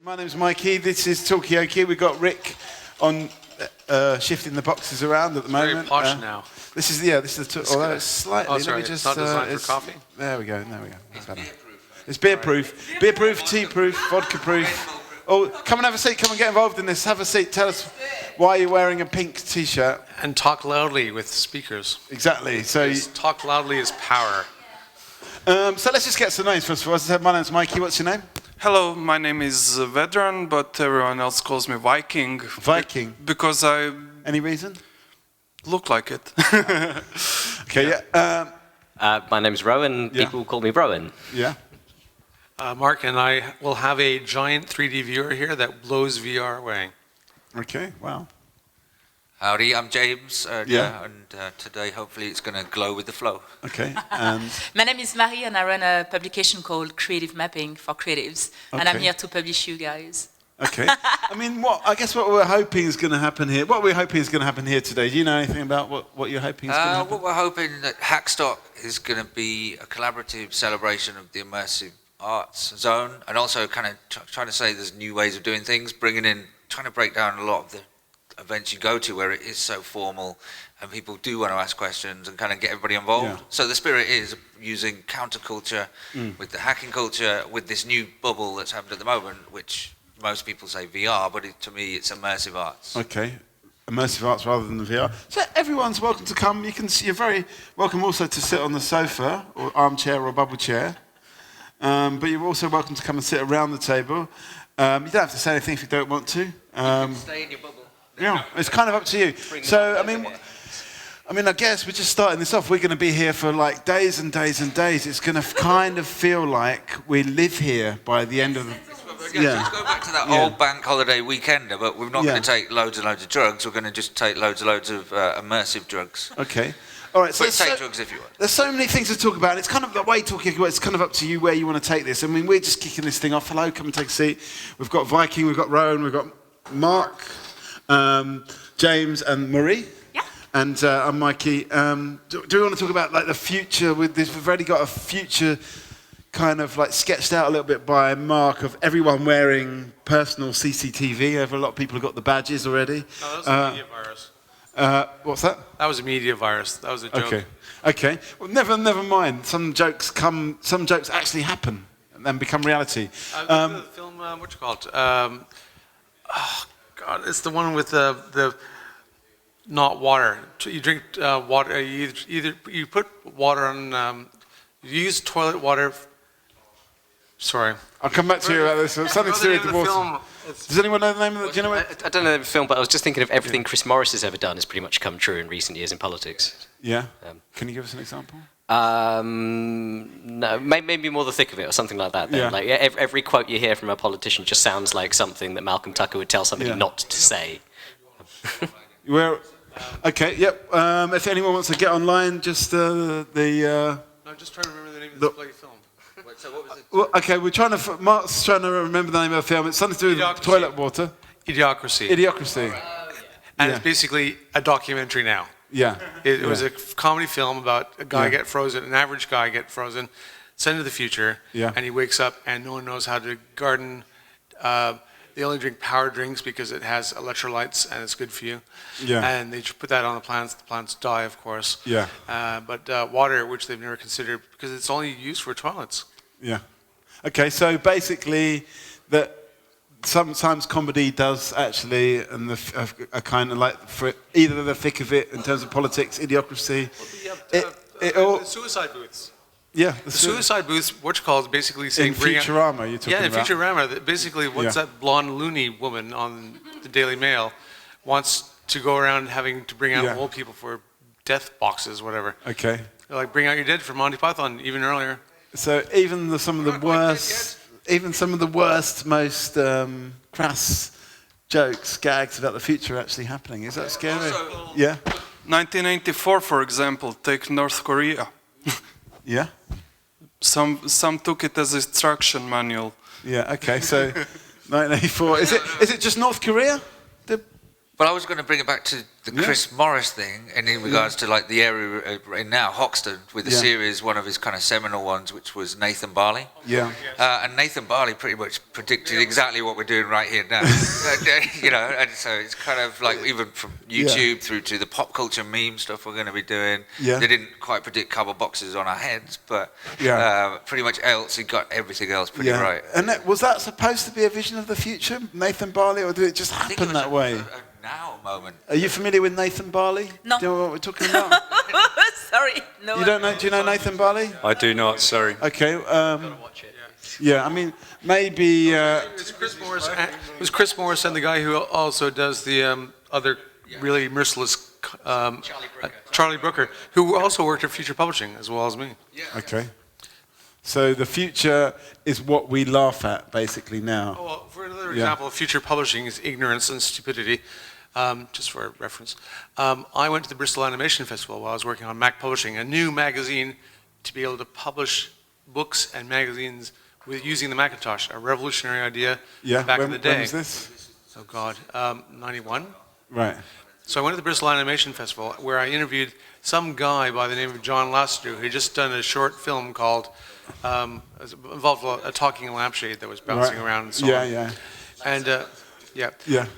My name's Mikey. This is Talkaoke. We've got Rick on shifting the boxes around at the moment. Very posh now. This is the. Although it's slightly. Oh, sorry. It's not designed for coffee. There we go. It's beer proof. Beer proof, tea proof, vodka proof. Oh, come and have a seat. Come and get involved in this. Have a seat. Tell us why you're wearing a pink T-shirt. And talk loudly with speakers. Exactly. So talk loudly is power. So let's just get some names first of all. As I said, my name's Mikey. What's your name? Hello, my name is Veteran, but everyone else calls me Viking. Viking? Because I... Any reason? Look like it. Okay, yeah. My name's Rowan. Yeah. People call me Rowan. Yeah. Mark and I will have a giant 3D viewer here that blows VR away. Okay, wow. Howdy, I'm James, Yeah. and today hopefully it's going to glow with the flow. Okay, and... My name is Marie and I run a publication called Creative Mapping for Creatives. And I'm Okay. here to publish you guys. Okay. I mean, I guess what we're hoping is going to happen here, today, do you know anything about what you're hoping is going to happen? What we're hoping that Hackstock is going to be a collaborative celebration of the immersive arts zone, and also kind of trying to say there's new ways of doing things, trying to break down a lot of the events you go to where it is so formal and people do want to ask questions and kind of get everybody involved. Yeah. So the spirit is using counterculture with the hacking culture, with this new bubble that's happened at the moment, which most people say VR, but to me it's immersive arts. Okay. Immersive arts rather than the VR. So everyone's welcome to come. You're very welcome also to sit on the sofa or armchair or bubble chair. But you're also welcome to come and sit around the table. You don't have to say anything if you don't want to. You can stay in your bubble. Yeah, it's kind of up to you. So, I mean, I guess we're just starting this off. We're going to be here for like days and days and days. It's going to kind of feel like we live here by the end of the... Let's go back to that old bank holiday weekender, but we're not going to take loads and loads of drugs. We're going to just take loads and loads of immersive drugs. Okay. All right, But take drugs if you want. There's so many things to talk about. It's kind of the way talking about. It's kind of up to you where you want to take this. I mean, we're just kicking this thing off. Hello, come and take a seat. We've got Viking, we've got Rowan, we've got Mark, James, and Marie. Yeah. And I'm Mikey. Do we want to talk about like the future with this? We've already got a future kind of like sketched out a little bit by Mark of everyone wearing personal CCTV. A lot of people have got the badges already. No, that was a media virus. What's that? That was a media virus. That was a joke. Okay. Well, never mind. Some jokes actually happen and then become reality. The film, what you call it? Oh God, it's the one with the not water. You drink water. You put water on. You use toilet water. Sorry. I'll come back to you about this. Something to do with the water. Does anyone know the name of it? Do you know it? I don't know the film, but I was just thinking of everything Chris Morris has ever done has pretty much come true in recent years in politics. Yeah. Can you give us an example? No, maybe more the thick of it or something like that. Then. Yeah. Like every quote you hear from a politician just sounds like something that Malcolm Tucker would tell somebody not to say. Okay. Yep. If anyone wants to get online, just No, I'm just trying to remember the name of the bloody film. So what was it? Well, okay, Mark's trying to remember the name of the film. It's something to do with toilet water. Idiocracy. Idiocracy. And it's basically a documentary now. Yeah. It was a comedy film about a guy get frozen, an average guy get frozen, sent to the future, and he wakes up and no one knows how to garden. They only drink power drinks because it has electrolytes and it's good for you. Yeah. And they just put that on the plants die, of course. Yeah. But water, which they've never considered, because it's only used for toilets. Yeah. Okay, so basically, that sometimes comedy does actually, and a kind of like for either the thick of it in terms of politics, idiocracy. The suicide booths. Yeah, the suicide booths, what you call is basically saying... In Futurama, you're talking about. Yeah, in Futurama. Basically, what's that blonde loony woman on the Daily Mail wants to go around having to bring out old people for death boxes, whatever. Okay. They're like, bring out your dead for Monty Python, even earlier. So even some of the worst, most crass jokes, gags about the future are actually happening. Is that scary? Yeah. 1994, for example, take North Korea. Yeah. Some took it as an instruction manual. Yeah. Okay. So 1984. Is it just North Korea? But I was going to bring it back to the Chris Morris thing, and in regards to like the area we're in now, Hoxton, with the series, one of his kind of seminal ones, which was Nathan Barley. Yeah. And Nathan Barley pretty much predicted exactly what we're doing right here now. You know, and so it's kind of like even from YouTube through to the pop culture meme stuff we're going to be doing. Yeah. They didn't quite predict cardboard boxes on our heads, but pretty much else he got everything else pretty right. And was that supposed to be a vision of the future, Nathan Barley, or did it just happen that way? Now moment. Are you familiar with Nathan Barley? No. Do you know what we're talking about? Sorry, no. You don't know? Do you know Nathan Barley? I do not, sorry. Okay. Yeah, I mean, maybe. It was Chris Morris and the guy who also does the other really merciless Charlie Brooker, who also worked at Future Publishing as well as me. Okay. So the future is what we laugh at, basically, now. Oh, well, for another example, Future Publishing is ignorance and stupidity. Just for reference, I went to the Bristol Animation Festival while I was working on Mac Publishing, a new magazine to be able to publish books and magazines with using the Macintosh, a revolutionary idea back in the day. When was this? Oh God, 91. Right. So I went to the Bristol Animation Festival where I interviewed some guy by the name of John Lasseter who had just done a short film called, involved a talking lampshade that was bouncing around and so on. Yeah. And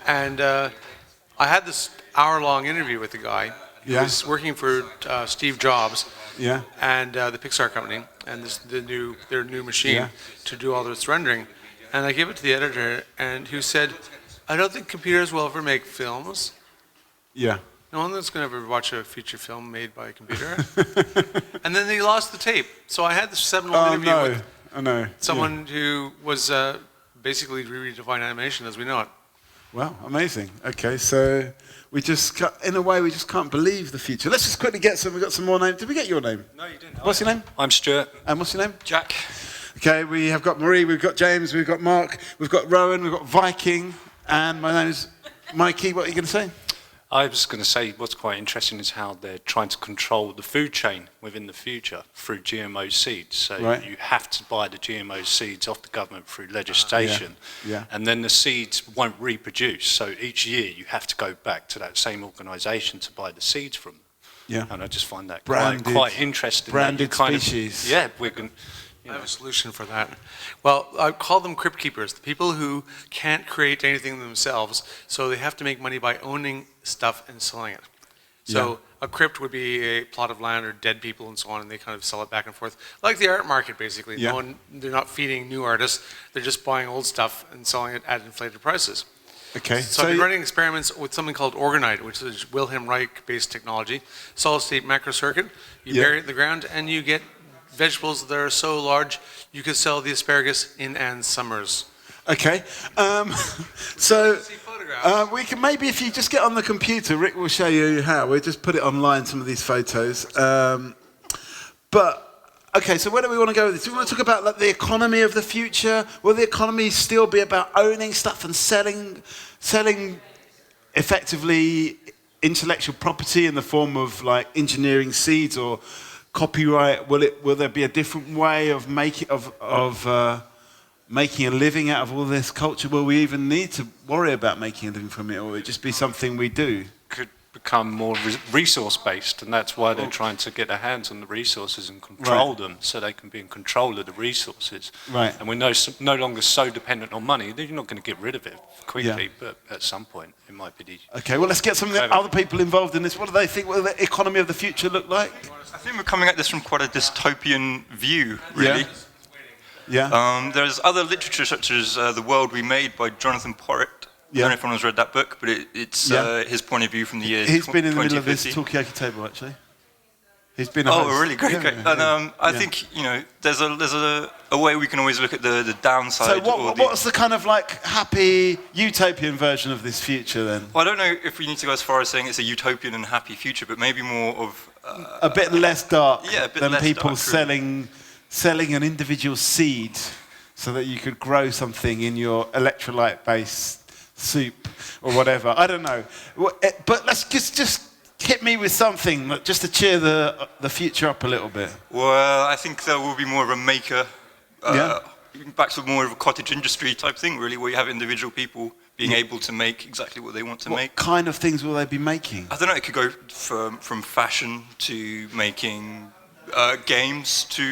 And I had this hour-long interview with the guy who was working for Steve Jobs and the Pixar company and their new machine to do all this rendering. And I gave it to the editor, and who said, "I don't think computers will ever make films. Yeah. No one's going to ever watch a feature film made by a computer." And then they lost the tape. So I had this seminal interview with someone who was basically redefined animation as we know it. Wow, amazing. Okay, so we just, in a way, we just can't believe the future. Let's just quickly get some. We got some more names. Did we get your name? No, you didn't. What's your name? I'm Stuart. And what's your name? Jack. Okay, we have got Marie, we've got James, we've got Mark, we've got Rowan, we've got Viking, and my name is Mikey. What are you going to say? I was going to say what's quite interesting is how they're trying to control the food chain within the future through GMO seeds. So you have to buy the GMO seeds off the government through legislation, and then the seeds won't reproduce. So each year you have to go back to that same organisation to buy the seeds from them. Yeah. And I just find that quite interesting. Branded species. We're going. I have a solution for that. Well, I call them crypt keepers, the people who can't create anything themselves, so they have to make money by owning stuff and selling it. So a crypt would be a plot of land or dead people and so on, and they kind of sell it back and forth. Like the art market, basically. They're not feeding new artists, they're just buying old stuff and selling it at inflated prices. Okay. So I've been running experiments with something called Orgonite, which is Wilhelm Reich-based technology, solid-state macrocircuit. You bury it in the ground, and you get vegetables that are so large you could sell the asparagus in Ann Summers. Okay, so we can maybe, if you just get on the computer, Rick will show you how. We'll just put it online, some of these photos. Okay, so where do we want to go with this? Do we want to talk about like, the economy of the future? Will the economy still be about owning stuff and selling effectively intellectual property in the form of like engineering seeds or copyright? Will there be a different way of making a living out of all this culture? Will we even need to worry about making a living from it, or will it just be something we do? Could become more resource-based, and that's why they're trying to get their hands on the resources and control them, so they can be in control of the resources. Right. And we're no longer so dependent on money. You're not going to get rid of it quickly, but at some point it might be the... Okay, well, let's get some of the other people involved in this. What do they think? What will the economy of the future look like? I think we're coming at this from quite a dystopian view, really. Yeah. There's other literature such as The World We Made by Jonathan Porritt. I don't know if anyone's read that book, but it's his point of view from the year 2050. He's been in the middle of this Talkaoke table, actually. He's been a host. host. Really? Great. And I think, there's a way we can always look at the downside. So what's the kind of like happy utopian version of this future then? Well, I don't know if we need to go as far as saying it's a utopian and happy future, but maybe more of... a bit less dark than people selling an individual seed so that you could grow something in your electrolyte-based soup or whatever. I don't know. But let's just hit me with something just to cheer the future up a little bit. Well, I think there will be more of a maker, back to more of a cottage industry type thing, really, where you have individual people being able to make exactly what they want to make. What kind of things will they be making? I don't know. It could go from fashion to making games to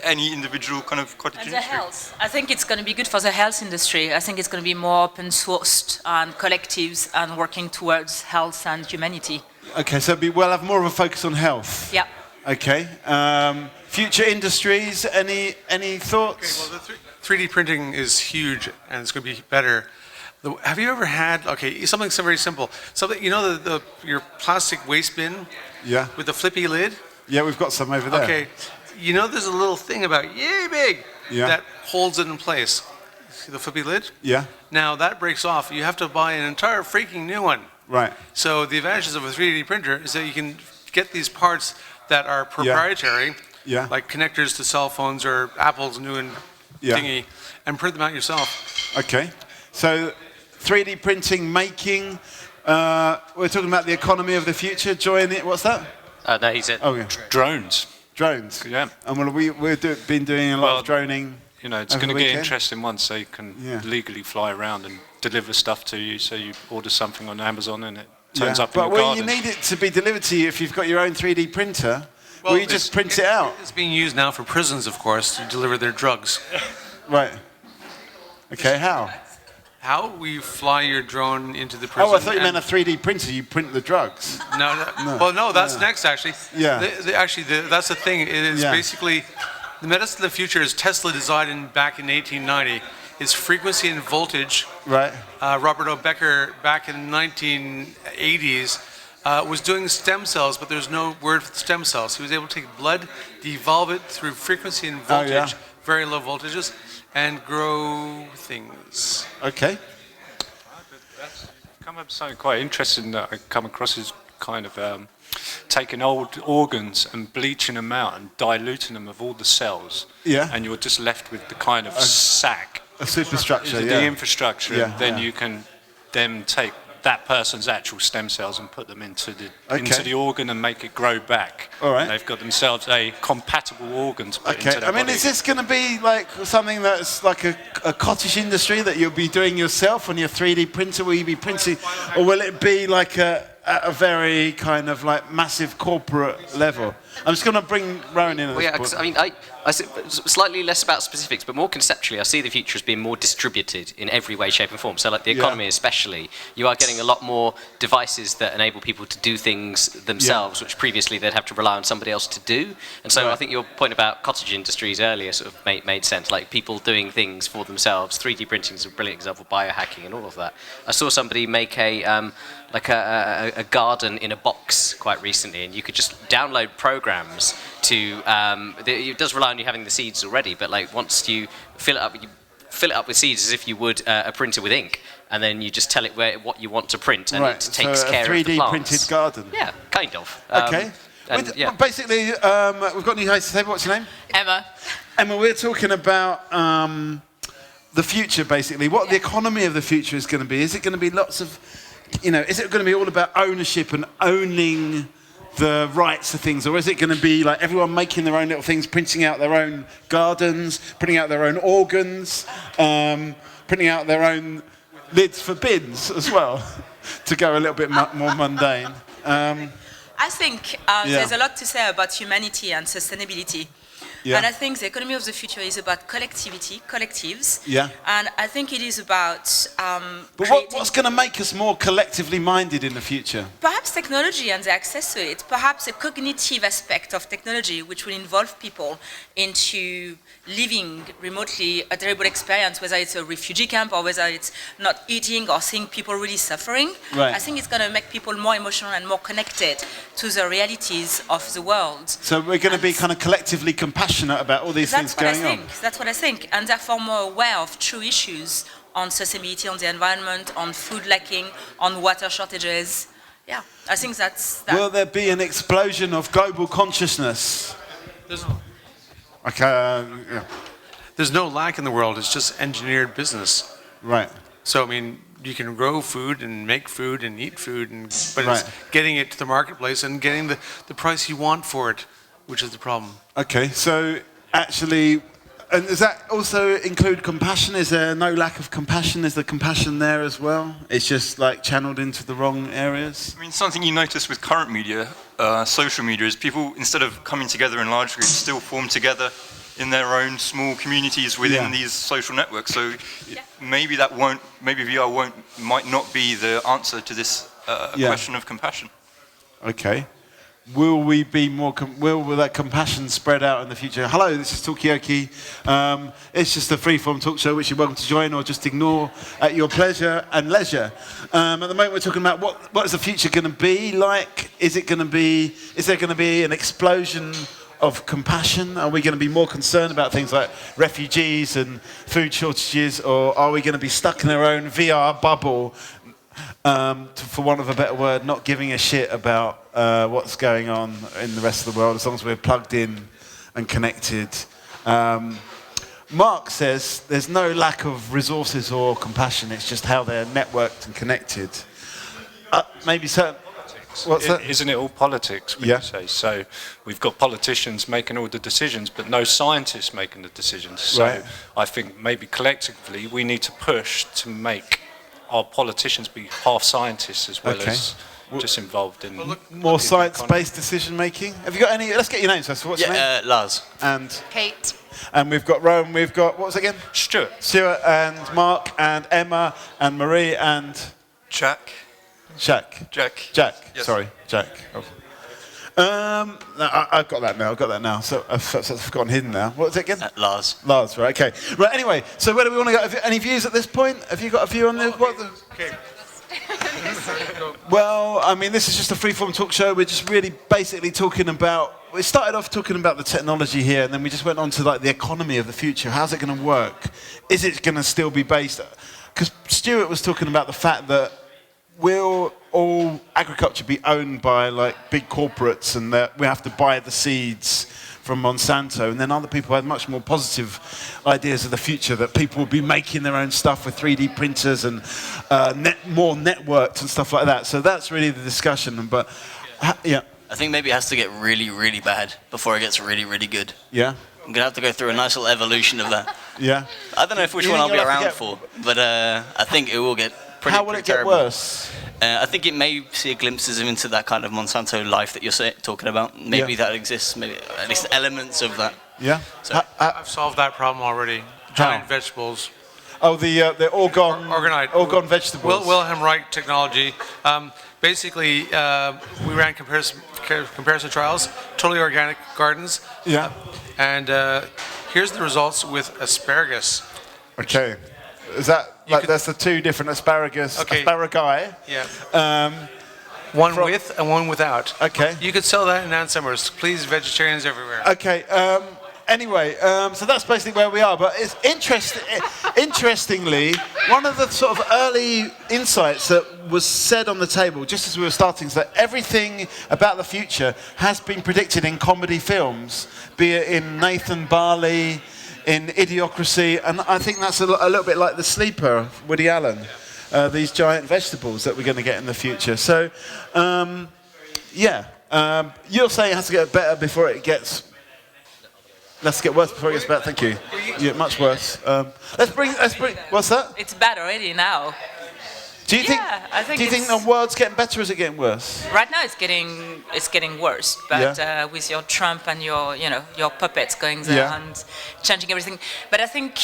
any individual kind of cottage And industry. the health. I think it's going to be good for the health industry. I think it's going to be more open sourced and collectives and working towards health and humanity. Okay, so we'll have more of a focus on health. Yeah. Okay. Future industries. Any thoughts? Okay, well, the 3D printing is huge, and it's going to be better. Have you ever had something so very simple? Something your plastic waste bin. Yeah. With the flippy lid. Yeah, we've got some over there. Okay. There's a little thing about yay big that holds it in place. See the flippy lid? Yeah. Now that breaks off. You have to buy an entire freaking new one. Right. So the advantages of a 3D printer is that you can get these parts that are proprietary, like connectors to cell phones or Apple's new thingy, and print them out yourself. Okay. So 3D printing, making. We're talking about the economy of the future. Join it. What's that? No, he said drones. Drones. Yeah. And we've been doing a lot of droning. It's going to get interesting once they can legally fly around and deliver stuff to you. So you order something on Amazon and it turns up in your garden. But you need it to be delivered to you if you've got your own 3D printer. Well, you just print it out. It's being used now for prisons, of course, to deliver their drugs. Right. Okay, how? How? We fly your drone into the prison. Oh, I thought you meant a 3D printer. You print the drugs. No. Well, no, that's next, actually. Yeah. That's the thing. It is basically, the medicine of the future is Tesla designed back in 1890. Is frequency and voltage. Right. Robert O. Becker, back in the 1980s, was doing stem cells, but there's no word for stem cells. He was able to take blood, devolve it through frequency and voltage, very low voltages, and grow things. Okay. Come up with something quite interesting that I come across is kind of taking old organs and bleaching them out and diluting them of all the cells. Yeah. And you're just left with the kind of sack. A superstructure, The infrastructure. And then you can then take that person's actual stem cells and put them into the organ and make it grow back. All right. And they've got themselves a compatible organ to put into their body. Is this going to be like something that's like a cottage industry that you'll be doing yourself on your 3D printer? Will you be printing, or will it be like at a very kind of like massive corporate level? I'm just going to bring Rowan in. I slightly less about specifics, but more conceptually, I see the future as being more distributed in every way, shape, and form. So, like the economy, especially, you are getting a lot more devices that enable people to do things themselves, which previously they'd have to rely on somebody else to do. And so, I think your point about cottage industries earlier sort of made sense. Like people doing things for themselves. 3D printing is a brilliant example. Biohacking and all of that. I saw somebody make a garden in a box quite recently, and you could just download programs to. It does rely on you having the seeds already, but like once you fill it up with seeds as if you would a printer with ink, and then you just tell it what you want to print, and it takes care of the 3D plants. printed garden. Yeah, kind of. Okay. Basically, we've got new hosts today. What's your name? Emma. Emma, we're talking about the future, basically. What the economy of the future is going to be. Is it going to be lots of, is it going to be all about ownership and owning the rights to things, or is it going to be like everyone making their own little things, printing out their own gardens, printing out their own organs, printing out their own lids for bins as well, to go a little bit more mundane? I think there's a lot to say about humanity and sustainability. Yeah. And I think the economy of the future is about collectives. Yeah. And I think it is about But what's going to make us more collectively minded in the future? Perhaps technology and the access to it. Perhaps a cognitive aspect of technology which will involve people into living remotely a terrible experience, whether it's a refugee camp or whether it's not eating or seeing people really suffering. Right. I think it's going to make people more emotional and more connected to the realities of the world. So we're going to be kind of collectively compassionate about all these things going on. That's what I think, and therefore more aware of true issues on sustainability, on the environment, on food lacking, on water shortages. Yeah, I think that's that. Will there be an explosion of global consciousness? There's no lack in the world. It's just engineered business. Right. So I mean, you can grow food and make food and eat food, but it's getting it to the marketplace and getting the price you want for it, which is the problem. Okay, so actually And does that also include compassion? Is there no lack of compassion? Is there compassion there as well? It's just like channeled into the wrong areas? I mean, something you notice with current media, social media, is people, instead of coming together in large groups, still form together in their own small communities within these social networks. So maybe VR might not be the answer to this question of compassion. Okay. Will we be more? Will that compassion spread out in the future? Hello, this is Talkaoke. It's just a free-form talk show which you're welcome to join or just ignore at your pleasure and leisure. At the moment, we're talking about what is the future going to be like? Is there going to be an explosion of compassion? Are we going to be more concerned about things like refugees and food shortages, or are we going to be stuck in our own VR bubble? For want of a better word, not giving a shit about what's going on in the rest of the world, as long as we're plugged in and connected. Mark says there's no lack of resources or compassion, it's just how they're networked and connected. Maybe so. What's that? Isn't it all politics, would you say? So we've got politicians making all the decisions, but no scientists making the decisions. So I think maybe collectively we need to push to make our politicians be half scientists as well as just involved in more science-based decision making. Have you got any? Let's get your names first. What's your name? Lars and Kate. And we've got Rome. We've got what was it again? Stuart and Mark and Emma and Marie and Jack. Jack. Yes. Sorry, Jack. No, I've got that now. So I've forgotten hidden now. What was it again? Lars, right, okay. Right, anyway, so where do we want to go? Any views at this point? Have you got a view on this? Okay. Well, I mean, this is just a free-form talk show. We're just really basically talking about... We started off talking about the technology here, and then we just went on to like the economy of the future. How's it going to work? Is it going to still be based... Because Stuart was talking about the fact that will all agriculture be owned by like big corporates, and that we have to buy the seeds from Monsanto, and then other people had much more positive ideas of the future, that people will be making their own stuff with 3D printers and more networked and stuff like that. So that's really the discussion. But I think maybe it has to get really, really bad before it gets really, really good. Yeah. I'm going to have to go through a nice little evolution of that. Yeah. I don't know which one I'll be around for, but I think it will get pretty How will it get terrible. Worse? I think it may see glimpses into that kind of Monsanto life that you're talking about. Maybe that exists, maybe at least elements of that. Yeah. So, I've solved that problem already. Giant vegetables. Oh, the orgone vegetables. Wilhelm Reich technology. Basically, we ran comparison trials, totally organic gardens. Yeah. And here's the results with asparagus. Okay. Is that like that's the two different asparagi? Yeah. One with and one without. Okay. You could sell that in Ann Summers. Please, vegetarians everywhere. Okay. Anyway, so that's basically where we are. But it's interestingly, one of the sort of early insights that was said on the table just as we were starting is that everything about the future has been predicted in comedy films, be it in Nathan Barley, in Idiocracy, and I think that's a little bit like The Sleeper, Woody Allen, these giant vegetables that we're going to get in the future. So, you're saying it has to get better before it gets... Let's get worse before it gets better. Thank you. Yeah, much worse. Let's bring. What's that? It's bad already now. Do you think? Do you think the world's getting better, or is it getting worse? Right now, it's getting worse. But with your Trump and your puppets going there and changing everything. But I think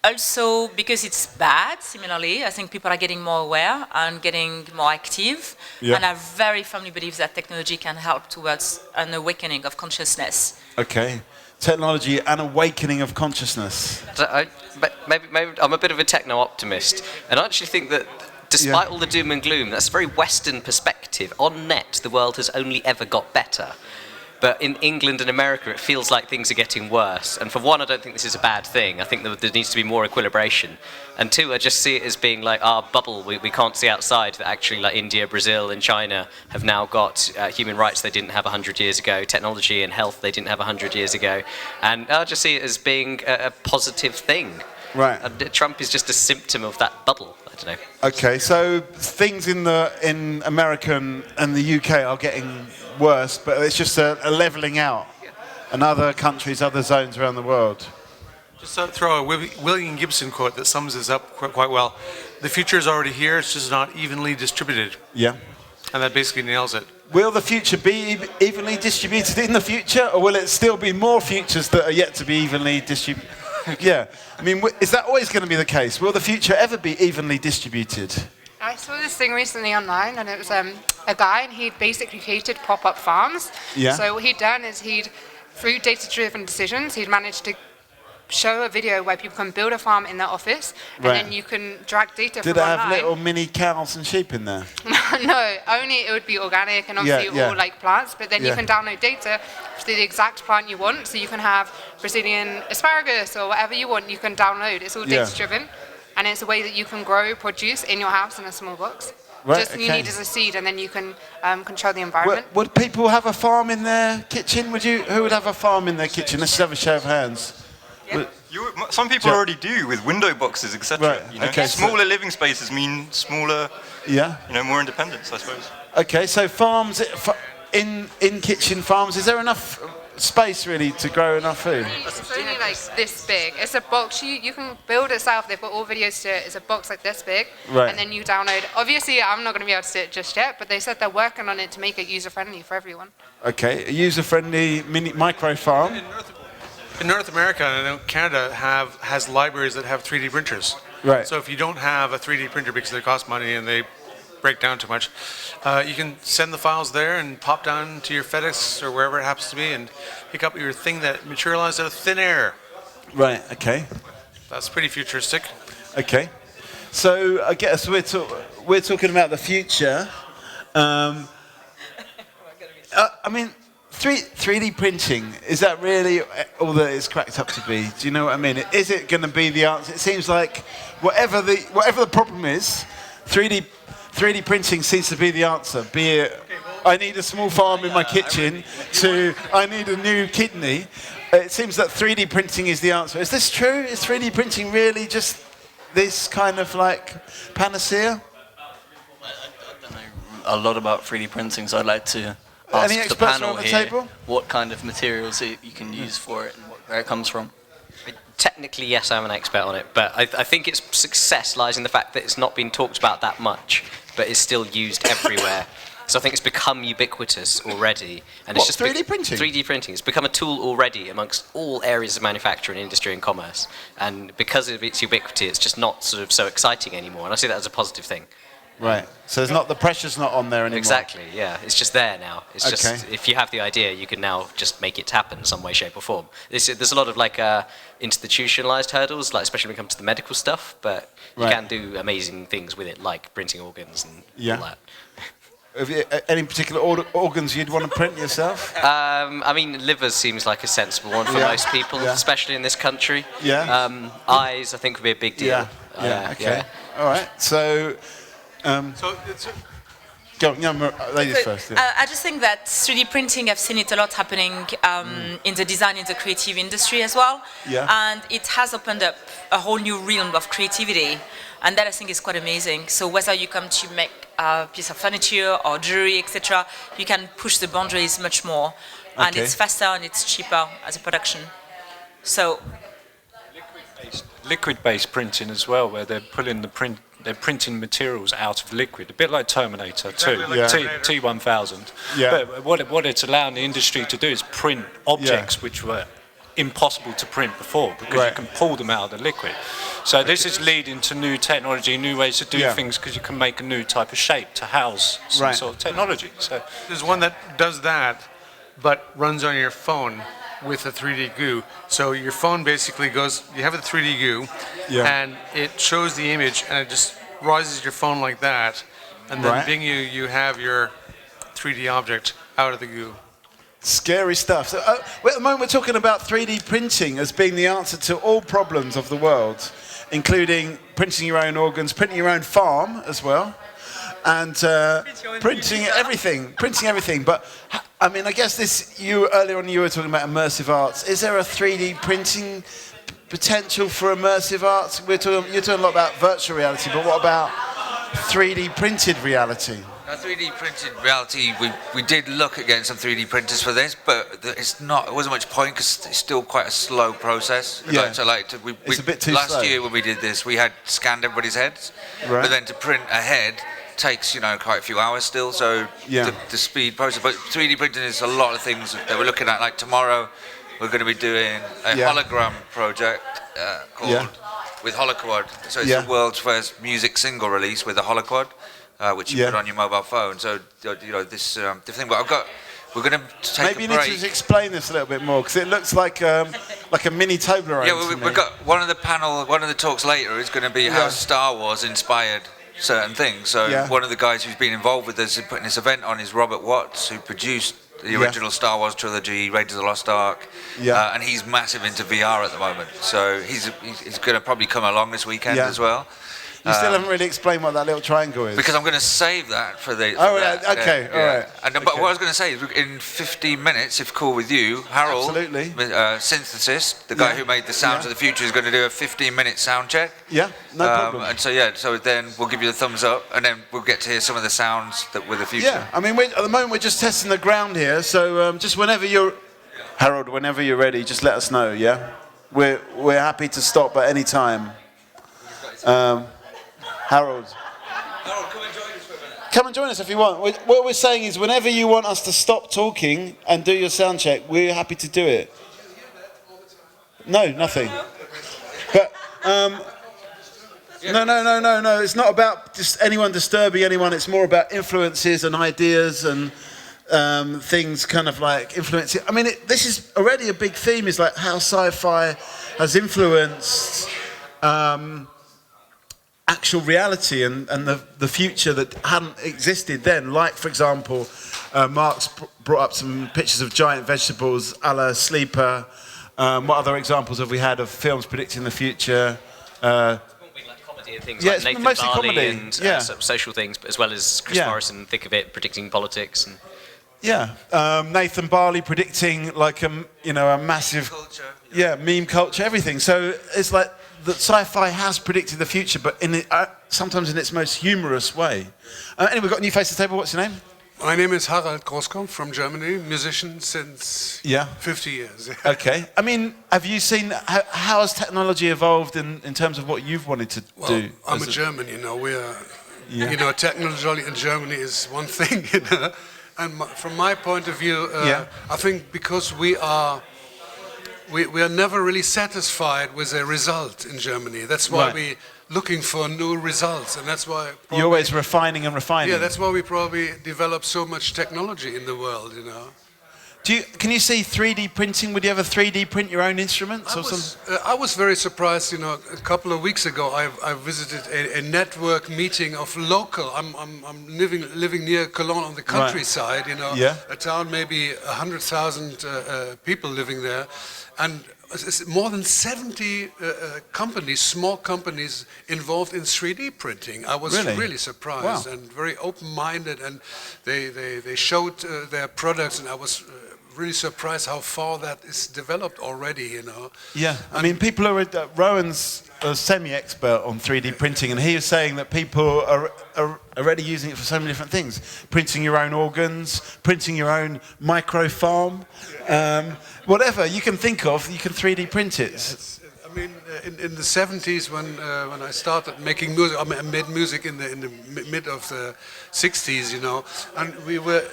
also because it's bad. Similarly, I think people are getting more aware and getting more active. Yeah. And I very firmly believe that technology can help towards an awakening of consciousness. Okay. Technology and awakening of consciousness. Maybe I'm a bit of a techno-optimist, and I actually think that despite all the doom and gloom, that's a very Western perspective. On net, the world has only ever got better. But in England and America, it feels like things are getting worse. And for one, I don't think this is a bad thing. I think there needs to be more equilibration. And two, I just see it as being like our bubble we can't see outside, that actually like India, Brazil and China have now got human rights they didn't have 100 years ago, technology and health they didn't have 100 years ago. And I just see it as being a positive thing. Right. And Trump is just a symptom of that bubble. I don't know. Okay, so things in America and the UK are getting worse, but it's just a levelling out. And other countries, other zones around the world. Just throw a William Gibson quote that sums this up quite well. The future is already here, it's just not evenly distributed. Yeah. And that basically nails it. Will the future be evenly distributed in the future, or will it still be more futures that are yet to be evenly distributed? Yeah. I mean, is that always going to be the case? Will the future ever be evenly distributed? I saw this thing recently online, and it was a guy, and he'd basically created pop-up farms. Yeah. So what he'd done is through data-driven decisions, he'd managed to show a video where people can build a farm in their office, and then you can drag data Did from it have online. little mini cows and sheep in there? No, only it would be organic and obviously all like plants, but then you can download data to the exact plant you want, so you can have Brazilian asparagus or whatever you want, you can download. It's all data-driven, and it's a way that you can grow produce in your house in a small box. Right, Just you need is a seed, and then you can control the Would, environment. would people have a farm in their kitchen? Who would have a farm in their kitchen? Let's just have a show of hands. Some people already do with window boxes, etc. Right, You know? okay, Smaller living spaces mean smaller, more independence, I suppose. Okay, so farms in kitchen farms. Is there enough space really to grow enough food? It's only like this big. It's a box. You can build it yourself. They've got all videos to it. It's a box like this big, and then you download. Obviously, I'm not going to be able to do it just yet, but they said they're working on it to make it user-friendly for everyone. Okay, a user-friendly micro farm. In North America, and I know Canada has libraries that have 3D printers. Right. So if you don't have a 3D printer because they cost money and they break down too much, you can send the files there and pop down to your FedEx or wherever it happens to be and pick up your thing that materialized out of thin air. Right. Okay. That's pretty futuristic. Okay. So I guess we're talking about the future. I mean, 3D printing, is that really all that it's cracked up to be? Do you know what I mean? Is it going to be the answer? It seems like whatever the problem is, 3D printing seems to be the answer. Be it, I need a small farm in my kitchen, to I need a new kidney. It seems that 3D printing is the answer. Is this true? Is 3D printing really just this kind of like panacea? I don't know a lot about 3D printing, so I'd like to ask Any the experts panel around the here table? what kind of materials you can use for it and where it comes from. Technically, yes, I'm an expert on it, but I think its success lies in the fact that it's not been talked about that much, but it's still used everywhere. So I think it's become ubiquitous already. And What, it's just 3D printing? 3D printing. It's become a tool already amongst all areas of manufacturing, industry and commerce. And because of its ubiquity, it's just not sort of so exciting anymore. And I see that as a positive thing. Right. So the pressure's not on there anymore. Exactly, yeah. It's just there now. It's just, if you have the idea, you can now just make it happen in some way, shape or form. There's a lot of like institutionalized hurdles, like especially when it comes to the medical stuff, but you can do amazing things with it, like printing organs and all that. Have you, any particular organs you'd want to print yourself? I mean, liver seems like a sensible one for most people, especially in this country. Yeah. Eyes, I think, would be a big deal. Okay. All right. So. Go on, ladies first. Yeah. I just think that 3D printing, I've seen it a lot happening in the design, in the creative industry as well. Yeah. And it has opened up a whole new realm of creativity. And that I think is quite amazing. So whether you come to make a piece of furniture or jewelry, etc., you can push the boundaries much more. And it's faster and it's cheaper as a production. So Liquid-based printing as well, where they're printing materials out of liquid, a bit like Terminator 2, T1000. Yeah. But what it's allowing the industry to do is print objects which were impossible to print before, because you can pull them out of the liquid. So this is leading to new technology, new ways to do things, because you can make a new type of shape to house some sort of technology. So there's one that does that, but runs on your phone with a 3D goo. So your phone basically goes, you have a 3D goo, and it shows the image, and it just rises your phone like that, and then bing you have your 3D object out of the goo. Scary stuff. So, at the moment, we're talking about 3D printing as being the answer to all problems of the world, including printing your own organs, printing your own farm as well, and printing everything. But I mean, I guess earlier on you were talking about immersive arts. Is there a 3D printing potential for immersive arts? You're talking a lot about virtual reality, but what about 3D printed reality? Now, 3D printed reality, we did look at getting some 3D printers for this, but it wasn't much point because it's still quite a slow process. Yeah. It's a bit too last slow. year when we did this, we had scanned everybody's heads, Right. but then to print a head takes quite a few hours still. So Yeah. the speed process, but 3D printing is a lot of things that we're looking at. Like tomorrow, we're going to be doing a Yeah. hologram project called with Holoquad. So it's the world's first music single release with a Holoquad. Which you put on your mobile phone. So this the thing. But we're going to take Maybe a you break. need to explain this a little bit more because it looks like a mini Toblerone. Yeah, we've got one of the talks later is going to be how Star Wars inspired certain things. So one of the guys who's been involved with this in putting this event on is Robert Watts, who produced the original Star Wars trilogy, Raiders of the Lost Ark, and he's massive into VR at the moment. So he's going to probably come along this weekend as well. You still haven't really explained what that little triangle is. Because I'm going to save that for the. Okay, all right. But what I was going to say is, in 15 minutes, if cool with you, Harold, synthesist, the guy who made the Sounds of the Future, is going to do a 15-minute sound check. Yeah, no problem. And so then we'll give you the thumbs up, and then we'll get to hear some of the sounds that were the future. Yeah, I mean, at the moment we're just testing the ground here, so just whenever Harold, whenever you're ready, just let us know. Yeah, we're happy to stop at any time. Harold, come and join us if you want. What we're saying is, whenever you want us to stop talking and do your sound check, we're happy to do it. No, nothing. But no. It's not about just anyone disturbing anyone. It's more about influences and ideas and things, kind of like influencing. I mean, this is already a big theme. Is like how sci-fi has influenced. Actual reality and the future that hadn't existed then. Like, for example, Mark's brought up some pictures of giant vegetables a la Sleeper. What other examples have we had of films predicting the future? Like comedy and things like it's Nathan mostly Barley comedy. and sort of social things, but as well as Chris Morrison, Thick of It, predicting politics. And Nathan Barley predicting like a massive meme culture, everything. So it's like that sci-fi has predicted the future, but sometimes in its most humorous way. Anyway, we've got a new face to the table. What's your name? My name is Harald Großkopf from Germany, musician since 50 years. Okay. I mean, have you seen, how has technology evolved in terms of what you've wanted to do? I'm a German, technology in Germany is one thing, and from my point of view, I think because we are never really satisfied with a result in Germany. That's why we're looking for new results, and that's why you're always refining and refining. Yeah, that's why we probably develop so much technology in the world. Can you see 3D printing? Would you ever 3D print your own instruments? I was very surprised. A couple of weeks ago, I visited a network meeting of local. I'm living near Cologne on the countryside. A town maybe 100,000 people living there, and it's more than 70 companies, small companies, involved in 3D printing. I was really surprised and very open-minded, and they showed their products, and I was really surprised how far that is developed already. Yeah, I mean, people are. Rowan's a semi-expert on 3D printing, and he is saying that people are already using it for so many different things. Printing your own organs, printing your own micro farm, whatever you can think of, you can 3D print it. I mean, in the 70s when I started making music, I made music in the mid of the 60s, and we were.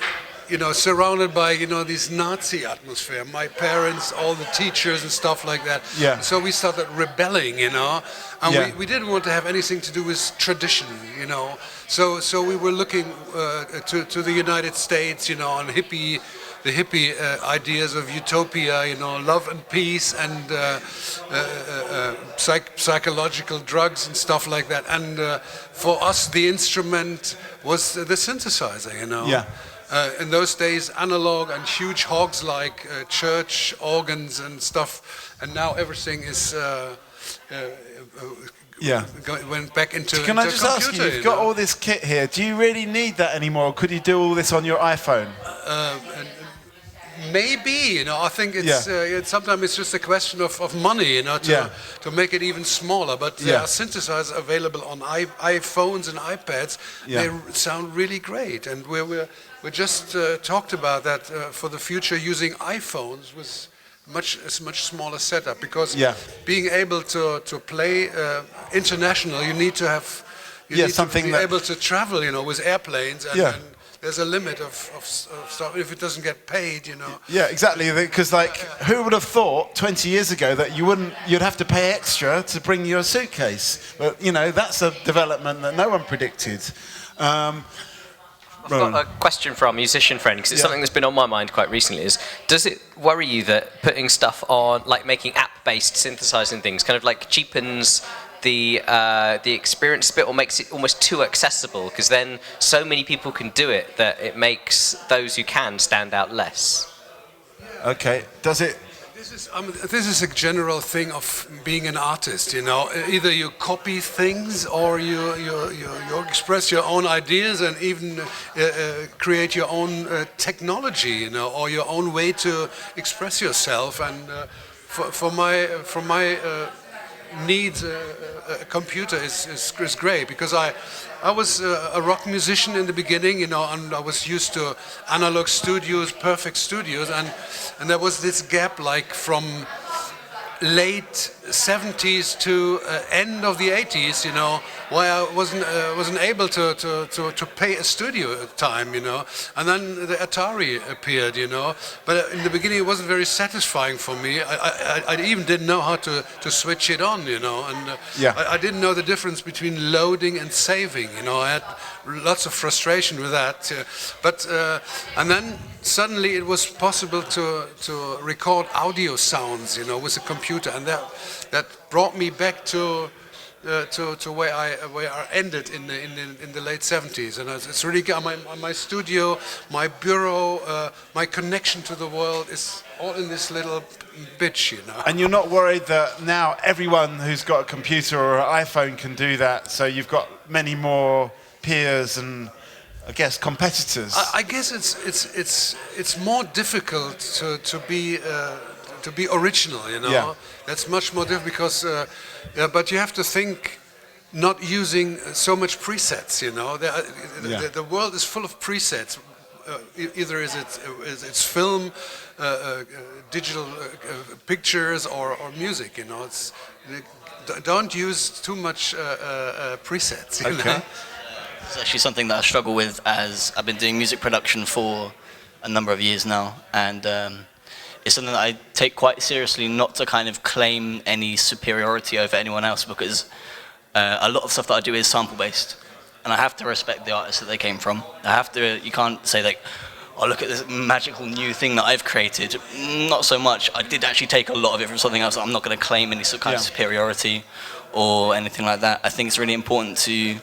Surrounded by, this Nazi atmosphere. My parents, all the teachers and stuff like that. Yeah. So we started rebelling, and we didn't want to have anything to do with tradition, So we were looking to the United States, on the hippie ideas of utopia, love and peace and psychological drugs and stuff like that. And for us, the instrument was the synthesizer, Yeah. In those days, analog and huge hogs like church organs and stuff, and now everything is went back into. Can I just ask you? You've got all this kit here. Do you really need that anymore? Or could you do all this on your iPhone? Maybe, I think it's sometimes it's just a question of money, to make it even smaller. But there are synthesizers available on iPhones and iPads. They sound really great, and we just talked about that for the future, using iPhones with a much smaller setup, because being able to play international, you need to have something to be able to travel, with airplanes, and there's a limit of stuff if it doesn't get paid, Yeah, exactly. Because who would have thought 20 years ago that you'd have to pay extra to bring your suitcase? But that's a development that no one predicted. I've got a question for our musician friend, because it's something that's been on my mind quite recently. Does it worry you that putting stuff on, like making app-based synthesizing things, kind of like cheapens the experience a bit, or makes it almost too accessible? Because then so many people can do it that it makes those who can stand out less. Okay. Does it? This is a general thing of being an artist, Either you copy things, or you express your own ideas, and even create your own technology, or your own way to express yourself. And for my needs, a computer is great, because I was a rock musician in the beginning, and I was used to analog studios, perfect studios, and there was this gap, from late 70s to end of the 80s, where I wasn't able to pay a studio time, and then the Atari appeared, but in the beginning it wasn't very satisfying for me. I even didn't know how to switch it on, and I didn't know the difference between loading and saving, I had lots of frustration with that, and then suddenly it was possible to record audio sounds, with a computer, and that brought me back to where I ended in the late 70s, and it's really my studio, my bureau, my connection to the world is all in this little bitch, And you're not worried that now everyone who's got a computer or an iPhone can do that, so you've got many more peers and, I guess, competitors? I guess it's more difficult to be original, Yeah. That's much more difficult, because but you have to think not using so much presets, the world is full of presets. Either it's film, digital pictures, or music, don't use too much presets, Okay. It's actually something that I struggle with, as I've been doing music production for a number of years now, and it's something that I take quite seriously, not to kind of claim any superiority over anyone else, because a lot of stuff that I do is sample based, and I have to respect the artists that they came from. You can't say like, oh, look at this magical new thing that I've created. Not so much. I did actually take a lot of it from something else. I'm not going to claim any sort of kind of superiority or anything like that. I think it's really important to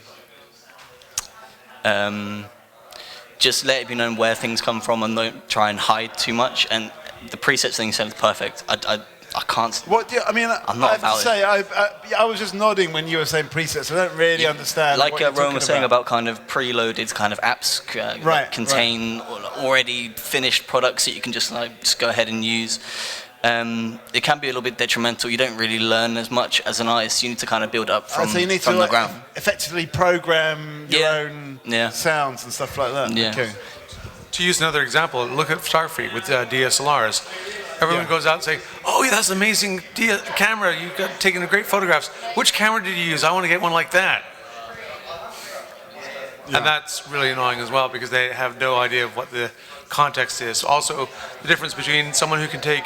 just let it be known where things come from, and don't try and hide too much. And the presets thing you said is perfect. I can't. What? Yeah, I mean, I'm not I have to say, I was just nodding when you were saying presets. I don't really understand. Like what you're Rowan was saying about about kind of preloaded kind of apps that contain already finished products that you can just go ahead and use. It can be a little bit detrimental. You don't really learn as much as an artist. You need to kind of build up from, so you need from to the ground. Effectively program your own sounds and stuff like that. Yeah. Okay. To use another example, look at photography with DSLRs. Everyone goes out and say, "Oh, yeah, that's an amazing camera. You've got taken great photographs. Which camera did you use? I want to get one like that." Yeah. And that's really annoying as well, because they have no idea of what the context is. Also, the difference between someone who can take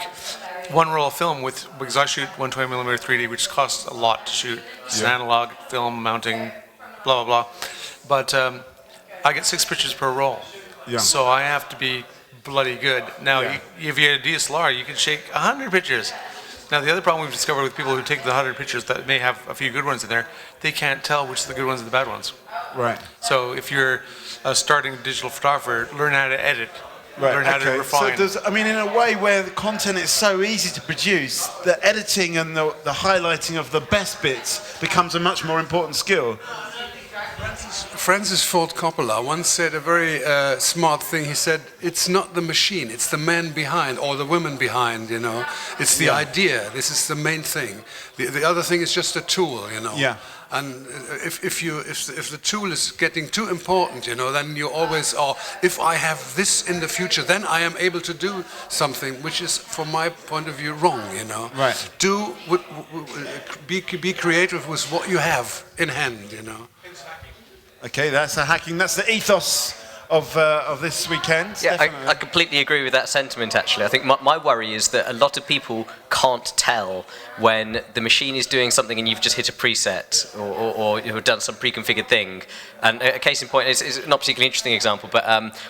one roll of film because I shoot 120mm 3D, which costs a lot to shoot. It's an analog film mounting, blah, blah, blah. But I get 6 pictures per roll. Yeah. So I have to be bloody good. Now, if you had a DSLR, you can shake 100 pictures. Now, the other problem we've discovered with people who take the 100 pictures that may have a few good ones in there, they can't tell which are the good ones and the bad ones. Right. So if you're a starting digital photographer, learn how to edit. Learn how to refine. So in a way where the content is so easy to produce, the editing and the highlighting of the best bits becomes a much more important skill. Francis Ford Coppola once said a very smart thing. He said, "It's not the machine; it's the man behind or the woman behind. You know, it's the idea. This is the main thing. The other thing is just a tool. You know." Yeah. And if the tool is getting too important, you know, then you always are. If I have this in the future, then I am able to do something, which is, from my point of view, wrong. You know, right? Be creative with what you have in hand. You know. Okay, that's the hacking. That's the ethos of this weekend. Yeah, I completely agree with that sentiment, actually. I think my worry is that a lot of people can't tell when the machine is doing something and you've just hit a preset or you've done some pre-configured thing. And a case in point is not a particularly interesting example, but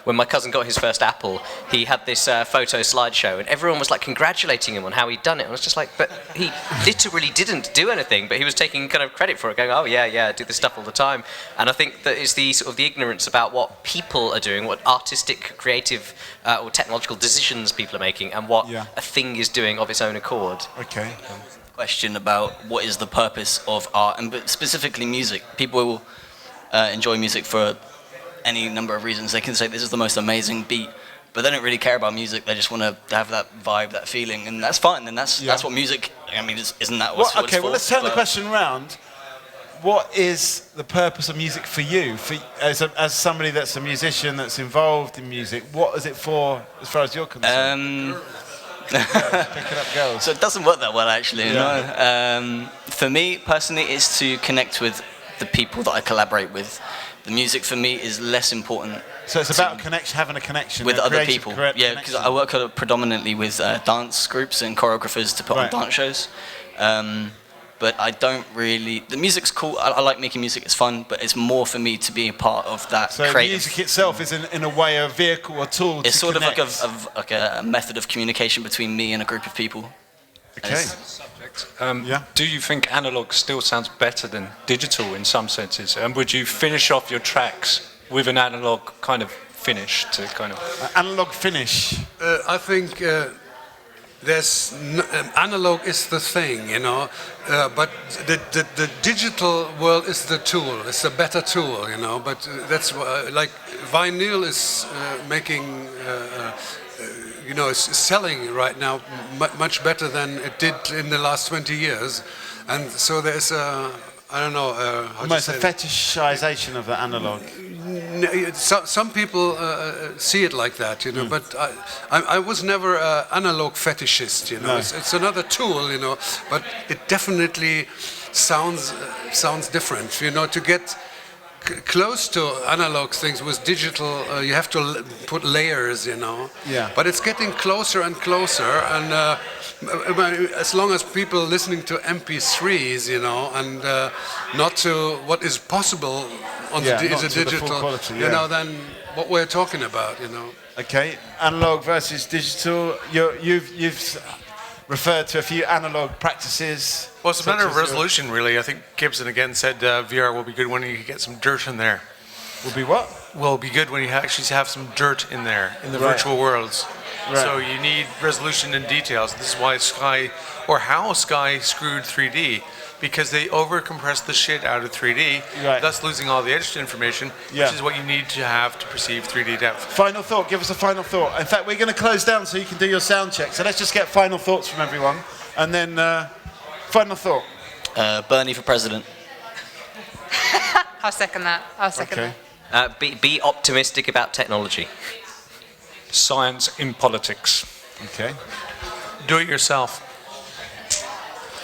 when my cousin got his first Apple, he had this photo slideshow and everyone was like congratulating him on how he'd done it. And I was just like, but he literally didn't do anything, but he was taking kind of credit for it, going, oh yeah, I do this stuff all the time. And I think that is the sort of the ignorance about what people are doing, what artistic, creative, or technological decisions people are making, and what a thing is doing of its own accord. Okay. Question about what is the purpose of art, and specifically music. People will enjoy music for any number of reasons. They can say this is the most amazing beat, but they don't really care about music. They just want to have that vibe, that feeling, and that's fine. And that's what music. I mean, isn't that what it's for? Well, let's turn the question around. What is the purpose of music for you? As somebody that's a musician, that's involved in music, what is it for as far as you're concerned? Picking up girls. So it doesn't work that well, actually. Yeah. No? For me, personally, it's to connect with the people that I collaborate with. The music for me is less important. So it's about having a connection with other people. Yeah, because I work predominantly with dance groups and choreographers to put on dance shows. But I don't really. The music's cool. I like making music. It's fun, but it's more for me to be a part of that. So music itself is, in a way, a vehicle, a tool. It's sort connect. of like a method of communication between me and a group of people. Okay. Do you think analog still sounds better than digital in some senses? And would you finish off your tracks with an analog kind of finish to kind of analog finish? I think. Analog is the thing, you know, but the digital world is the tool. It's a better tool, you know. But that's like vinyl is making, you know, it's selling right now much better than it did in the last 20 years, and so there's I don't know. Almost a fetishization of the analog. Some people see it like that, you know, but I was never an analog fetishist, you know. No. It's another tool, you know, but it definitely sounds different, you know. To get close to analog things with digital, you have to put layers, you know. Yeah. But it's getting closer and closer, and as long as people listening to MP3s, you know, and not to what is possible on the digital, quality, you know, then what we're talking about, you know. Okay, analog versus digital. You've referred to a few analog practices. Well, it's a matter of resolution, really. I think Gibson again said VR will be good when you get some dirt in there. Will be what? Will be good when you actually have some dirt in there, in the virtual worlds. Right. So you need resolution and details. This is why how Sky screwed 3D, because they over-compressed the shit out of 3D, thus losing all the edged information, which is what you need to have to perceive 3D depth. Final thought, give us a final thought. In fact, we're going to close down so you can do your sound check. So let's just get final thoughts from everyone. And then, final thought. Bernie for president. I'll second that. that. Be optimistic about technology. Science in politics. Okay. Do it yourself.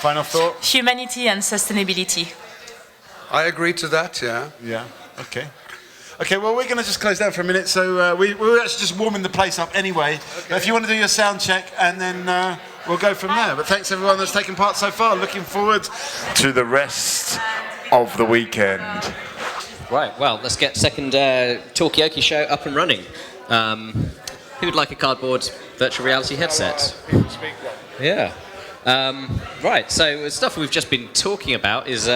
Final thought? Humanity and sustainability. I agree to that, yeah. Yeah, okay. Okay, well, we're going to just close down for a minute. So we were actually just warming the place up anyway. Okay. If you want to do your sound check, and then we'll go from there. But thanks, everyone that's taken part so far. Looking forward to the rest of the weekend. Right, well, let's get second Talkaoke show up and running. Who would like a cardboard virtual reality headset? Yeah. Right, so the stuff we've just been talking about is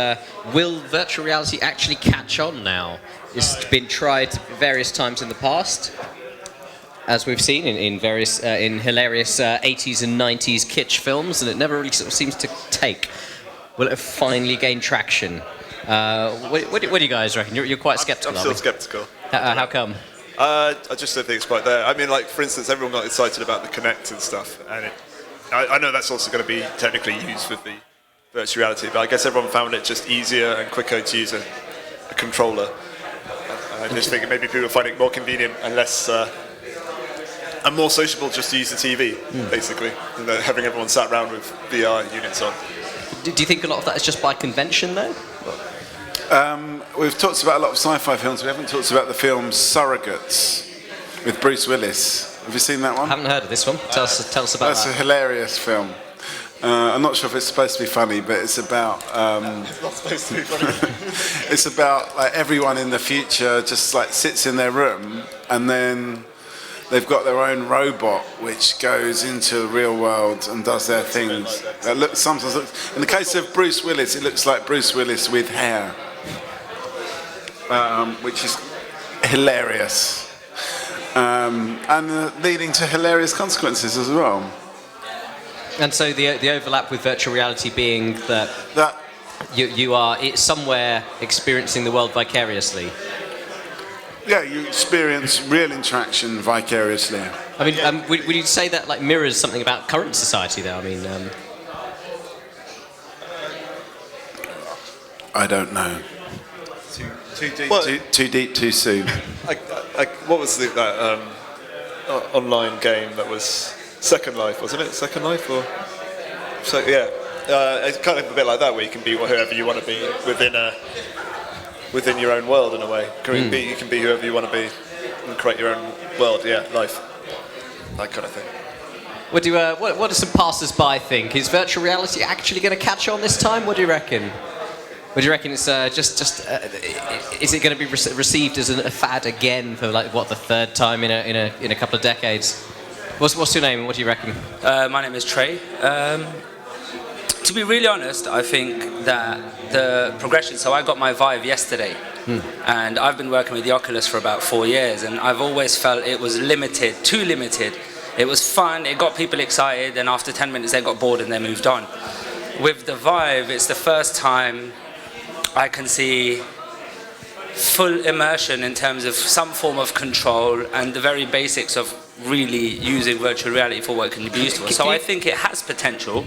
will virtual reality actually catch on now? It's been tried various times in the past, as we've seen in various in hilarious 80s and 90s kitsch films, and it never really sort of seems to take. Will it have finally gained traction? What do you guys reckon? You're quite sceptical. I'm still sceptical. How come? I just don't think it's quite there. I mean, like, for instance, everyone got excited about the Kinect and stuff, and I know that's also going to be technically used with the virtual reality, but I guess everyone found it just easier and quicker to use a controller. And I just think maybe people find it more convenient and less and more sociable just to use the TV, basically, than having everyone sat around with VR units on. Do you think a lot of that is just by convention, though? We've talked about a lot of sci-fi films. We haven't talked about the film Surrogates with Bruce Willis. Have you seen that one? I haven't heard of this one. Tell us about That's that. a hilarious film. I'm not sure if it's supposed to be funny, but it's about. It's not supposed to be funny. It's about like everyone in the future just like sits in their room, and then they've got their own robot which goes into the real world and does their things. Sometimes in the case of Bruce Willis, it looks like Bruce Willis with hair, which is hilarious, and leading to hilarious consequences as well. And so the overlap with virtual reality being that you are somewhere experiencing the world vicariously. Yeah, you experience real interaction vicariously. I mean, would you say that like mirrors something about current society, though? I mean, I don't know. Too deep. Too deep, too soon. What was that online game that was Second Life, wasn't it? Second Life, or so? Yeah, it's kind of a bit like that, where you can be whoever you want to be within your own world in a way. You can be whoever you want to be and create your own world. Yeah, life, that kind of thing. What do some passers-by think? Is virtual reality actually going to catch on this time? What do you reckon? What do you reckon? It's is it going to be received as a fad again for like the third time in a couple of decades? What's your name and what do you reckon? My name is Trey. To be really honest, I think that the progression, so I got my Vive yesterday, and I've been working with the Oculus for about 4 years, and I've always felt it was too limited. It was fun, it got people excited, and after 10 minutes they got bored and they moved on. With the Vive, it's the first time I can see full immersion in terms of some form of control and the very basics of really using virtual reality for what it can be used for. So I think it has potential,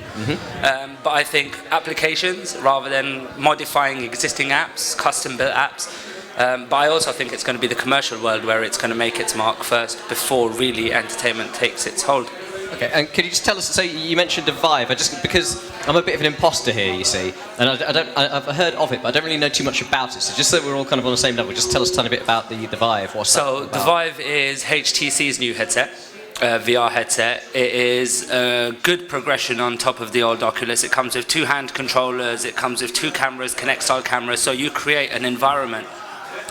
but I think applications rather than modifying existing apps, custom-built apps, but I also think it's going to be the commercial world where it's going to make its mark first before really entertainment takes its hold. Okay, and could you just tell us, so you mentioned the Vive, because I'm a bit of an imposter here, you see, and I've heard of it, but I don't really know too much about it, so just so we're all kind of on the same level, just tell us a tiny bit about the Vive. The Vive is HTC's new headset, VR headset. It is a good progression on top of the old Oculus. It comes with 2 hand controllers, it comes with 2 cameras, Kinect-style cameras, so you create an environment.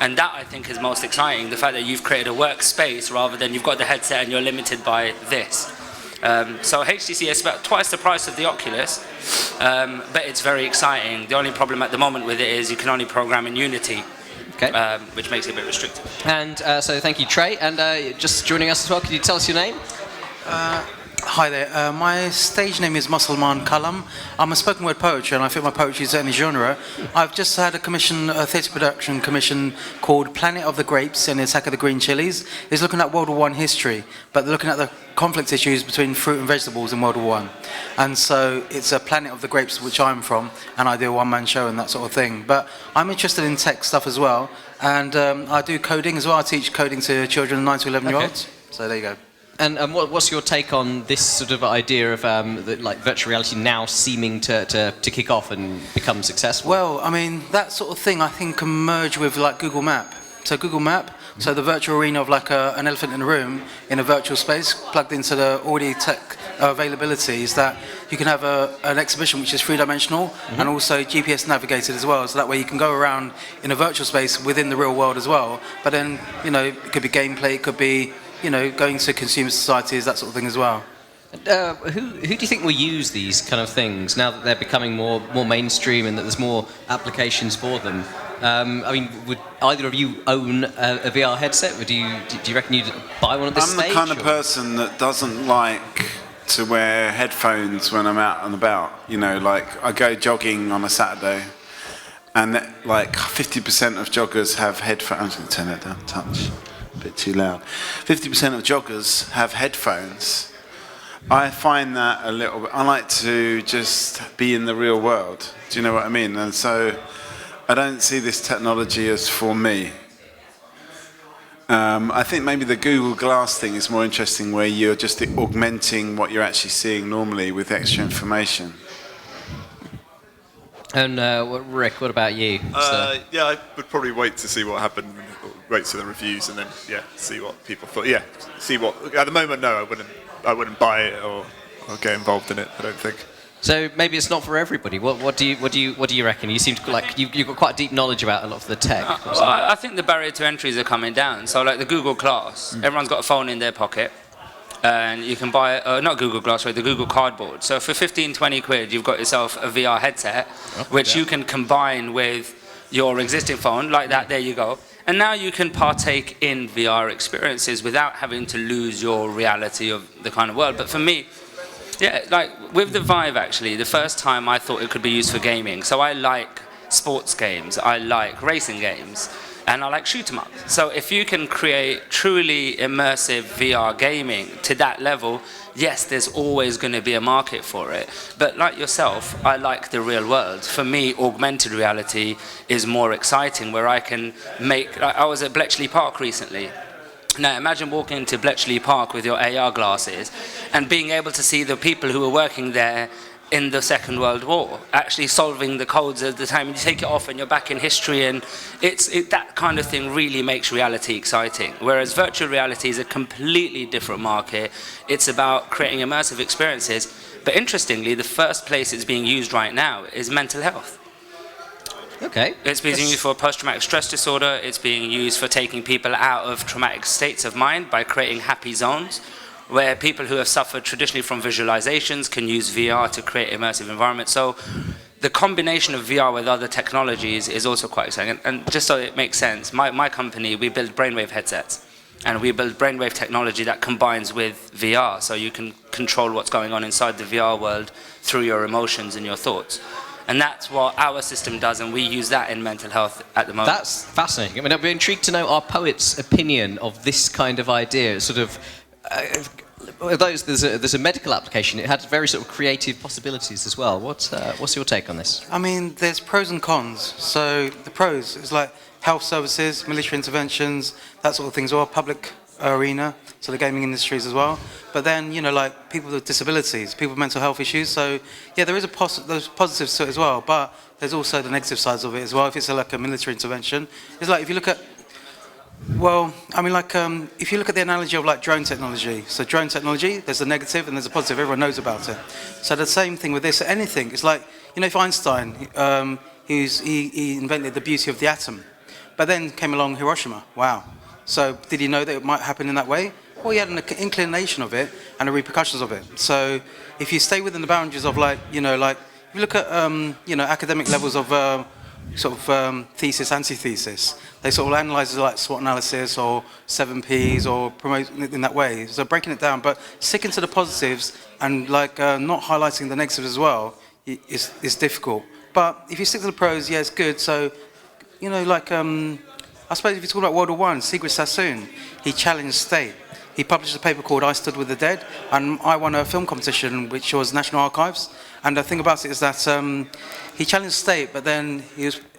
And that, I think, is most exciting, the fact that you've created a workspace rather than you've got the headset and you're limited by this. So HTC is about twice the price of the Oculus, but it's very exciting. The only problem at the moment with it is you can only program in Unity, which makes it a bit restrictive. And so thank you, Trey. And just joining us as well, could you tell us your name? Hi there. My stage name is Musulman Kalam. I'm a spoken word poet, and I think my poetry is any genre. I've just had a theatre production commission called Planet of the Grapes and the Attack of the Green Chilies. It's looking at World War I history, but they're looking at the conflict issues between fruit and vegetables in World War I. And so it's a Planet of the Grapes, which I'm from, and I do a one-man show and that sort of thing. But I'm interested in tech stuff as well, and I do coding as well. I teach coding to children 9 to 11-year-olds. So there you go. And what's your take on this sort of idea of like virtual reality now seeming to kick off and become successful? Well, I mean, that sort of thing I think can merge with like Google Map. So Google Map, so the virtual arena of like an elephant in a room in a virtual space plugged into the already tech availability is that you can have an exhibition which is 3-dimensional and also GPS navigated as well. So that way you can go around in a virtual space within the real world as well. But then, you know, it could be gameplay, it could be, you know, going to consumer societies, that sort of thing as well. Who do you think will use these kind of things now that they're becoming more mainstream and that there's more applications for them? I mean, would either of you own a VR headset? Do you reckon you'd buy one at this stage? I'm the kind of person that doesn't like to wear headphones when I'm out and about. You know, like I go jogging on a Saturday and like 50% of joggers have headphones. I'm going to turn that down a touch, a bit too loud. 50% of joggers have headphones. I find that a little bit. I like to just be in the real world. Do you know what I mean? And so I don't see this technology as for me. I think maybe the Google Glass thing is more interesting, where you're just augmenting what you're actually seeing normally with extra information. And Rick, what about you? Yeah, I would probably wait to see what happened, wait to the reviews, and then see what people thought. Yeah, see what. At the moment, no, I wouldn't buy it or get involved in it. I don't think. So maybe it's not for everybody. What do you reckon? You seem to like you've got quite deep knowledge about a lot of the tech. I think the barrier to entries are coming down. So like the Google Glass, everyone's got a phone in their pocket, and you can buy not Google Glass, sorry, the Google Cardboard. So for 15-20 quid, you've got yourself a VR headset, which you can combine with your existing phone. Like that, there you go. And now you can partake in VR experiences without having to lose your reality of the kind of world. But for me, yeah, like with the Vive, actually, the first time I thought it could be used for gaming. So I like sports games, I like racing games, and I like shoot 'em up. So if you can create truly immersive VR gaming to that level, yes, there's always going to be a market for it. But like yourself, I like the real world. For me, augmented reality is more exciting, where I can make... I was at Bletchley Park recently. Now imagine walking into Bletchley Park with your AR glasses and being able to see the people who were working there in the Second World War, actually solving the codes at the time. You take it off and you're back in history, and that kind of thing really makes reality exciting. Whereas virtual reality is a completely different market. It's about creating immersive experiences. But interestingly, the first place it's being used right now is mental health. Okay. It's being used for post-traumatic stress disorder. It's being used for taking people out of traumatic states of mind by creating happy zones, where people who have suffered traditionally from visualizations can use VR to create immersive environments. So the combination of VR with other technologies is also quite exciting. And just so it makes sense, my company, we build brainwave headsets. And we build brainwave technology that combines with VR, so you can control what's going on inside the VR world through your emotions and your thoughts. And that's what our system does, and we use that in mental health at the moment. That's fascinating. I mean, I'd be intrigued to know our poet's opinion of this kind of idea. Sort of, although there's a medical application, it had very sort of creative possibilities as well. What's your take on this? I mean, there's pros and cons. So the pros is like health services, military interventions, that sort of things, or public arena, so the gaming industries as well. But then, like people with disabilities, people with mental health issues. So yeah, there is there's positives to it as well, but there's also the negative sides of it as well. If it's like a military intervention, it's like if you look at, if you look at the analogy of like drone technology. So drone technology, there's a negative and there's a positive. Everyone knows about it. So the same thing with this. Anything. It's like, if Einstein, he invented the beauty of the atom, but then came along Hiroshima. Wow. So did he know that it might happen in that way? Well, he had an inclination of it and the repercussions of it. So if you stay within the boundaries of if you look at academic levels of thesis, antithesis, they sort of analyze it like SWOT analysis or 7Ps or promote it in that way. So breaking it down, but sticking to the positives and not highlighting the negatives as well is difficult. But if you stick to the pros, yeah, it's good. So I suppose if you talk about World War I, Sigrid Sassoon, he challenged state. He published a paper called I Stood With the Dead, and I won a film competition which was National Archives. And the thing about it is that he challenged state, but then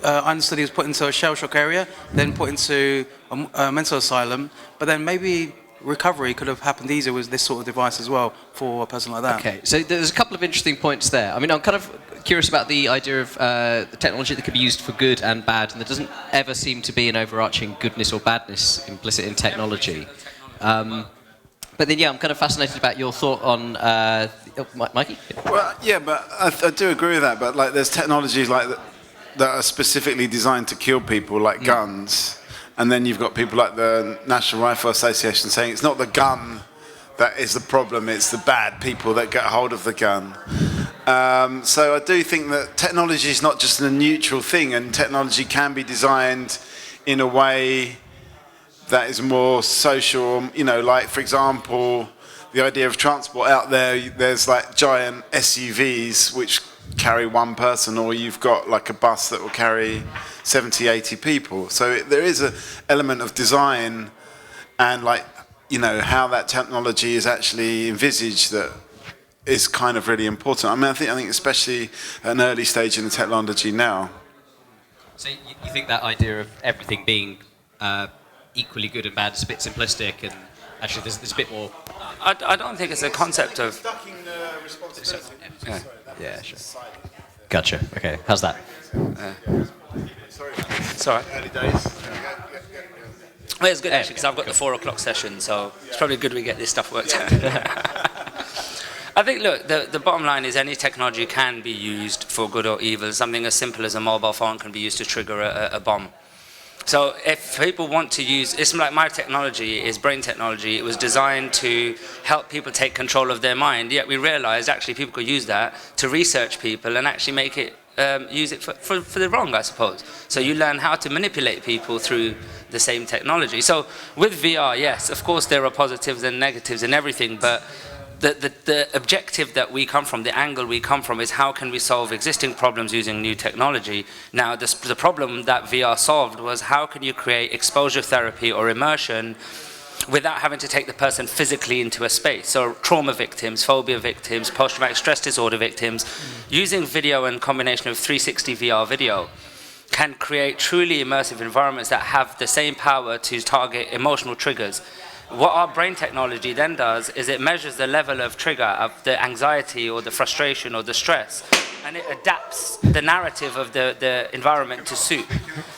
I understood he was put into a shell shock area, then put into a mental asylum, but then maybe recovery could have happened easier with this sort of device as well for a person like that. Okay, so there's a couple of interesting points there. I mean, I'm kind of curious about the idea of the technology that could be used for good and bad, and there doesn't ever seem to be an overarching goodness or badness implicit in technology. But then, yeah, I'm kind of fascinated about your thought on... Mikey? Well, yeah, but I do agree with that, but there's technologies that are specifically designed to kill people, like guns, and then you've got people like the National Rifle Association saying it's not the gun that is the problem, it's the bad people that get hold of the gun. So I do think that technology is not just a neutral thing, and technology can be designed in a way that is more social, for example, the idea of transport out there, there's giant SUVs which carry one person, or you've got like a bus that will carry 70, 80 people. So there is an element of design and like, you know, how that technology is actually envisaged that is kind of really important. I mean, I think especially at an early stage in the technology now. So you think that idea of everything being equally good and bad is a bit simplistic, and actually there's a bit more... I don't think it's a concept of... Yeah, sure. Gotcha. Okay, how's that? Sorry. Early days. Well, it's good actually, because I've got the 4 o'clock session, so it's probably good we get this stuff worked out. I think, look, the bottom line is any technology can be used for good or evil. Something as simple as a mobile phone can be used to trigger a bomb. So if people want to use, it's like my technology is brain technology. It was designed to help people take control of their mind. Yet we realized actually people could use that to research people and actually make it, use it for the wrong, I suppose. So you learn how to manipulate people through the same technology. So with VR, yes, of course there are positives and negatives and everything, but the objective that we come from, the angle we come from, is how can we solve existing problems using new technology. Now, the problem that VR solved was how can you create exposure therapy or immersion without having to take the person physically into a space. So trauma victims, phobia victims, post-traumatic stress disorder victims, using video and combination of 360 VR video can create truly immersive environments that have the same power to target emotional triggers. What our brain technology then does is it measures the level of trigger of the anxiety or the frustration or the stress, and it adapts the narrative of the environment to suit.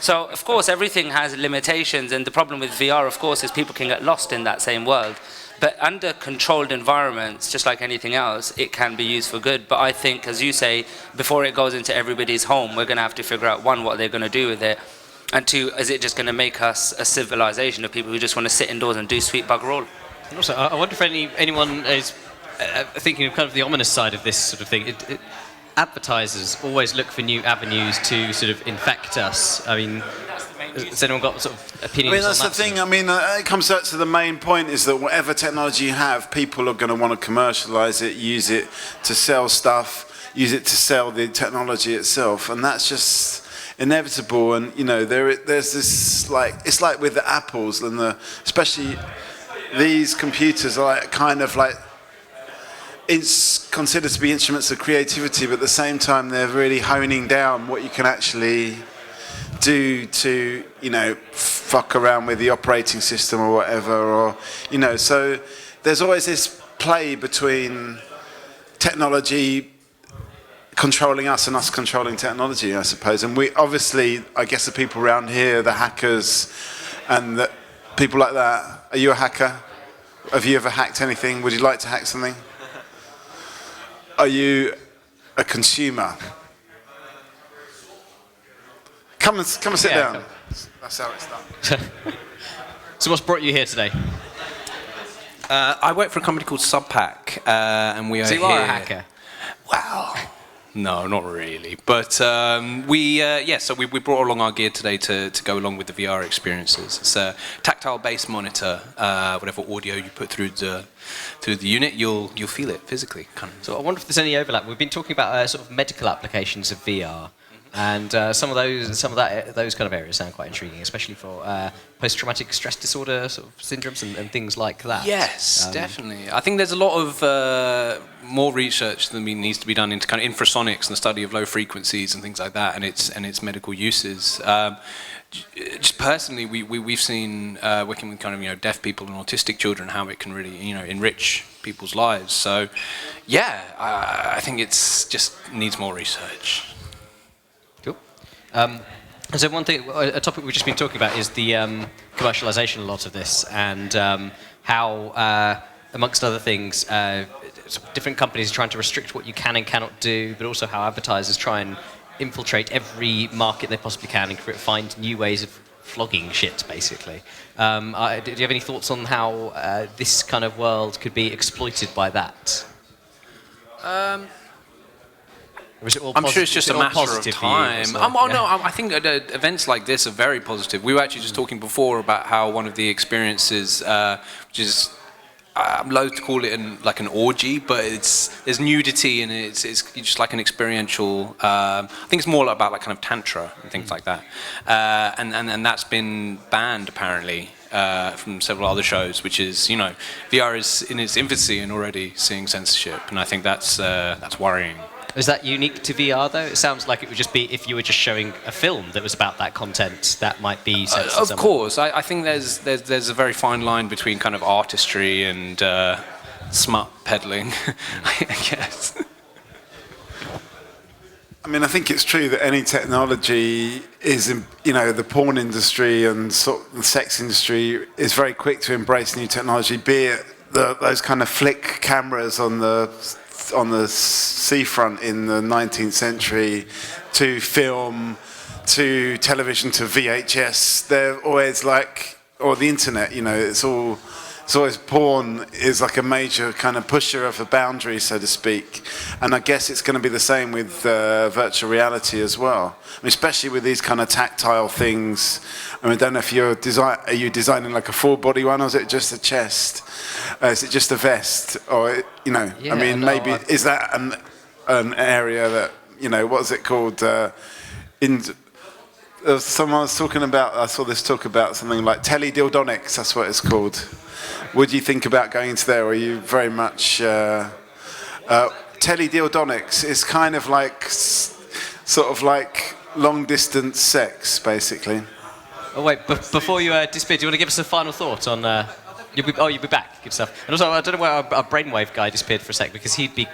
So, of course, everything has limitations, and the problem with VR, of course, is people can get lost in that same world. But under controlled environments, just like anything else, it can be used for good. But I think, as you say, before it goes into everybody's home, we're going to have to figure out, one, what they're going to do with it, and 2, is it just going to make us a civilization of people who just want to sit indoors and do sweet bugger all? And also, I wonder if anyone is thinking of kind of the ominous side of this sort of thing. Advertisers always look for new avenues to sort of infect us. I mean, has anyone got sort of opinions on that? I mean, that's the thing. I mean, it comes back to the main point is that whatever technology you have, people are going to want to commercialize it, use it to sell stuff, use it to sell the technology itself, and that's just inevitable. And you know, there's this, like, it's like with the Apples and especially these computers are like kind of like, it's considered to be instruments of creativity, but at the same time they're really honing down what you can actually do to, you know, fuck around with the operating system or whatever, or, you know, so there's always this play between technology controlling us and us controlling technology, I suppose. And we obviously, I guess the people around here, the hackers and the people like that. Are you a hacker? Have you ever hacked anything? Would you like to hack something? Are you a consumer? Come and sit down. Come. That's how it's done. So what's brought you here today? I work for a company called Subpack, and we are here. So you are a hacker? Well, no, not really. But so we brought along our gear today to go along with the VR experiences. It's a tactile-based monitor. Whatever audio you put through the unit, you'll feel it physically. Kind of. So I wonder if there's any overlap. We've been talking about sort of medical applications of VR. And some of those kind of areas sound quite intriguing, especially for post-traumatic stress disorder sort of syndromes and things like that. Yes, definitely. I think there's a lot of more research that needs to be done into kind of infrasonics and the study of low frequencies and things like that, and its medical uses. Just personally, we've seen working with kind of, you know, deaf people and autistic children, how it can really, you know, enrich people's lives. So, yeah, I think it's just needs more research. So one thing, a topic we've just been talking about is the commercialization of a lot of this, and how, amongst other things, different companies are trying to restrict what you can and cannot do, but also how advertisers try and infiltrate every market they possibly can and find new ways of flogging shit, basically. Do you have any thoughts on how this kind of world could be exploited by that? I'm sure it's just a matter of time. I think events like this are very positive. We were actually just talking before about how one of the experiences, which is I'm loath to call it like an orgy, but there's nudity and it's just like an experiential. I think it's more about like kind of tantra and things like that, and that's been banned apparently from several other shows, which is VR is in its infancy and already seeing censorship, and I think that's worrying. Is that unique to VR though? It sounds like it would just be if you were just showing a film that was about that content, that might be censored. Of course, I think there's a very fine line between kind of artistry and smut peddling, I guess. I mean, I think it's true that any technology is, the porn industry and sort of the sex industry is very quick to embrace new technology, be it those kind of flick cameras on the seafront in the 19th century, to film, to television, to VHS. They're always or the internet, it's always porn is like a major kind of pusher of a boundary, so to speak. And I guess it's going to be the same with virtual reality as well. I mean, especially with these kind of tactile things. I mean, I don't know if are you designing like a full body one, or is it just a chest? Is it just a vest? Or, I mean, maybe, is that an area that, what is it called? Someone was talking about, I saw this talk about something like teledildonics, that's what it's called. Would you think about going into there, or are you very much... teledildonics is kind of like, sort of like long-distance sex, basically. Oh wait, before you disappear, do you want to give us a final thought on... You'll be back, good stuff. And also, I don't know where our brainwave guy disappeared for a sec, because he'd be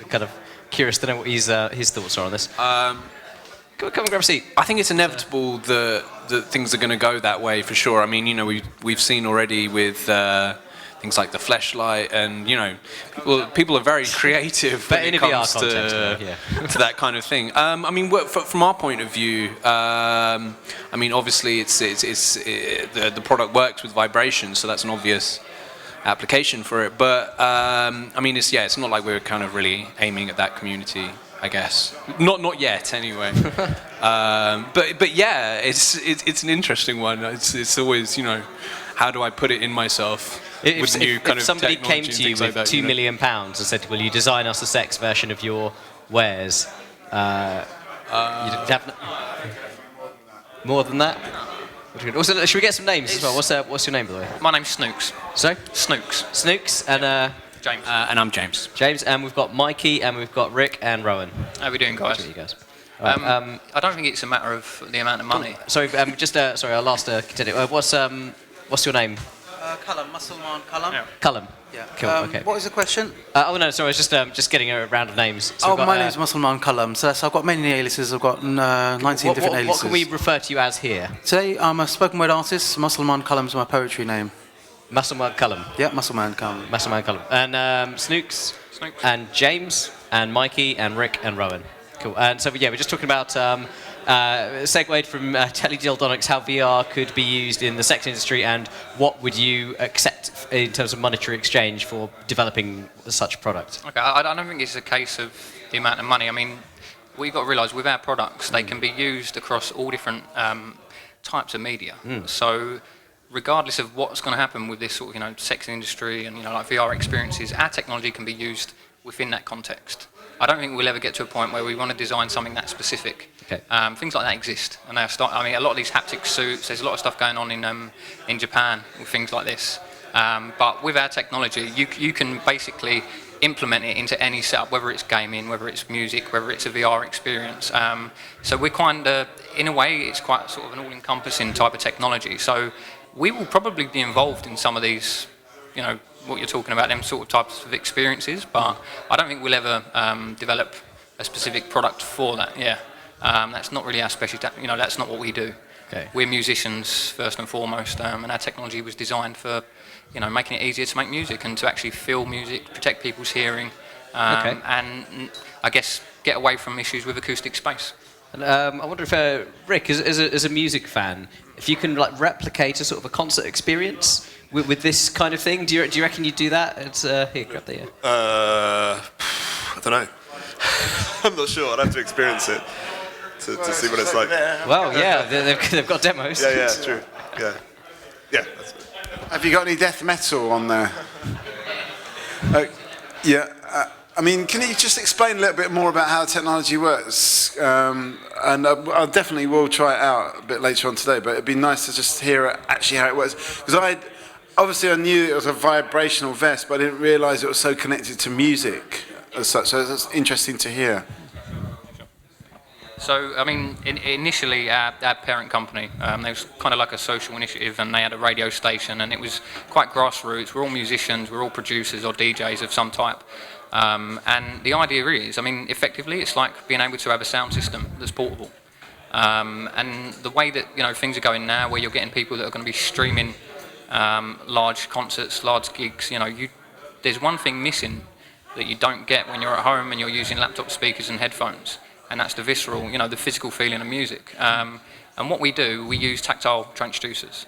kind of curious to know what his thoughts are on this. Come and grab a seat. I think it's inevitable that things are going to go that way for sure. I mean, we've seen already with things like the fleshlight, and people are very creative when it comes to that kind of thing. I mean, from our point of view, I mean, obviously the product works with vibration, so that's an obvious application for it. But I mean, it's not like we're kind of really aiming at that community, I guess. Not yet, anyway. But yeah, it's an interesting one. It's always, how do I put it in myself? If somebody came to you with £2 million and said, "Will you design us a sex version of your wares?" You'd have more than that. Also, should we get some names as well? What's your name, by the way? My name's Snooks. Sorry? Snooks. Snooks and James. And I'm James. James, and we've got Mikey, and we've got Rick and Rowan. How are we doing, guys? You guys. I don't think it's a matter of the amount of money. Sorry, sorry, I'll last continue. What's your name? Callum, Musselman Callum. Yeah. Callum. Yeah. Cool. Okay. What was the question? Oh no, sorry, I was just getting a round of names. So my name's Musselman Callum. So I've got many aliases. I've got 19 different aliases. What can we refer to you as here? Today, I'm a spoken word artist. Musselman Callum's my poetry name. Musselman Callum. Yeah, Musselman Callum. Musselman Callum. And Snooks. And James and Mikey and Rick and Rowan. Cool. And so we're just talking about segued from teledildonics, how VR could be used in the sex industry, and what would you accept in terms of monetary exchange for developing such a product? Okay, I don't think it's a case of the amount of money. I mean, what you've got to realise with our products, they can be used across all different types of media. So regardless of what's going to happen with this sort of sex industry and like VR experiences, our technology can be used within that context. I don't think we'll ever get to a point where we want to design something that specific. Okay. Things like that exist, and they are I mean, a lot of these haptic suits. There's a lot of stuff going on in Japan with things like this. But with our technology, you can basically implement it into any setup, whether it's gaming, whether it's music, whether it's a VR experience. So we're kind of, in a way, it's quite sort of an all-encompassing type of technology. So we will probably be involved in some of these, what you're talking about, them sort of types of experiences, but I don't think we'll ever develop a specific product for that. Yeah, that's not really our specialty. That's not what we do. Okay. We're musicians first and foremost, and our technology was designed for, making it easier to make music and to actually feel music, protect people's hearing, and I guess get away from issues with acoustic space. And I wonder if Rick, as a music fan, if you can replicate a sort of a concert experience with this kind of thing, do you reckon you'd do that? It's here, grab the. I don't know. I'm not sure. I'd have to experience it to see what it's like. Well, yeah, they've got demos. Yeah, true. Yeah. That's it. Have you got any death metal on there? Yeah. I mean, can you just explain a little bit more about how technology works? And I definitely will try it out a bit later on today, but it'd be nice to just hear actually how it works. Because I knew it was a vibrational vest, but I didn't realise it was so connected to music as such. So it's interesting to hear. So, I mean, initially our parent company, they was kind of like a social initiative, and they had a radio station, and it was quite grassroots. We're all musicians, we're all producers or DJs of some type. And the idea is, I mean, effectively, it's like being able to have a sound system that's portable. And the way that, you know, things are going now, where you're getting people that are going to be streaming large concerts, large gigs, you know, there's one thing missing that you don't get when you're at home and you're using laptop speakers and headphones. And that's the visceral, you know, the physical feeling of music. And what we do, we use tactile transducers.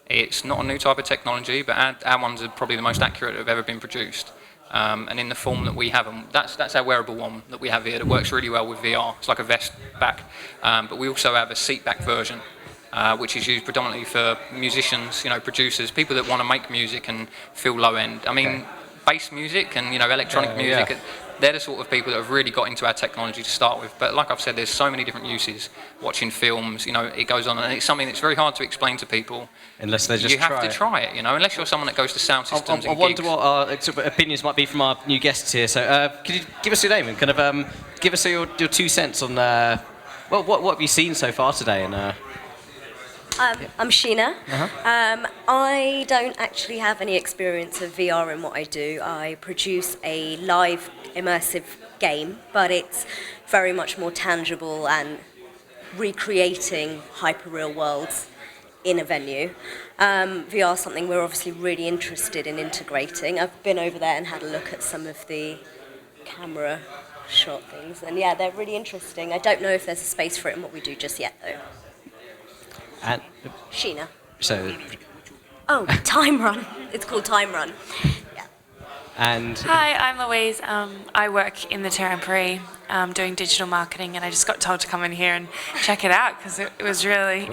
It's not a new type of technology, but our ones are probably the most accurate that have ever been produced. And in the form that we have them, that's our wearable one that we have here that works really well with VR. It's like a vest back. But we also have a seat back version, which is used predominantly for musicians, you know, producers, people that want to make music and feel low end. I mean, bass music and, you know, electronic music. They're the sort of people that have really got into our technology to start with. But like I've said, there's so many different uses. Watching films, you know, it goes on, and it's something that's very hard to explain to people. Unless they just you have to try it, you know, unless you're someone that goes to sound systems I and wonder gigs. what our sort of opinions might be from our new guests here. So, could you give us your name and kind of give us your 2 cents on well, what have you seen so far today? And I'm Sheena. I don't actually have any experience of VR in what I do. I produce a live immersive game, but it's very much more tangible and recreating hyper-real worlds in a venue. VR is something we're obviously really interested in integrating. I've been over there and had a look at some of the camera shot things, and yeah, they're really interesting. I don't know if there's a space for it in what we do just yet, though. And Sheena. so, Oh, Time Run. It's called Time Run. and Hi, I'm Louise. I work in the Trampery doing digital marketing, and I just got told to come in here and check it out because it was really.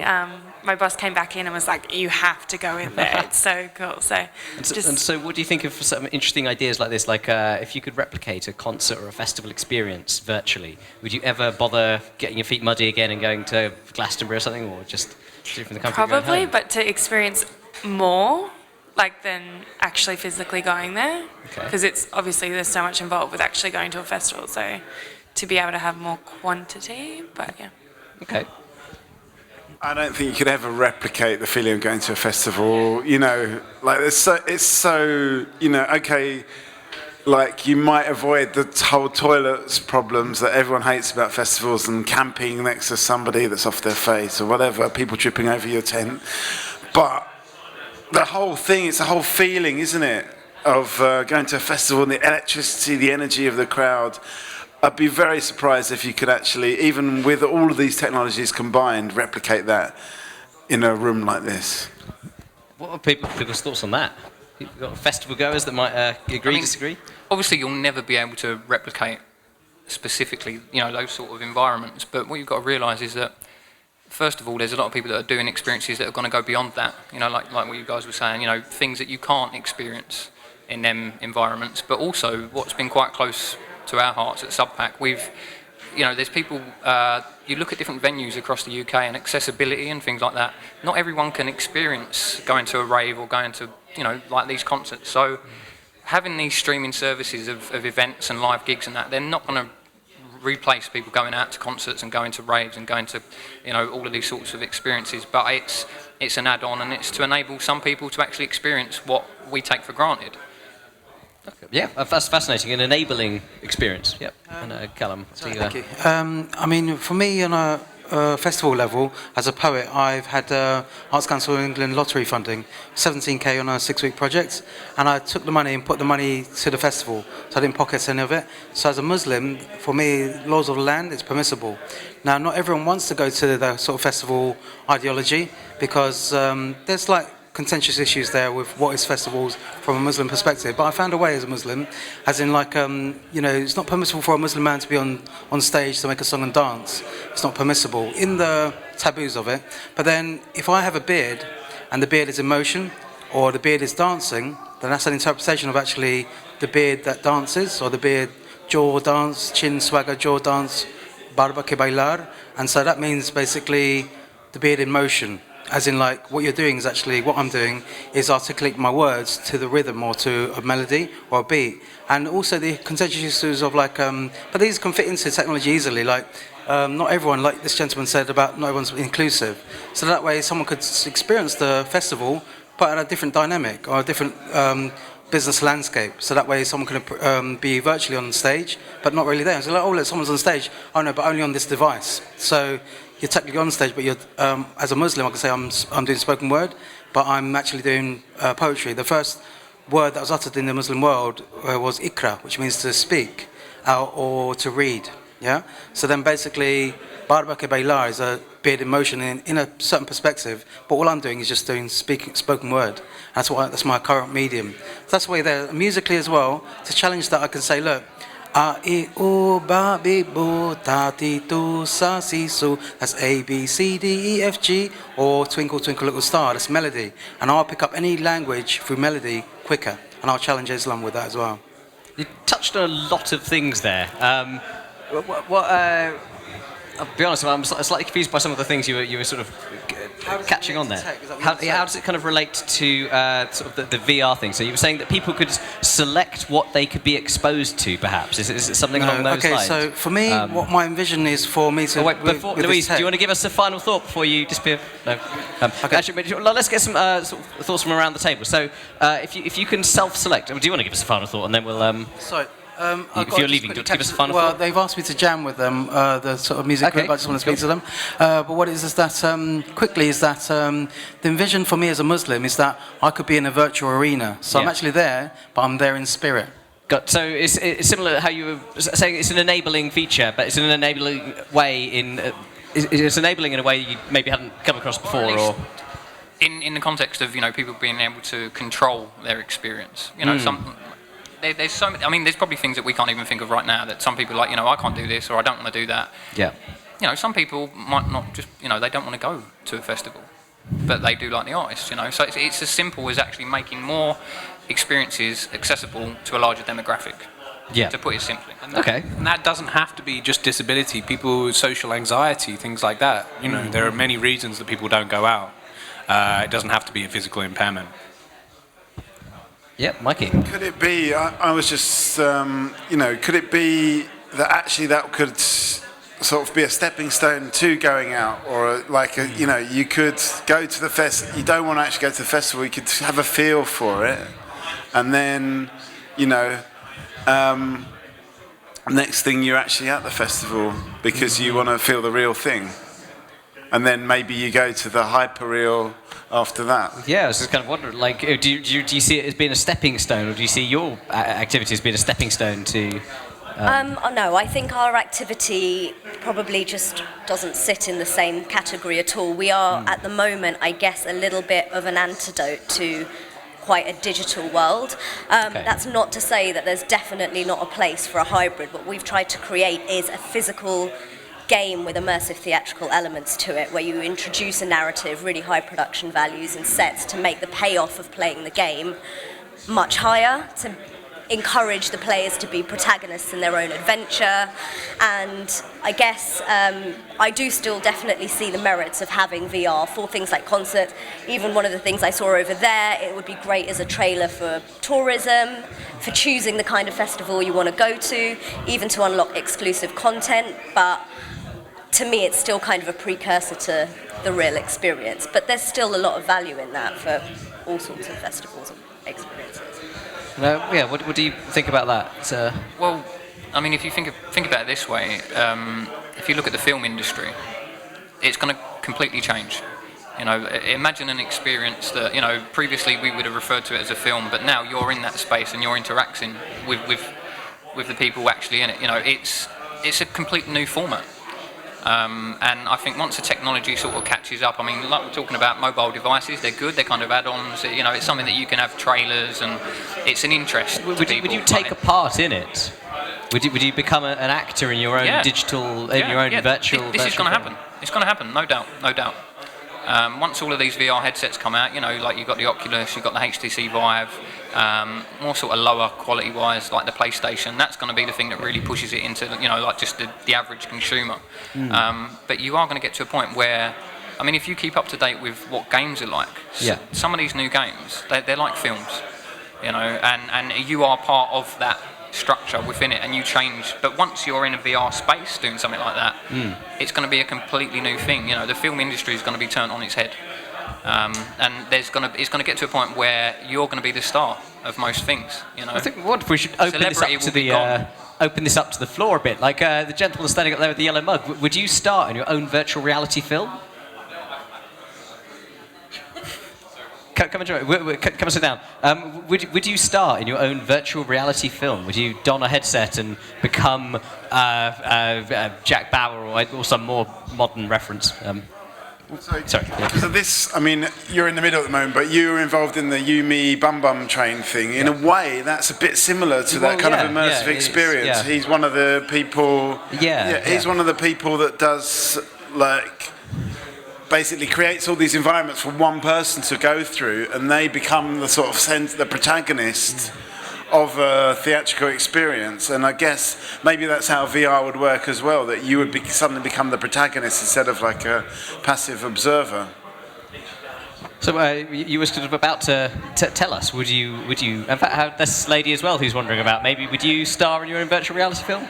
My boss came back in and was like, "You have to go in there. It's so cool." So, and so, what do you think of some interesting ideas like this? Like, if you could replicate a concert or a festival experience virtually, would you ever bother getting your feet muddy again and going to Glastonbury or something, or just do it from the comfort of your own probably, home? but to experience more, like than actually physically going there, because it's obviously there's so much involved with actually going to a festival. So, to be able to have more quantity, but yeah. Okay. I don't think you could ever replicate the feeling of going to a festival. You know, like it's so you know, okay, like you might avoid the whole toilets problems that everyone hates about festivals and camping next to somebody that's off their face or whatever, people tripping over your tent. But the whole thing, it's a whole feeling, isn't it, of going to a festival and the electricity, the energy of the crowd. I'd be very surprised if you could actually, even with all of these technologies combined, replicate that in a room like this. What are people's thoughts on that? You've got festival goers that might agree, disagree? Obviously, you'll never be able to replicate specifically, you know, those sort of environments. But what you've got to realise is that, first of all, there's a lot of people that are doing experiences that are going to go beyond that. You know, like what you guys were saying, you know, things that you can't experience in them environments. But also, what's been quite close to our hearts at Subpack, you know, there's people, you look at different venues across the UK and accessibility and things like that. Not everyone can experience going to a rave or going to, you know, like these concerts. So having these streaming services of events and live gigs and that, they're not going to replace people going out to concerts and going to raves and going to, you know, all of these sorts of experiences. But it's an add-on, and it's to enable some people to actually experience what we take for granted. Okay. Yeah, that's fascinating. An enabling experience. Yep. And Callum, Thank you. I mean, for me, on a festival level, as a poet, I've had Arts Council of England lottery funding, 17k on a 6-week project, and I took the money and put the money to the festival, so I didn't pocket any of it. So as a Muslim, for me, laws of the land, it's permissible. Now, not everyone wants to go to the sort of festival ideology, because there's like contentious issues there with what is festivals from a Muslim perspective. But I found a way as a Muslim, as in like, you know, it's not permissible for a Muslim man to be on stage to make a song and dance. It's not permissible in the taboos of it. But then if I have a beard and the beard is in motion or the beard is dancing, then that's an interpretation of actually the beard that dances, or the beard jaw dance, chin swagger jaw dance, barba que bailar, and so that means basically the beard in motion, as in like what you're doing is actually, what I'm doing is articulating my words to the rhythm or to a melody or a beat, and also the contentious issues of like, but these can fit into technology easily, like not everyone, like this gentleman said about not everyone's inclusive, so that way someone could experience the festival but at a different dynamic or a different business landscape, so that way someone can be virtually on stage but not really there. So like, oh look, someone's on stage, oh no, but only on this device. So you're technically on stage, but you're as a Muslim I can say I'm doing spoken word, but I'm actually doing poetry. The first word that was uttered in the Muslim world was ikra, which means to speak or to read. Yeah. So then basically barba que bailar is a beard in motion in a certain perspective, but all I'm doing is just doing spoken word. That's my current medium. So that's the way there. Musically as well, to challenge that I can say, look, a I O ba bi bo ta ti tu sa si su. That's A B C D E F G, or Twinkle Twinkle Little Star. That's melody, and I'll pick up any language through melody quicker, and I'll challenge Islam with that as well. You touched on a lot of things there. I'll be honest, I'm slightly confused by some of the things you were sort of catching on there. How does it kind of relate to sort of the VR thing? So you were saying that people could select what they could be exposed to, perhaps. Is it something along those lines? Okay, so for me, what my vision is for me to... Oh, wait, before, Louise, do you want to give us a final thought before you disappear? No. Okay. Actually, let's get some sort of thoughts from around the table. So if you can self-select, do you want to give us a final thought, and then we'll... Sorry. If you're leaving, do you want to give us a final thought? thought? They've asked me to jam with them, the sort of music group. I just want to speak to them. But what it is that, quickly, is that the vision for me as a Muslim is that I could be in a virtual arena. So I'm actually there, but I'm there in spirit. So it's similar to how you were saying it's an enabling feature, but it's an enabling way it's enabling in a way you maybe hadn't come across before, or... In the context of, people being able to control their experience. There's so many, there's probably things that we can't even think of right now that some people are like, I can't do this, or I don't want to do that. Yeah. Some people might not just, they don't want to go to a festival, but they do like the artist, So it's as simple as actually making more experiences accessible to a larger demographic. Yeah. To put it simply. And that doesn't have to be just disability. People with social anxiety, things like that. There are many reasons that people don't go out. It doesn't have to be a physical impairment. Yeah, Mikey. Could it be, I was just, could it be that actually that could sort of be a stepping stone to going out? Or you could go to the festival, you don't want to actually go to the festival, you could have a feel for it. And then, next thing you're actually at the festival because you want to feel the real thing. And then maybe you go to the hyperreal after that. Yeah, I was just kind of wondering, do you see it as being a stepping stone, or do you see your activity as being a stepping stone to... No, I think our activity probably just doesn't sit in the same category at all. We are, at the moment, I guess, a little bit of an antidote to quite a digital world. That's not to say that there's definitely not a place for a hybrid. What we've tried to create is a physical game with immersive theatrical elements to it, where you introduce a narrative, really high production values and sets to make the payoff of playing the game much higher, to encourage the players to be protagonists in their own adventure. And I guess I do still definitely see the merits of having VR for things like concerts. Even one of the things I saw over there, it would be great as a trailer for tourism, for choosing the kind of festival you want to go to, even to unlock exclusive content. But to me, it's still kind of a precursor to the real experience. But there's still a lot of value in that for all sorts of festivals and experiences. What do you think about that? Well, if you think about it this way, if you look at the film industry, it's going to completely change. Imagine an experience that, previously we would have referred to it as a film, but now you're in that space and you're interacting with the people actually in it. It's a complete new format. And I think once the technology sort of catches up, like we're talking about mobile devices, they're good, they're kind of add-ons, it's something that you can have trailers and it's an interest to people. Would you take a part in it? Would you become an actor in your own digital, in your own virtual... This is going to happen. It's going to happen, no doubt. Once all of these VR headsets come out, like you've got the Oculus, you've got the HTC Vive, more sort of lower quality wise, like the PlayStation. That's going to be the thing that really pushes it into, like just the average consumer. But you are going to get to a point where, I mean, if you keep up to date with what games are like, some of these new games, they're like films, and you are part of that structure within it, and you change. But once you're in a VR space doing something like that, it's going to be a completely new thing. The film industry is going to be turned on its head, and it's going to get to a point where you're going to be the star of most things. I think what we should open this up to the floor a bit. Like the gentleman standing up there with the yellow mug. Would you start in your own virtual reality film? Come and sit down. Would you star in your own virtual reality film? Would you don a headset and become Jack Bauer or some more modern reference? Sorry. Because of this, I mean, you're in the middle at the moment, but you're involved in the You Me Bum Bum Train thing. In a way, that's a bit similar to that kind of immersive experience. He's one of the people. He's one of the people that does basically creates all these environments for one person to go through, and they become the sort of the protagonist of a theatrical experience. And I guess maybe that's how VR would work as well, that you would suddenly become the protagonist instead of like a passive observer. So you were sort of about to tell us, would you, in fact, this lady as well who's wondering about, maybe would you star in your own virtual reality film?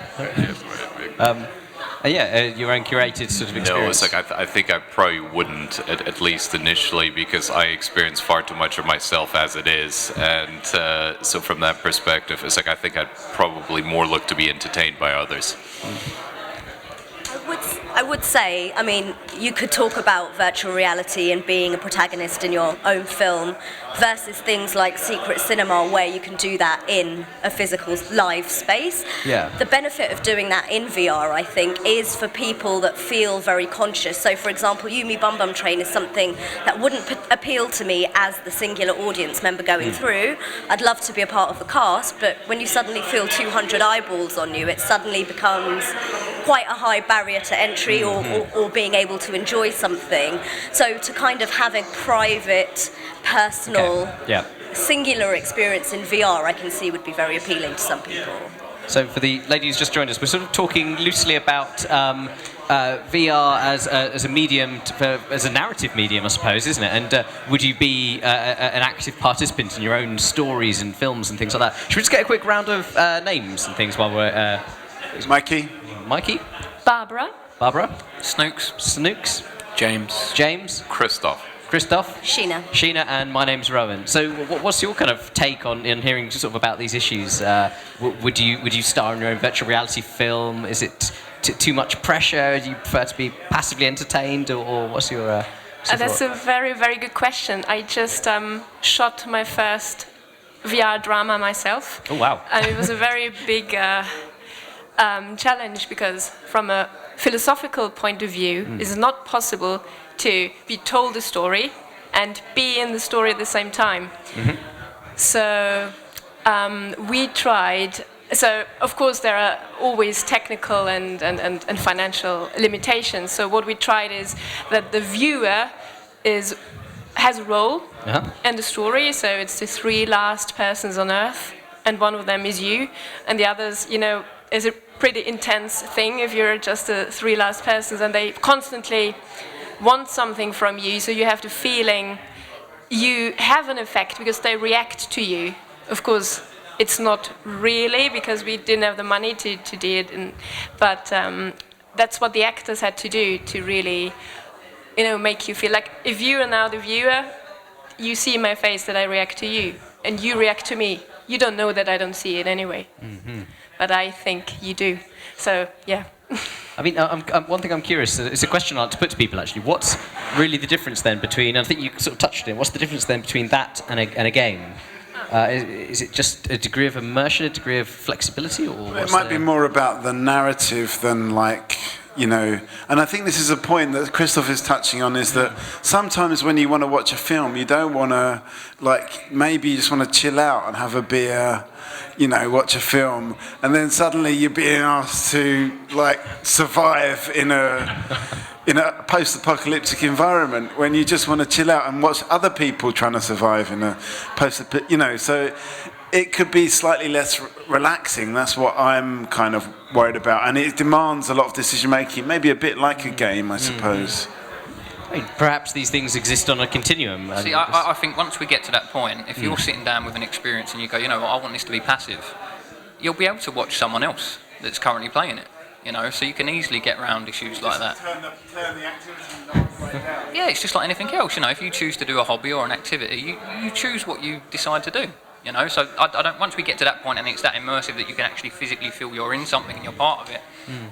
Your own curated sort of experience. No, it's like I think I probably wouldn't, at least initially, because I experience far too much of myself as it is, and so from that perspective, it's like I think I'd probably more look to be entertained by others. I would say, I mean, you could talk about virtual reality and being a protagonist in your own film versus things like secret cinema, where you can do that in a physical live space. The benefit of doing that in VR, I think, is for people that feel very conscious. So, for example, You Me Bum Bum Train is something that wouldn't appeal to me as the singular audience member going through. I'd love to be a part of the cast, but when you suddenly feel 200 eyeballs on you, it suddenly becomes quite a high barrier to entry or being able to enjoy something. So to kind of have a private, personal, singular experience in VR, I can see would be very appealing to some people. So for the lady who's just joined us, we're sort of talking loosely about VR as a medium, as a narrative medium, I suppose, isn't it? And would you be an active participant in your own stories and films and things like that? Should we just get a quick round of names and things while we're... Mikey. Barbara. Snooks. James. Christoph. Sheena. And my name's Rowan. So what's your kind of take on hearing sort of about these issues? Would you star in your own virtual reality film? Is it too much pressure? Do you prefer to be passively entertained, or what's your... That's a very, very good question. I just shot my first VR drama myself. Oh, wow. And it was a very big challenge, because from a philosophical point of view, it's not possible to be told a story and be in the story at the same time. So we tried. So of course there are always technical and financial limitations. So what we tried is that the viewer has a role in the story. So it's the 3 last persons on Earth, and one of them is you, and the others, is a pretty intense thing if you're just the 3 last persons, and they constantly want something from you, so you have the feeling you have an effect because they react to you. Of course, it's not really, because we didn't have the money to do it, but that's what the actors had to do to really, make you feel like, if you are now the viewer, you see in my face that I react to you, and you react to me. You don't know that I don't see it anyway, but I think you do. So, yeah. I mean, one thing I'm curious, it's a question I'd like to put to people actually, what's really the difference then between, and I think you sort of touched on it, what's the difference then between that and a game? Is it just a degree of immersion, a degree of flexibility, or it might be more about the narrative than like you know, and I think this is a point that Christoph is touching on, is that sometimes when you want to watch a film, you don't want to, like, maybe you just want to chill out and have a beer, you know, watch a film, and then suddenly you're being asked to, like, survive in a post-apocalyptic environment when you just want to chill out and watch other people trying to survive in a you know, so it could be slightly less relaxing. That's what I'm kind of worried about. And it demands a lot of decision-making, maybe a bit like a game, I suppose. I mean, perhaps these things exist on a continuum. See, I think once we get to that point, if you're sitting down with an experience and you go, you know what, I want this to be passive, you'll be able to watch someone else that's currently playing it. You know, so you can easily get around issues like that. Turn the activity down. Yeah, it's just like anything else. You know, if you choose to do a hobby or an activity, you choose what you decide to do. You know, so I don't. Once we get to that point and it's that immersive that you can actually physically feel you're in something and you're part of it,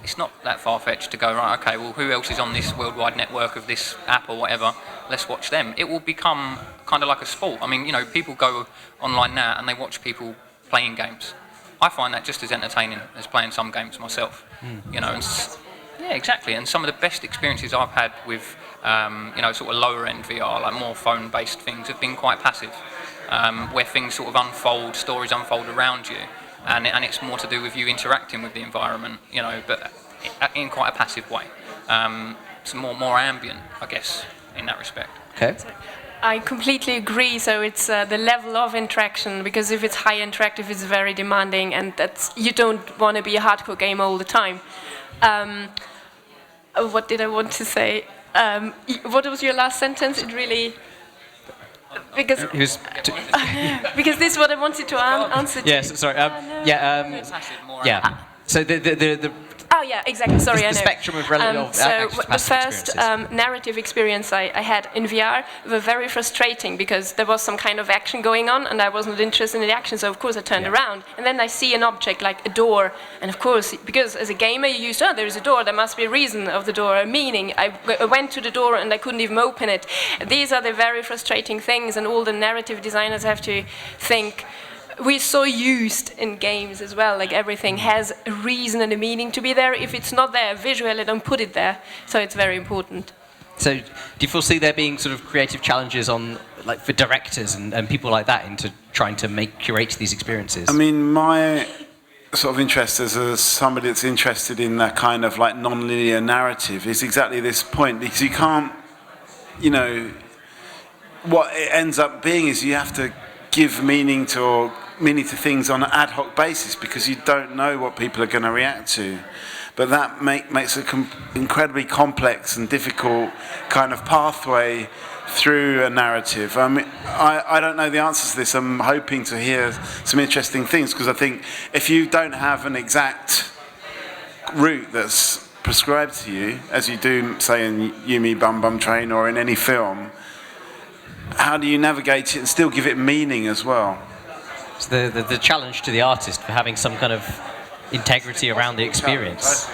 it's not that far-fetched to go, right, okay, well, who else is on this worldwide network of this app or whatever? Let's watch them. It will become kind of like a sport. I mean, you know, people go online now and they watch people playing games. I find that just as entertaining as playing some games myself. You know, yeah, exactly. And some of the best experiences I've had with, you know, sort of lower-end VR, like more phone-based things, have been quite passive. Where things sort of unfold, stories unfold around you, and it's more to do with you interacting with the environment, you know, but in quite a passive way. It's more ambient, I guess, in that respect. Okay. I completely agree. So it's the level of interaction, because if it's high interactive, it's very demanding, and you don't want to be a hardcore gamer all the time. What did I want to say? What was your last sentence? It really... Because because this is what I wanted to answer to. Yes, sorry. Yeah. So the Oh yeah, exactly. Sorry, I know. The spectrum of relative so the first narrative experience I had in VR were very frustrating, because there was some kind of action going on and I wasn't interested in the action, so of course I turned around, and then I see an object like a door, and of course, because as a gamer you used, there is a door, there must be a reason of the door, a meaning. I went to the door and I couldn't even open it. These are the very frustrating things, and all the narrative designers have to think. We're so used in games as well, like everything has a reason and a meaning to be there. If it's not there visually, don't put it there. So it's very important. So do you foresee there being sort of creative challenges on, like, for directors and people like that into trying to curate these experiences? I mean, my sort of interest as somebody that's interested in that kind of like non-linear narrative is exactly this point, because you can't, you know, what it ends up being is you have to give meaning to things on an ad hoc basis, because you don't know what people are going to react to. But that makes an incredibly complex and difficult kind of pathway through a narrative. I mean, I don't know the answers to this. I'm hoping to hear some interesting things, because I think if you don't have an exact route that's prescribed to you, as you do, say, in Yumi Bum Bum Train or in any film, how do you navigate it and still give it meaning as well? It's the challenge to the artist for having some kind of integrity around the experience.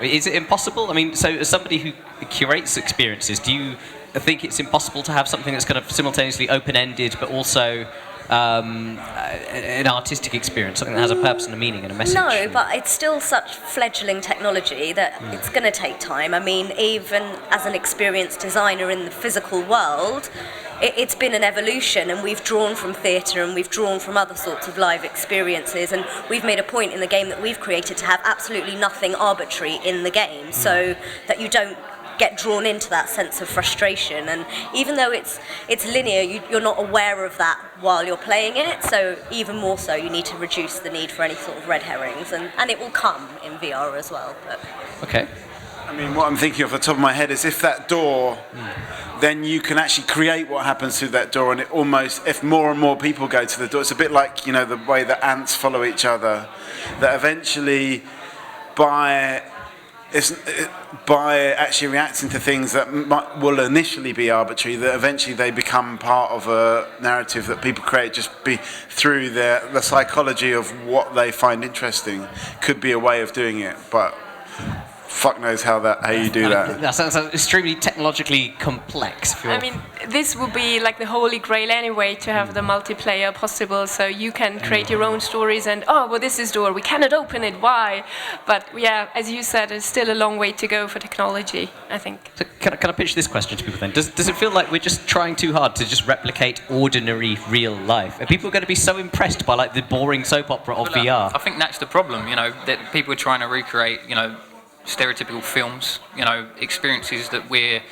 Is it impossible? I mean, so as somebody who curates experiences, do you think it's impossible to have something that's kind of simultaneously open-ended but also an artistic experience, something that has a purpose and a meaning and a message? No, but it's still such fledgling technology that it's going to take time. I mean, even as an experienced designer in the physical world, it's been an evolution, and we've drawn from theatre and we've drawn from other sorts of live experiences, and we've made a point in the game that we've created to have absolutely nothing arbitrary in the game, so that you don't get drawn into that sense of frustration. And even though it's linear, you're not aware of that while you're playing it, so even more so you need to reduce the need for any sort of red herrings, and it will come in VR as well. But. Okay. I mean, what I'm thinking off the top of my head is if that door, then you can actually create what happens through that door, and it almost, if more and more people go to the door, it's a bit like, you know, the way that ants follow each other, that eventually by actually reacting to things that will initially be arbitrary, that eventually they become part of a narrative that people create just through the psychology of what they find interesting, could be a way of doing it. But fuck knows how you do that. That sounds extremely technologically complex. I mean, this would be like the holy grail anyway, to have the multiplayer possible, so you can create your own stories and, oh, well, this is door, we cannot open it, why? But yeah, as you said, it's still a long way to go for technology, I think. So can I pitch this question to people then? Does it feel like we're just trying too hard to just replicate ordinary real life? Are people going to be so impressed by like the boring soap opera of VR? I think that's the problem, that people are trying to recreate, stereotypical films, experiences that we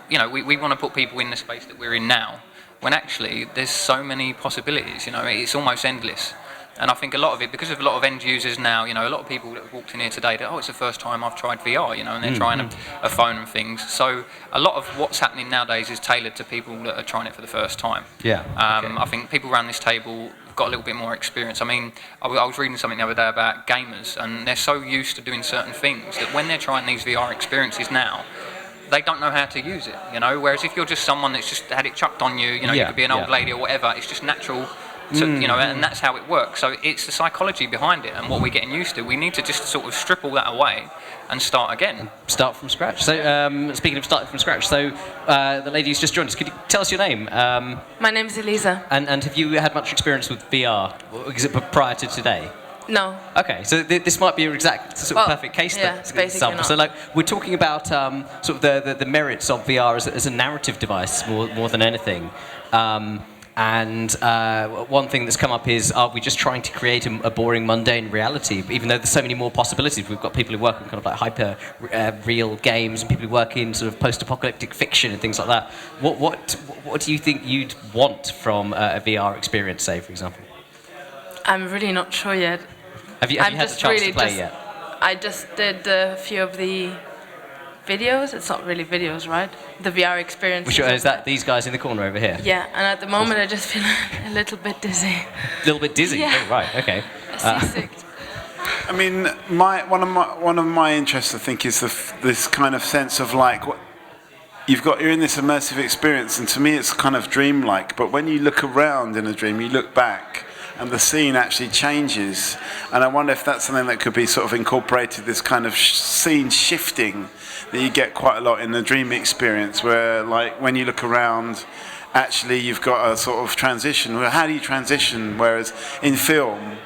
want to put people in the space that we're in now, when actually there's so many possibilities, it's almost endless. And I think a lot of it, because of a lot of end users now, a lot of people that have walked in here today, that, it's the first time I've tried VR, and they're trying a phone and things. So a lot of what's happening nowadays is tailored to people that are trying it for the first time. Yeah. I think people around this table got a little bit more experience. I mean, I was reading something the other day about gamers, and they're so used to doing certain things that when they're trying these VR experiences now, they don't know how to use it, Whereas if you're just someone that's just had it chucked on you, you could be an old lady or whatever, it's just natural to, and that's how it works. So it's the psychology behind it and what we're getting used to. We need to just sort of strip all that away and start again. Start from scratch. So, speaking of starting from scratch, so the lady who's just joined us, could you tell us your name? My name's Elisa. And have you had much experience with VR? Is it prior to today? No. Okay, so this might be your exact sort of perfect case example. Not. So, like, we're talking about sort of the merits of VR as a narrative device more than anything. And one thing that's come up is, are we just trying to create a boring, mundane reality? Even though there's so many more possibilities. We've got people who work on kind of like hyper real games, and people who work in sort of post-apocalyptic fiction and things like that. What do you think you'd want from a VR experience, say, for example? I'm really not sure yet. Have you had the chance to play yet? I just did a few of the videos. It's not really videos, right? The VR experience. Is that these guys in the corner over here? Yeah, and at the moment I just feel a little bit dizzy. A little bit dizzy? Yeah. Oh, right, okay. Seasick. I mean, one of my interests, I think, is this kind of sense of like, you're in this immersive experience, and to me it's kind of dreamlike, but when you look around in a dream, you look back, and the scene actually changes. And I wonder if that's something that could be sort of incorporated, this kind of scene shifting that you get quite a lot in the dream experience, where like when you look around, actually you've got a sort of transition. Well, how do you transition? Whereas in film,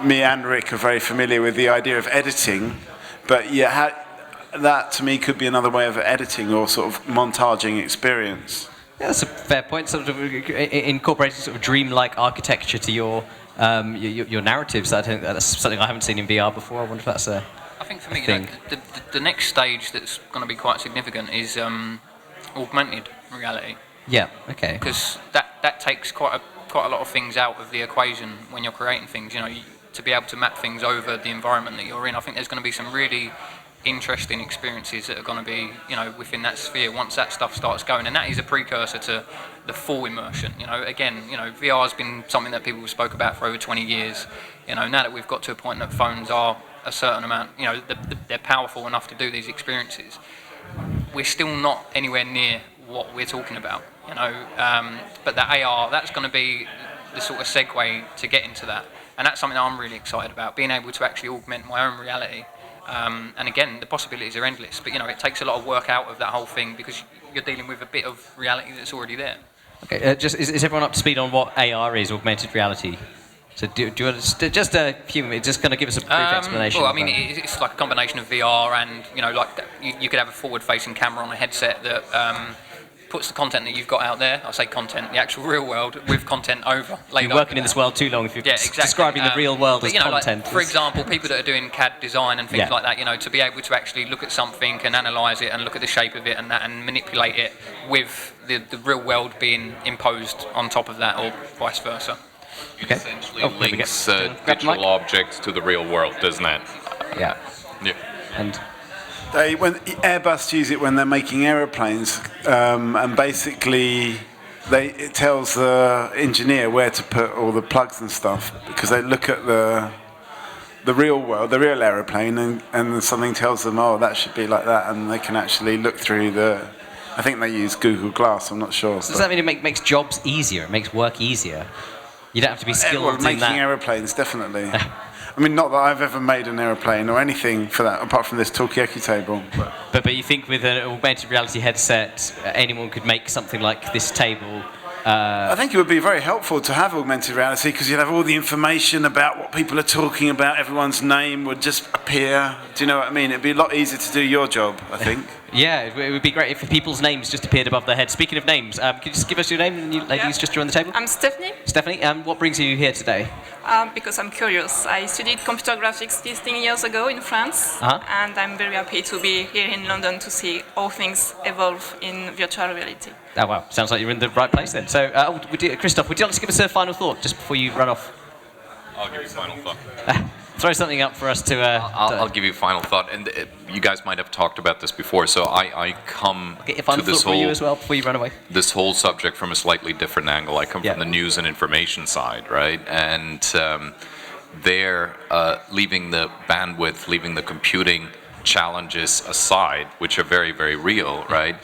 me and Rick are very familiar with the idea of editing, but that to me could be another way of editing or sort of montaging experience. Yeah, that's a fair point. Sort of incorporating sort of dreamlike architecture to your narratives. I think that's something I haven't seen in VR before. I wonder if that's a I think for me, the next stage that's going to be quite significant is augmented reality. Yeah. Okay. Because that takes quite a lot of things out of the equation when you're creating things. To be able to map things over the environment that you're in. I think there's going to be some really interesting experiences that are going to be, within that sphere once that stuff starts going, and that is a precursor to the full immersion. Again, VR has been something that people spoke about for over 20 years. Now that we've got to a point that phones are a certain amount, they're powerful enough to do these experiences. We're still not anywhere near what we're talking about. But the AR, that's going to be the sort of segue to get into that, and that's something that I'm really excited about, being able to actually augment my own reality. And again, the possibilities are endless, but it takes a lot of work out of that whole thing because you're dealing with a bit of reality that's already there. Okay, is everyone up to speed on what AR is, augmented reality? So do you want to just a few minutes, just kind of give us a brief explanation? Well, I mean, it's like a combination of VR and you could have a forward-facing camera on a headset that puts the content that you've got out there. I say content, the actual real world with content over. You're working in this world too long if you're describing the real world as content. Like, for example, people that are doing CAD design and things like that, to be able to actually look at something and analyse it and look at the shape of it and that and manipulate it with the real world being imposed on top of that or vice versa. It essentially links digital objects to the real world, doesn't it? Yeah. Yeah. And when Airbus use it when they're making aeroplanes, and basically it tells the engineer where to put all the plugs and stuff because they look at the real world, the real aeroplane, and something tells them, oh, that should be like that, and they can actually look through the. I think they use Google Glass. I'm not sure. So does that mean it makes jobs easier? It makes work easier? You don't have to be skilled in that. Making aeroplanes, definitely. I mean, not that I've ever made an aeroplane or anything for that, apart from this Talkaoke table. But you think with an augmented reality headset, anyone could make something like this table? I think it would be very helpful to have augmented reality because you'd have all the information about what people are talking about. Everyone's name would just appear. Do you know what I mean? It'd be a lot easier to do your job, I think. Yeah, it would be great if people's names just appeared above their heads. Speaking of names, could you just give us your name and you ladies just join the table? I'm Stephanie. Stephanie, what brings you here today? Because I'm curious. I studied computer graphics 15 years ago in France, and I'm very happy to be here in London to see how things evolve in virtual reality. Oh, wow. Sounds like you're in the right place then. So, Christoph, would you like to give us a final thought just before you run off? I'll give you a final thought. Throw something up for us to... I'll give you a final thought. And you guys might have talked about this before, so I come Get your final to this thought for you whole... as well before you run away. This whole subject from a slightly different angle. I come from the news and information side, right? And leaving the bandwidth, leaving the computing challenges aside, which are very, very real, right?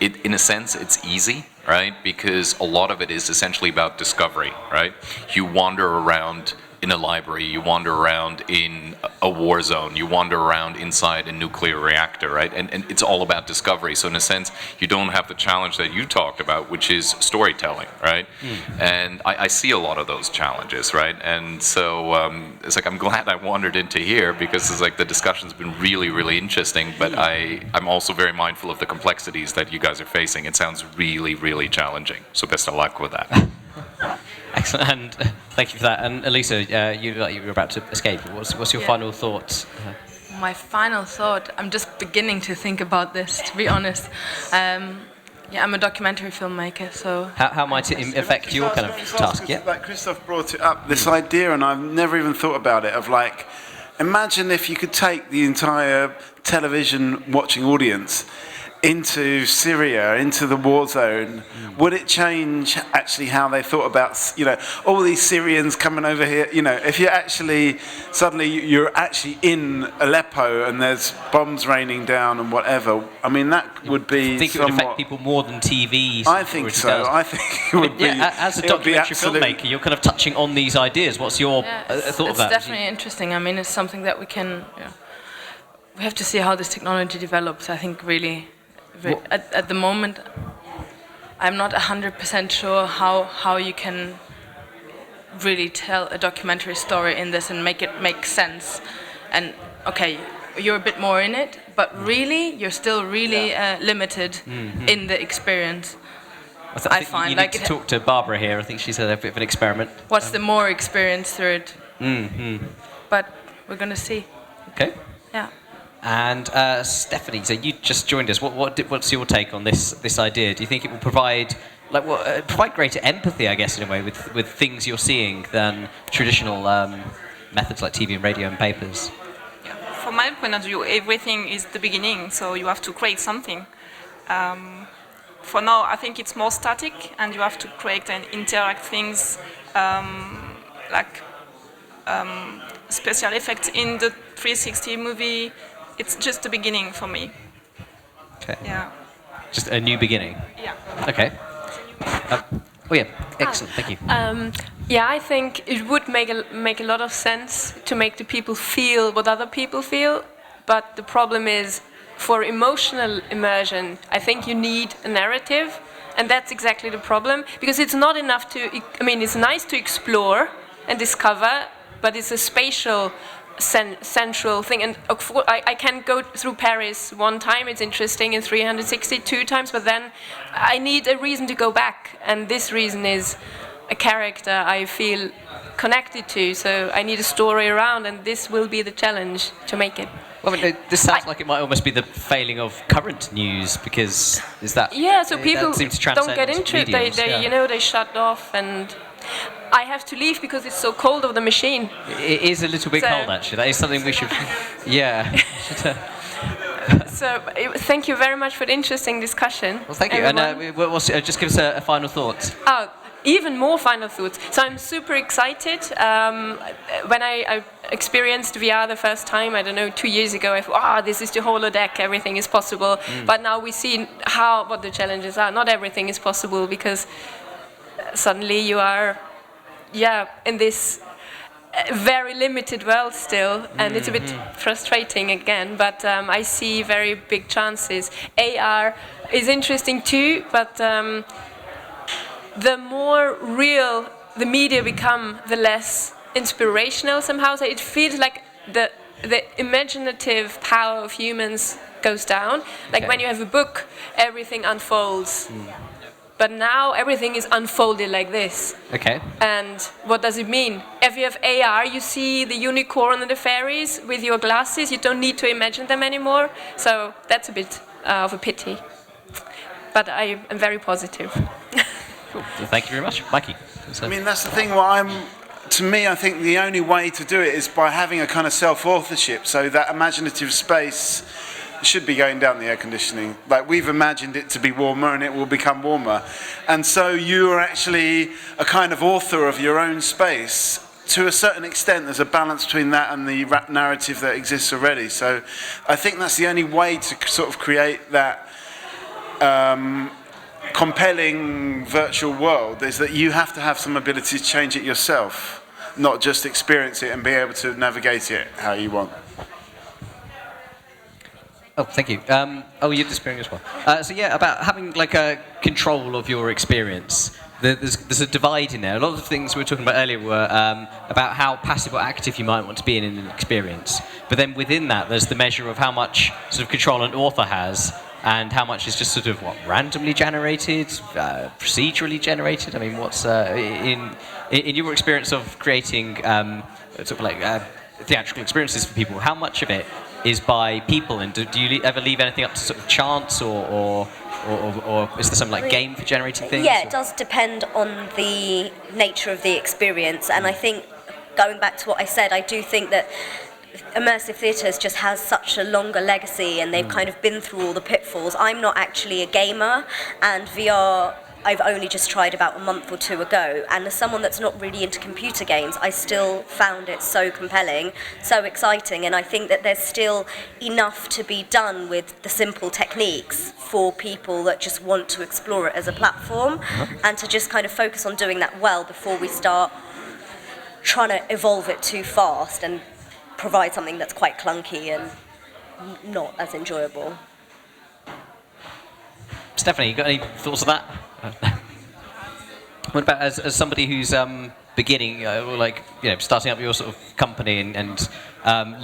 In a sense, it's easy, right? Because a lot of it is essentially about discovery, right? You wander around in a library, you wander around in a war zone, you wander around inside a nuclear reactor, right? And it's all about discovery. So in a sense, you don't have the challenge that you talked about, which is storytelling, right? And I see a lot of those challenges, right? And so it's like, I'm glad I wandered into here because it's like the discussion's been really, really interesting, but I'm also very mindful of the complexities that you guys are facing. It sounds really, really challenging. So best of luck with that. Excellent, and thank you for that. And Elisa, you were about to escape. What's your final thoughts? My final thought, I'm just beginning to think about this, to be honest. I'm a documentary filmmaker, so... How might it affect your kind of task? Yeah. Like Christoph brought it up, this idea, and I've never even thought about it, of like, imagine if you could take the entire television watching audience into Syria, into the war zone. Would it change actually how they thought about, all these Syrians coming over here? If you actually, suddenly you're actually in Aleppo and there's bombs raining down and whatever, I mean, that would be I think it would affect people more than TV. I think so. I think it would be... As a documentary filmmaker, you're kind of touching on these ideas. What's your thought of that? It's definitely interesting. I mean, it's something that we can... we have to see how this technology develops, I think, really... At the moment, I'm not 100% sure how you can really tell a documentary story in this and make it make sense. And okay, you're a bit more in it, but really, you're still really limited in the experience. I find you need to talk to Barbara here. I think she's had a bit of an experiment. What's the more experience through it? But we're going to see. Okay. Yeah. And Stephanie, so you just joined us. What's your take on this idea? Do you think it will provide greater empathy, I guess, in a way, with things you're seeing than traditional methods like TV and radio and papers? Yeah. From my point of view, everything is the beginning, so you have to create something. For now, I think it's more static, and you have to create and interact things special effects in the 360 movie. It's just the beginning for me. Okay. Yeah. Just a new beginning. Yeah. Okay. Excellent. Thank you. I think it would make a lot of sense to make the people feel what other people feel, but the problem is, for emotional immersion, I think you need a narrative, and that's exactly the problem, because it's not enough to. It's nice to explore and discover, but it's a spatial. Central thing, and I can go through Paris one time, it's interesting, in 360 two times, but then I need a reason to go back, and this reason is a character I feel connected to, so I need a story around, and this will be the challenge to make it. Well, this sounds like it might almost be the failing of current news, because is that... Yeah, so people don't get into it, they shut off, and... I have to leave because it's so cold of the machine. It is a little bit cold, actually. That is something we should... So, thank you very much for the interesting discussion. Well, thank you. And just give us a final thought. Even more final thoughts. So I'm super excited. When I experienced VR the first time, 2 years ago, I thought, this is the holodeck, everything is possible. But now we see what the challenges are. Not everything is possible, because suddenly you are in this very limited world still, and it's a bit frustrating again, but I see very big chances. AR is interesting too, but the more real the media become, the less inspirational somehow. So it feels like the imaginative power of humans goes down. Like when you have a book, everything unfolds. But now everything is unfolded like this. Okay. And what does it mean? If you have AR, you see the unicorn and the fairies with your glasses. You don't need to imagine them anymore. So that's a bit of a pity. But I am very positive. Cool. Well, thank you very much, Mikey. I mean, that's the thing. To me, I think the only way to do it is by having a kind of self-authorship. So that imaginative space should be going down the air conditioning. Like, we've imagined it to be warmer and it will become warmer. And so you are actually a kind of author of your own space. To a certain extent, there's a balance between that and the rap narrative that exists already. So I think that's the only way to sort of create that compelling virtual world, is that you have to have some ability to change it yourself, not just experience it and be able to navigate it how you want. Oh, thank you. You're disappearing as well. So yeah, about having like a control of your experience. There's a divide in there. A lot of the things we were talking about earlier were about how passive or active you might want to be in an experience. But then within that, there's the measure of how much sort of control an author has, and how much is just sort of randomly generated, procedurally generated. I mean, what's in your experience of creating sort of like theatrical experiences for people? How much of it is by people, and do you ever leave anything up to sort of chance, or is there some like game for generating things? Yeah, it does depend on the nature of the experience, and I think, going back to what I said, I do think that immersive theatres just has such a longer legacy, and they've kind of been through all the pitfalls. I'm not actually a gamer, and VR I've only just tried about a month or two ago, and as someone that's not really into computer games, I still found it so compelling, so exciting, and I think that there's still enough to be done with the simple techniques for people that just want to explore it as a platform, and to just kind of focus on doing that well before we start trying to evolve it too fast and provide something that's quite clunky and not as enjoyable. Stephanie, you got any thoughts on that? What about as somebody who's beginning, starting up your sort of company and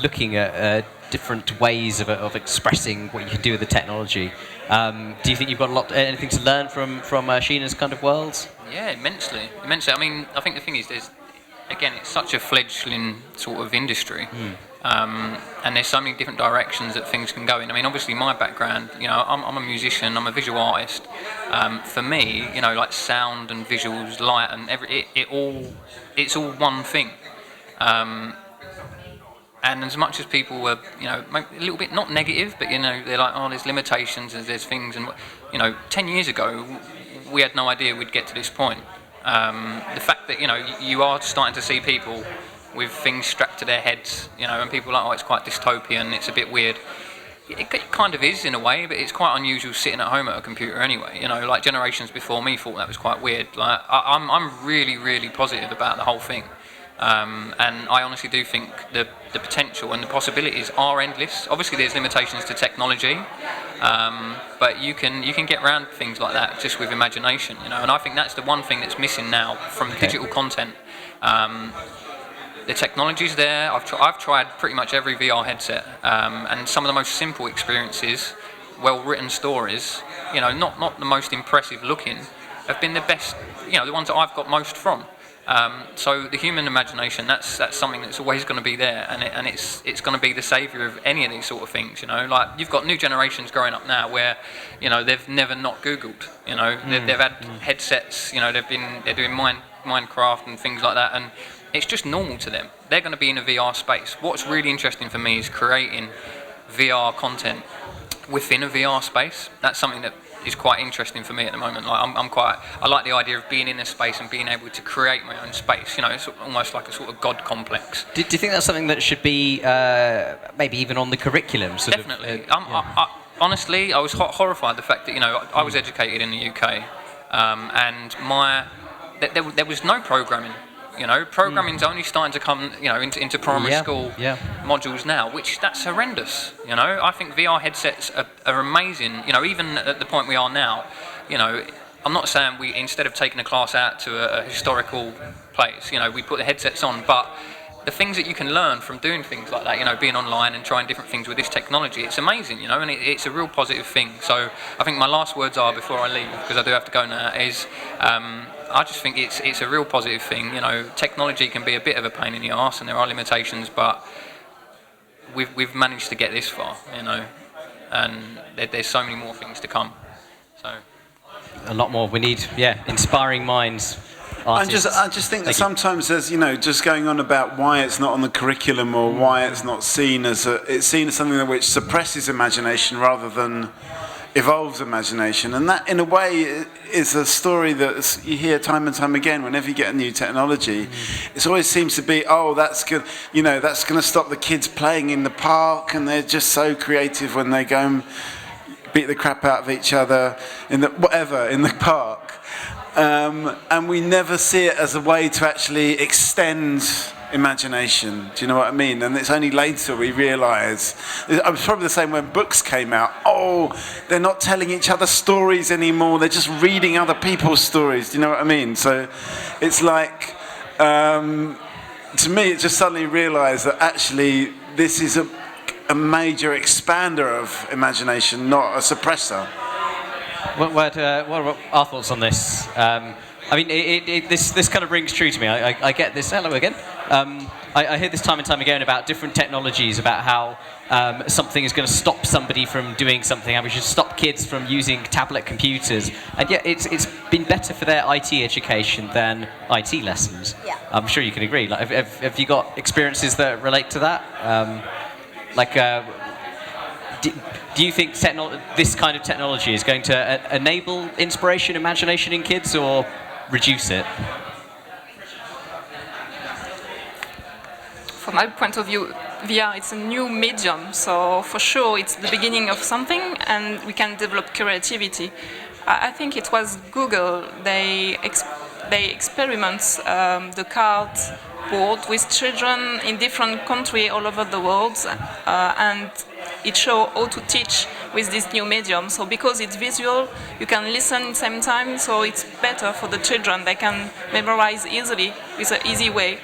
looking at different ways of expressing what you can do with the technology? Do you think you've got anything to learn from Sheena's kind of world? Yeah, immensely. I mean, I think the thing is, it's such a fledgling sort of industry. And there's so many different directions that things can go in. I mean, obviously my background, I'm a musician, I'm a visual artist. For me, like sound and visuals, light and it's all one thing. And as much as people were, a little bit not negative, but they're like, oh, there's limitations and there's things, and 10 years ago we had no idea we'd get to this point. The fact that you are starting to see people with things strapped to their heads, and people are like, oh, it's quite dystopian, it's a bit weird. It kind of is in a way, but it's quite unusual sitting at home at a computer anyway. Like generations before me thought that was quite weird. Like I'm really, really positive about the whole thing, and I honestly do think the potential and the possibilities are endless. Obviously, there's limitations to technology, but you can get around things like that just with imagination, And I think that's the one thing that's missing now from digital content. The technology's there. I've tried pretty much every VR headset, and some of the most simple experiences, well-written stories, not the most impressive looking, have been the best, the ones that I've got most from. So the human imagination, that's something that's always going to be there, and it's going to be the saviour of any of these sort of things. Like you've got new generations growing up now where, they've never not Googled. They've had headsets. They're doing Minecraft and things like that, and it's just normal to them. They're going to be in a VR space. What's really interesting for me is creating VR content within a VR space. That's something that is quite interesting for me at the moment. Like I like the idea of being in a space and being able to create my own space. It's almost like a sort of God complex. Do you think that's something that should be maybe even on the curriculum? Definitely. Honestly, I was horrified the fact that I was educated in the UK, and there was no programming You know, programming's only starting to come, you know, into primary school modules now, which that's horrendous. You know, I think VR headsets are amazing. You know, even at the point we are now, you know, I'm not saying we, instead of taking a class out to a historical place, you know, we put the headsets on, but the things that you can learn from doing things like that, you know, being online and trying different things with this technology, it's amazing, you know, and it's a real positive thing. So I think my last words are, before I leave, because I do have to go now, is I just think it's a real positive thing. You know, technology can be a bit of a pain in the arse, and there are limitations, but we've managed to get this far, you know, and there's so many more things to come. So a lot more. We need, inspiring minds. I just think that sometimes there's, you know, just going on about why it's not on the curriculum or why it's not seen as it's seen as something which suppresses imagination rather than evolves imagination, and that in a way is a story that you hear time and time again whenever you get a new technology. It always seems to be, that's good, you know, that's going to stop the kids playing in the park, and they're just so creative when they go and beat the crap out of each other in the park. And we never see it as a way to actually extend imagination. Do you know what I mean? And it's only later we realise. It was probably the same when books came out. They're not telling each other stories anymore. They're just reading other people's stories. Do you know what I mean? So it's like, to me, it just suddenly realised that actually this is a major expander of imagination, not a suppressor. What are our thoughts on this? I mean, this kind of rings true to me. I get this. Hello again. I hear this time and time again about different technologies, about how something is going to stop somebody from doing something, how we should stop kids from using tablet computers. And yet it's been better for their IT education than IT lessons. Yeah. I'm sure you can agree. Like, have you got experiences that relate to that? Do you think this kind of technology is going to enable inspiration, imagination in kids, or reduce it? From my point of view, VR, it's a new medium, so for sure it's the beginning of something, and we can develop creativity. I think it was Google, they experiment the card board with children in different countries all over the world, and it shows how to teach with this new medium. So because it's visual, you can listen at the same time, so it's better for the children. They can memorize easily with an easy way.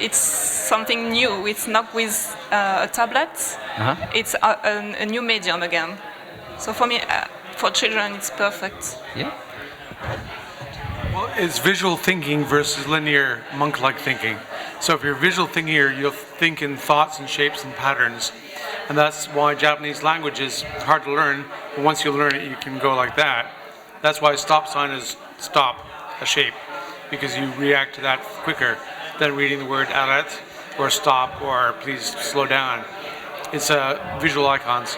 It's something new. It's not with a tablet. It's a new medium again. So for me, for children, it's perfect. Yeah. Well, it's visual thinking versus linear monk-like thinking. So if you're visual thinker, you'll think in thoughts and shapes and patterns. And that's why Japanese language is hard to learn, but once you learn it, you can go like that. That's why stop sign is stop, a shape, because you react to that quicker than reading the word arrête or stop or please slow down. It's visual icons.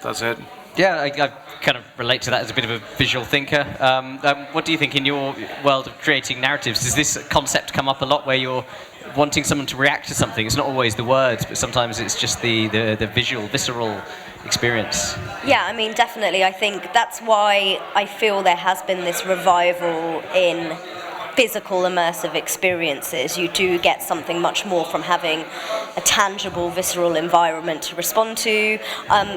That's it. Yeah, I kind of relate to that as a bit of a visual thinker. What do you think in your world of creating narratives? Does this concept come up a lot where you're wanting someone to react to something? It's not always the words, but sometimes it's just the visual, visceral experience. Yeah, I mean, definitely. I think that's why I feel there has been this revival in physical immersive experiences. You do get something much more from having a tangible, visceral environment to respond to.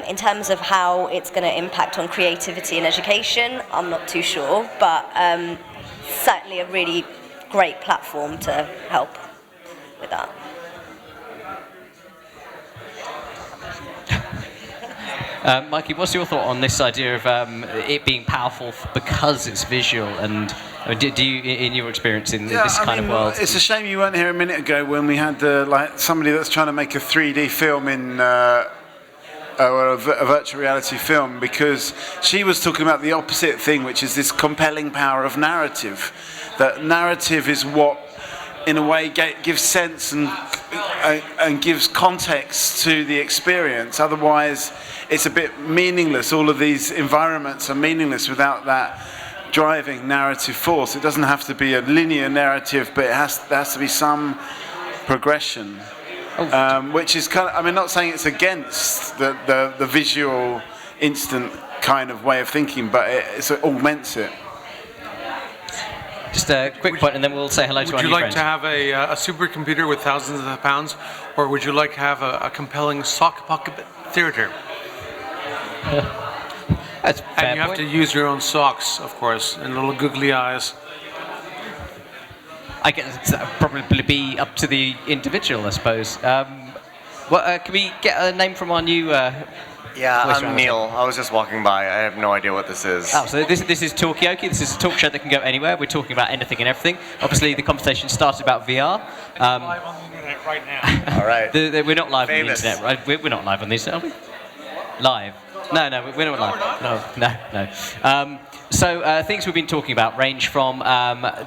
In terms of how it's going to impact on creativity and education, I'm not too sure, but certainly a really great platform to help with that. Mikey, what's your thought on this idea of it being powerful because it's visual? And do you, in your experience in this kind of world? It's a shame you weren't here a minute ago when we had somebody that's trying to make a 3D film in a virtual reality film, because she was talking about the opposite thing, which is this compelling power of narrative. That narrative is what, in a way, gives sense and gives context to the experience. Otherwise, it's a bit meaningless. All of these environments are meaningless without that driving narrative force. It doesn't have to be a linear narrative, but there has to be some progression, which is kind of, I mean, not saying it's against the visual, instant kind of way of thinking, but it augments it. Just a quick point, and then we'll say hello to our new friends. Would you like to have a supercomputer with thousands of pounds, or would you like to have a compelling sock pocket theater? That's a fair and you have point. to use your own socks, of course, and little googly eyes. I guess that would probably be up to the individual, I suppose. Can we get a name from our new... Yeah, I'm Neil. I was just walking by. I have no idea what this is. Oh, so this is Talkaoke. This is a talk show that can go anywhere. We're talking about anything and everything. Obviously, the conversation started about VR. Live on the internet right now. All right. We're not live Famous. on the internet, right? We're not live on the internet, are we? Live. No, we're not live. No. So things we've been talking about range from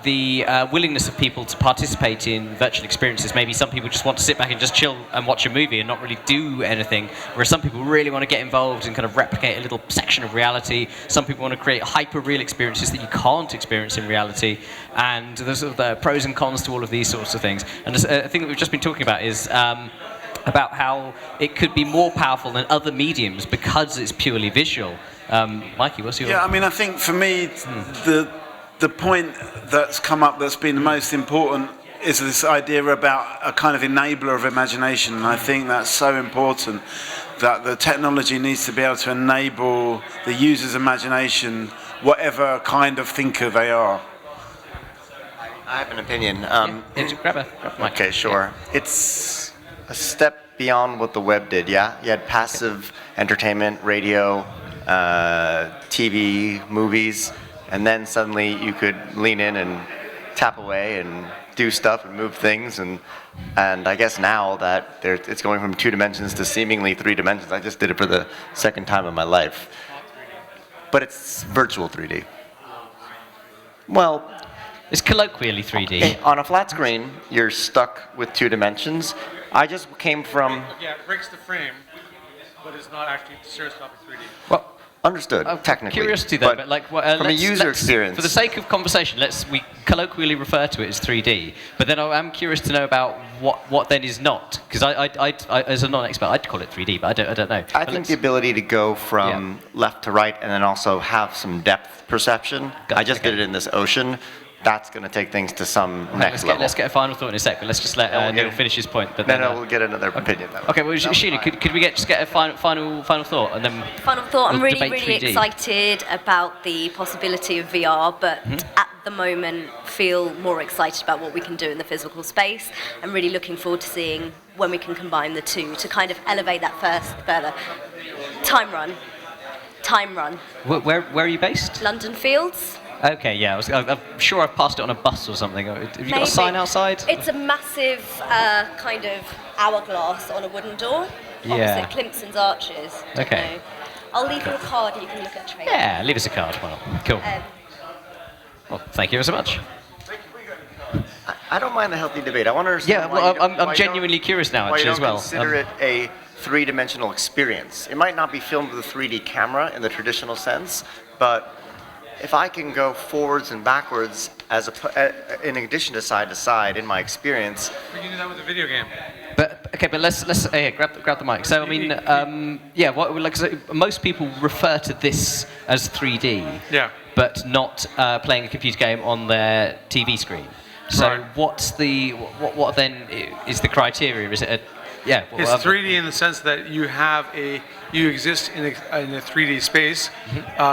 the willingness of people to participate in virtual experiences. Maybe some people just want to sit back and just chill and watch a movie and not really do anything, whereas some people really want to get involved and kind of replicate a little section of reality. Some people want to create hyper-real experiences that you can't experience in reality. And there's sort of the pros and cons to all of these sorts of things. And the thing that we've just been talking about is about how it could be more powerful than other mediums because it's purely visual. Mikey, what's your... Yeah, I mean, I think for me, the point that's come up that's been the most important is this idea about a kind of enabler of imagination. And I think that's so important, that the technology needs to be able to enable the user's imagination, whatever kind of thinker they are. I have an opinion. Grab a mic. Okay, sure. It's a step beyond what the web did, yeah? You had passive entertainment, radio, TV, movies, and then suddenly you could lean in and tap away and do stuff and move things, and I guess now that it's going from 2 dimensions to seemingly 3 dimensions. I just did it for the second time in my life. But it's virtual 3D. Well, it's colloquially 3D. On a flat screen, you're stuck with 2 dimensions. I just came from... Yeah, it breaks the frame, but it's not actually stereoscopic 3D. Well, understood, technically. Curiosity though, but like from a user experience. For the sake of conversation, we colloquially refer to it as 3D. But then I am curious to know about what then is not, because I as a non-expert, I'd call it 3D, but I don't know. I think the ability to go from left to right and then also have some depth perception. I just did it in this ocean. That's going to take things to some next level. Let's get a final thought in a sec, but let's just let Neil finish his point. But then we'll get another opinion. Okay, well, Sheila, could we just get a final thought, and then final thought? I'm we'll really 3D. excited about the possibility of VR, but at the moment feel more excited about what we can do in the physical space. I'm really looking forward to seeing when we can combine the two to kind of elevate that further. Time run. Where are you based? London Fields. Okay, yeah, I'm sure I've passed it on a bus or something. Have you got a sign outside? It's a massive kind of hourglass on a wooden door opposite Clemson's Arches. Okay. I'll leave you a card and you can look at a trailer. Yeah, leave us a card. Well, cool. Well, thank you so much. I don't mind a healthy debate. I want to understand. Yeah, well, I'm genuinely curious now, actually, as well. Consider it a 3-dimensional experience. It might not be filmed with a 3D camera in the traditional sense, but if I can go forwards and backwards in addition to side in my experience. We can do that with a video game. But let's grab the mic. So I mean, most people refer to this as 3D. Yeah. But not playing a computer game on their TV screen. So what's what then is the criteria? Is it a it's 3D in the sense that you exist in a 3D space.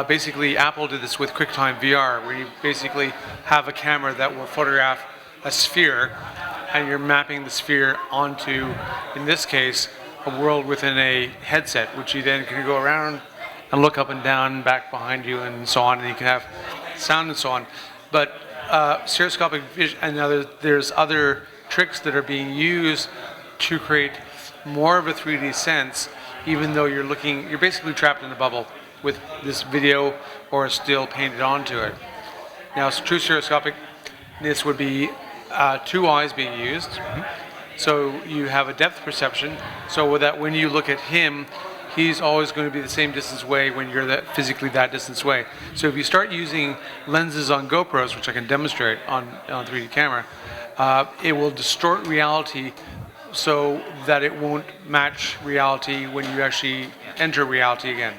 Basically, Apple did this with QuickTime VR, where you basically have a camera that will photograph a sphere, and you're mapping the sphere onto, in this case, a world within a headset, which you then can go around and look up and down, back behind you, and so on, and you can have sound and so on. But stereoscopic vision, and there's other tricks that are being used to create more of a 3D sense, even though you're basically trapped in a bubble with this video or a still painted onto it. Now, true stereoscopicness would be 2 eyes being used. So you have a depth perception, so that when you look at him, he's always going to be the same distance away when you're physically that distance away. So if you start using lenses on GoPros, which I can demonstrate on 3D camera, it will distort reality so that it won't match reality when you actually enter reality again.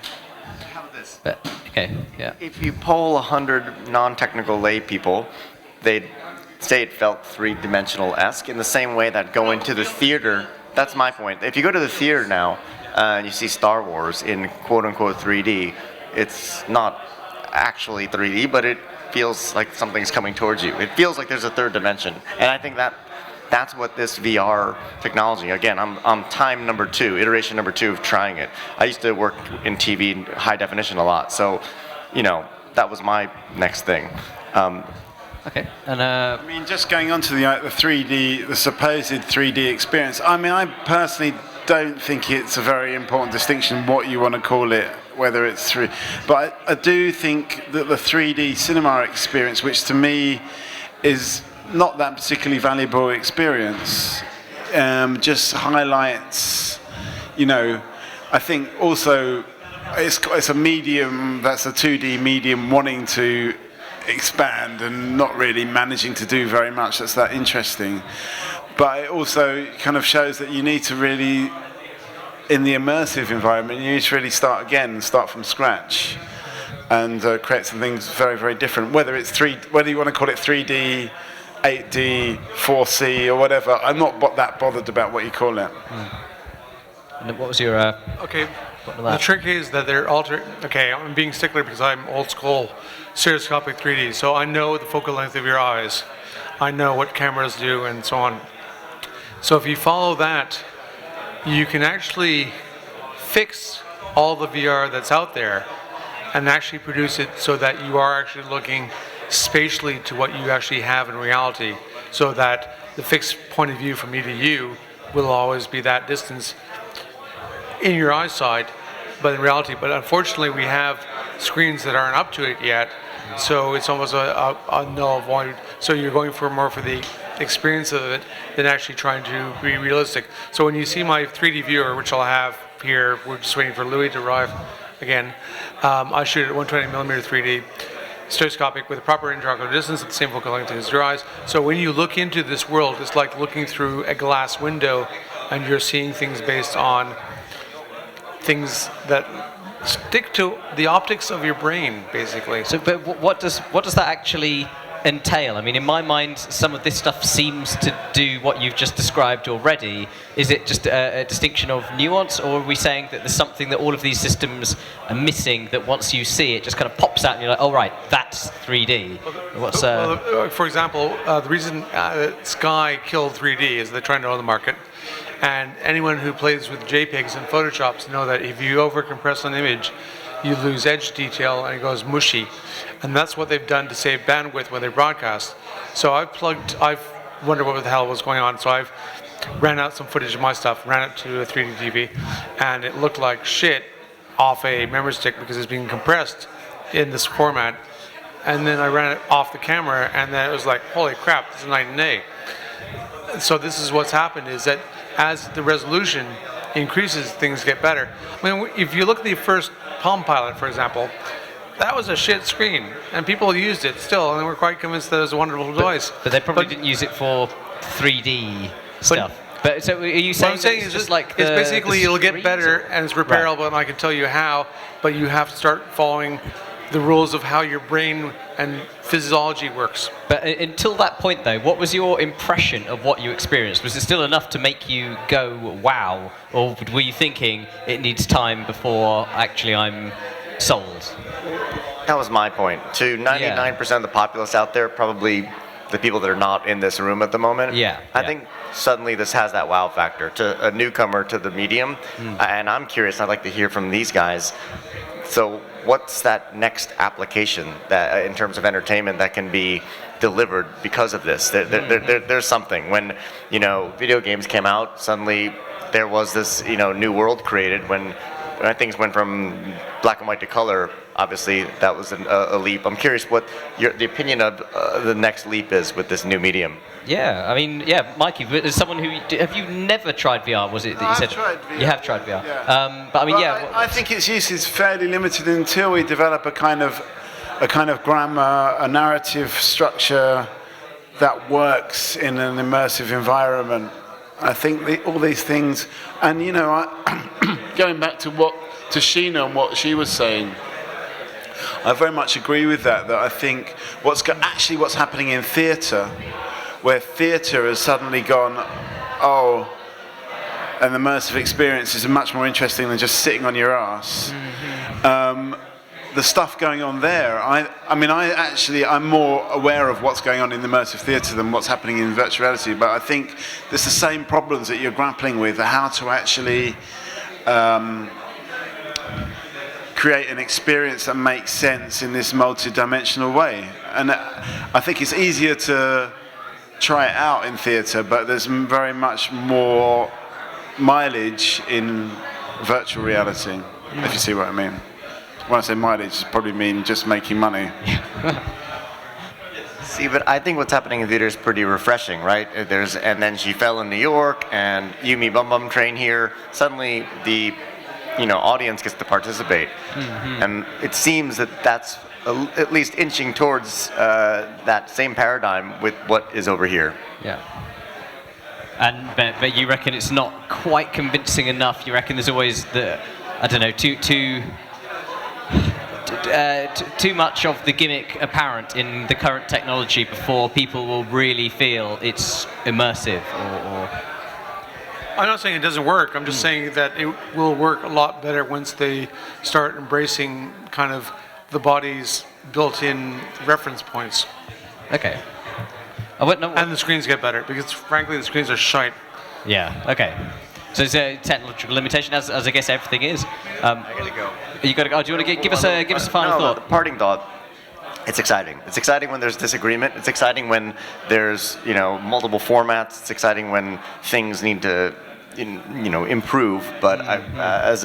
How about this? Okay, yeah. If you poll 100 non-technical lay people, they'd say it felt three-dimensional-esque in the same way that going to the theater, that's my point. If you go to the theater now and you see Star Wars in quote-unquote 3D, it's not actually 3D, but it feels like something's coming towards you. It feels like there's a third dimension. And I think that's what this VR technology, again, I'm time number 2, iteration number 2 of trying it. I used to work in TV high definition a lot, so, you know, that was my next thing. Okay, and I mean, just going on to the 3D, the supposed 3D experience. I mean, I personally don't think it's a very important distinction what you want to call it, whether it's 3D. But I do think that the 3D cinema experience, which to me is not that particularly valuable experience, just highlights, you know, I think also it's a medium that's a 2D medium wanting to expand and not really managing to do very much that's that interesting. But it also kind of shows that you need to really, in the immersive environment, you need to really start again, start from scratch, and create some things very, very different. Whether it's whether you want to call it 3D, 8D, 4C, or whatever, I'm not that bothered about what you call it. And what was your? Okay. The trick is that they're okay, I'm being stickler because I'm old school stereoscopic 3D, so I know the focal length of your eyes. I know what cameras do and so on. So if you follow that, you can actually fix all the VR that's out there and actually produce it so that you are actually looking spatially to what you actually have in reality, so that the fixed point of view from me to you will always be that distance in your eyesight, but in reality. But unfortunately, we have screens that aren't up to it yet, so it's almost a null void. So you're going for more for the experience of it than actually trying to be realistic. So when you see my 3D viewer, which I'll have here, we're just waiting for Louis to arrive again. I shoot at 120mm 3D, stereoscopic with a proper intraocular distance at the same focal length as your eyes. So when you look into this world, it's like looking through a glass window, and you're seeing things based on things that stick to the optics of your brain, basically. So, but what does that actually entail? I mean, in my mind, some of this stuff seems to do what you've just described already. Is it just a distinction of nuance, or are we saying that there's something that all of these systems are missing that once you see it, just kind of pops out and you're like, oh right, that's 3D? What's for example, the reason Sky killed 3D is they're trying to own the market. And anyone who plays with JPEGs and Photoshops know that if you overcompress an image, you lose edge detail and it goes mushy. And that's what they've done to save bandwidth when they broadcast. So I've wondered what the hell was going on. So I've ran out some footage of my stuff, ran it to a 3D TV, and it looked like shit off a memory stick because it's being compressed in this format. And then I ran it off the camera, and then it was like, holy crap, this is night and day. So this is what's happened, is that as the resolution increases, things get better. I mean, if you look at the first Palm Pilot, for example, that was a shit screen, and people used it still, and they were quite convinced that it was a wonderful device. But they probably didn't use it for 3D stuff. But so are you saying, what I'm saying is just like it's basically it'll get better and it's repairable, right, and I can tell you how, but you have to start following the rules of how your brain and physiology works. But until that point, though, what was your impression of what you experienced? Was it still enough to make you go, wow? Or were you thinking it needs time before actually I'm sold? That was my point. To 99% of the populace out there, probably the people that are not in this room at the moment, I think suddenly this has that wow factor to a newcomer to the medium. And I'm curious, I'd like to hear from these guys. So what's that next application that, in terms of entertainment, that can be delivered because of this? There's something. When, you know, video games came out, suddenly there was this, you know, new world created. When things went from black and white to color, obviously that was a leap. I'm curious what the opinion of the next leap is with this new medium. Yeah, I mean, Mikey, as someone who have you never tried VR? Was it that you said? Tried VR. You have tried VR. Yeah. But I mean, I think its use is fairly limited until we develop a kind of grammar, a narrative structure that works in an immersive environment. I think all these things, and you know, going back to Sheena and what she was saying, I very much agree with that. That I think what's happening in theatre, where theatre has suddenly gone, an immersive experience is much more interesting than just sitting on your ass. The stuff going on there, I'm more aware of what's going on in immersive theatre than what's happening in virtual reality, but I think there's the same problems that you're grappling with, how to actually create an experience that makes sense in this multi-dimensional way. And I think it's easier to try it out in theatre, but there's very much more mileage in virtual reality, if you see what I mean. When I say mileage, I probably mean just making money. See, but I think what's happening in theater is pretty refreshing, right? And then She Fell in New York, and You Me Bum Bum Train here. Suddenly, the audience gets to participate, and it seems that that's at least inching towards that same paradigm with what is over here. Yeah. But you reckon it's not quite convincing enough? You reckon there's always too much of the gimmick apparent in the current technology before people will really feel it's immersive, or... I'm not saying it doesn't work. I'm just saying that it will work a lot better once they start embracing kind of the body's built-in reference points. Okay. And the screens get better, because frankly the screens are shite. Yeah, okay. So it's a technological limitation, as I guess everything is. I gotta go. You gotta go. Do you want to give us a final thought? The parting thought. It's exciting. It's exciting when there's disagreement. It's exciting when there's multiple formats. It's exciting when things need to improve. But as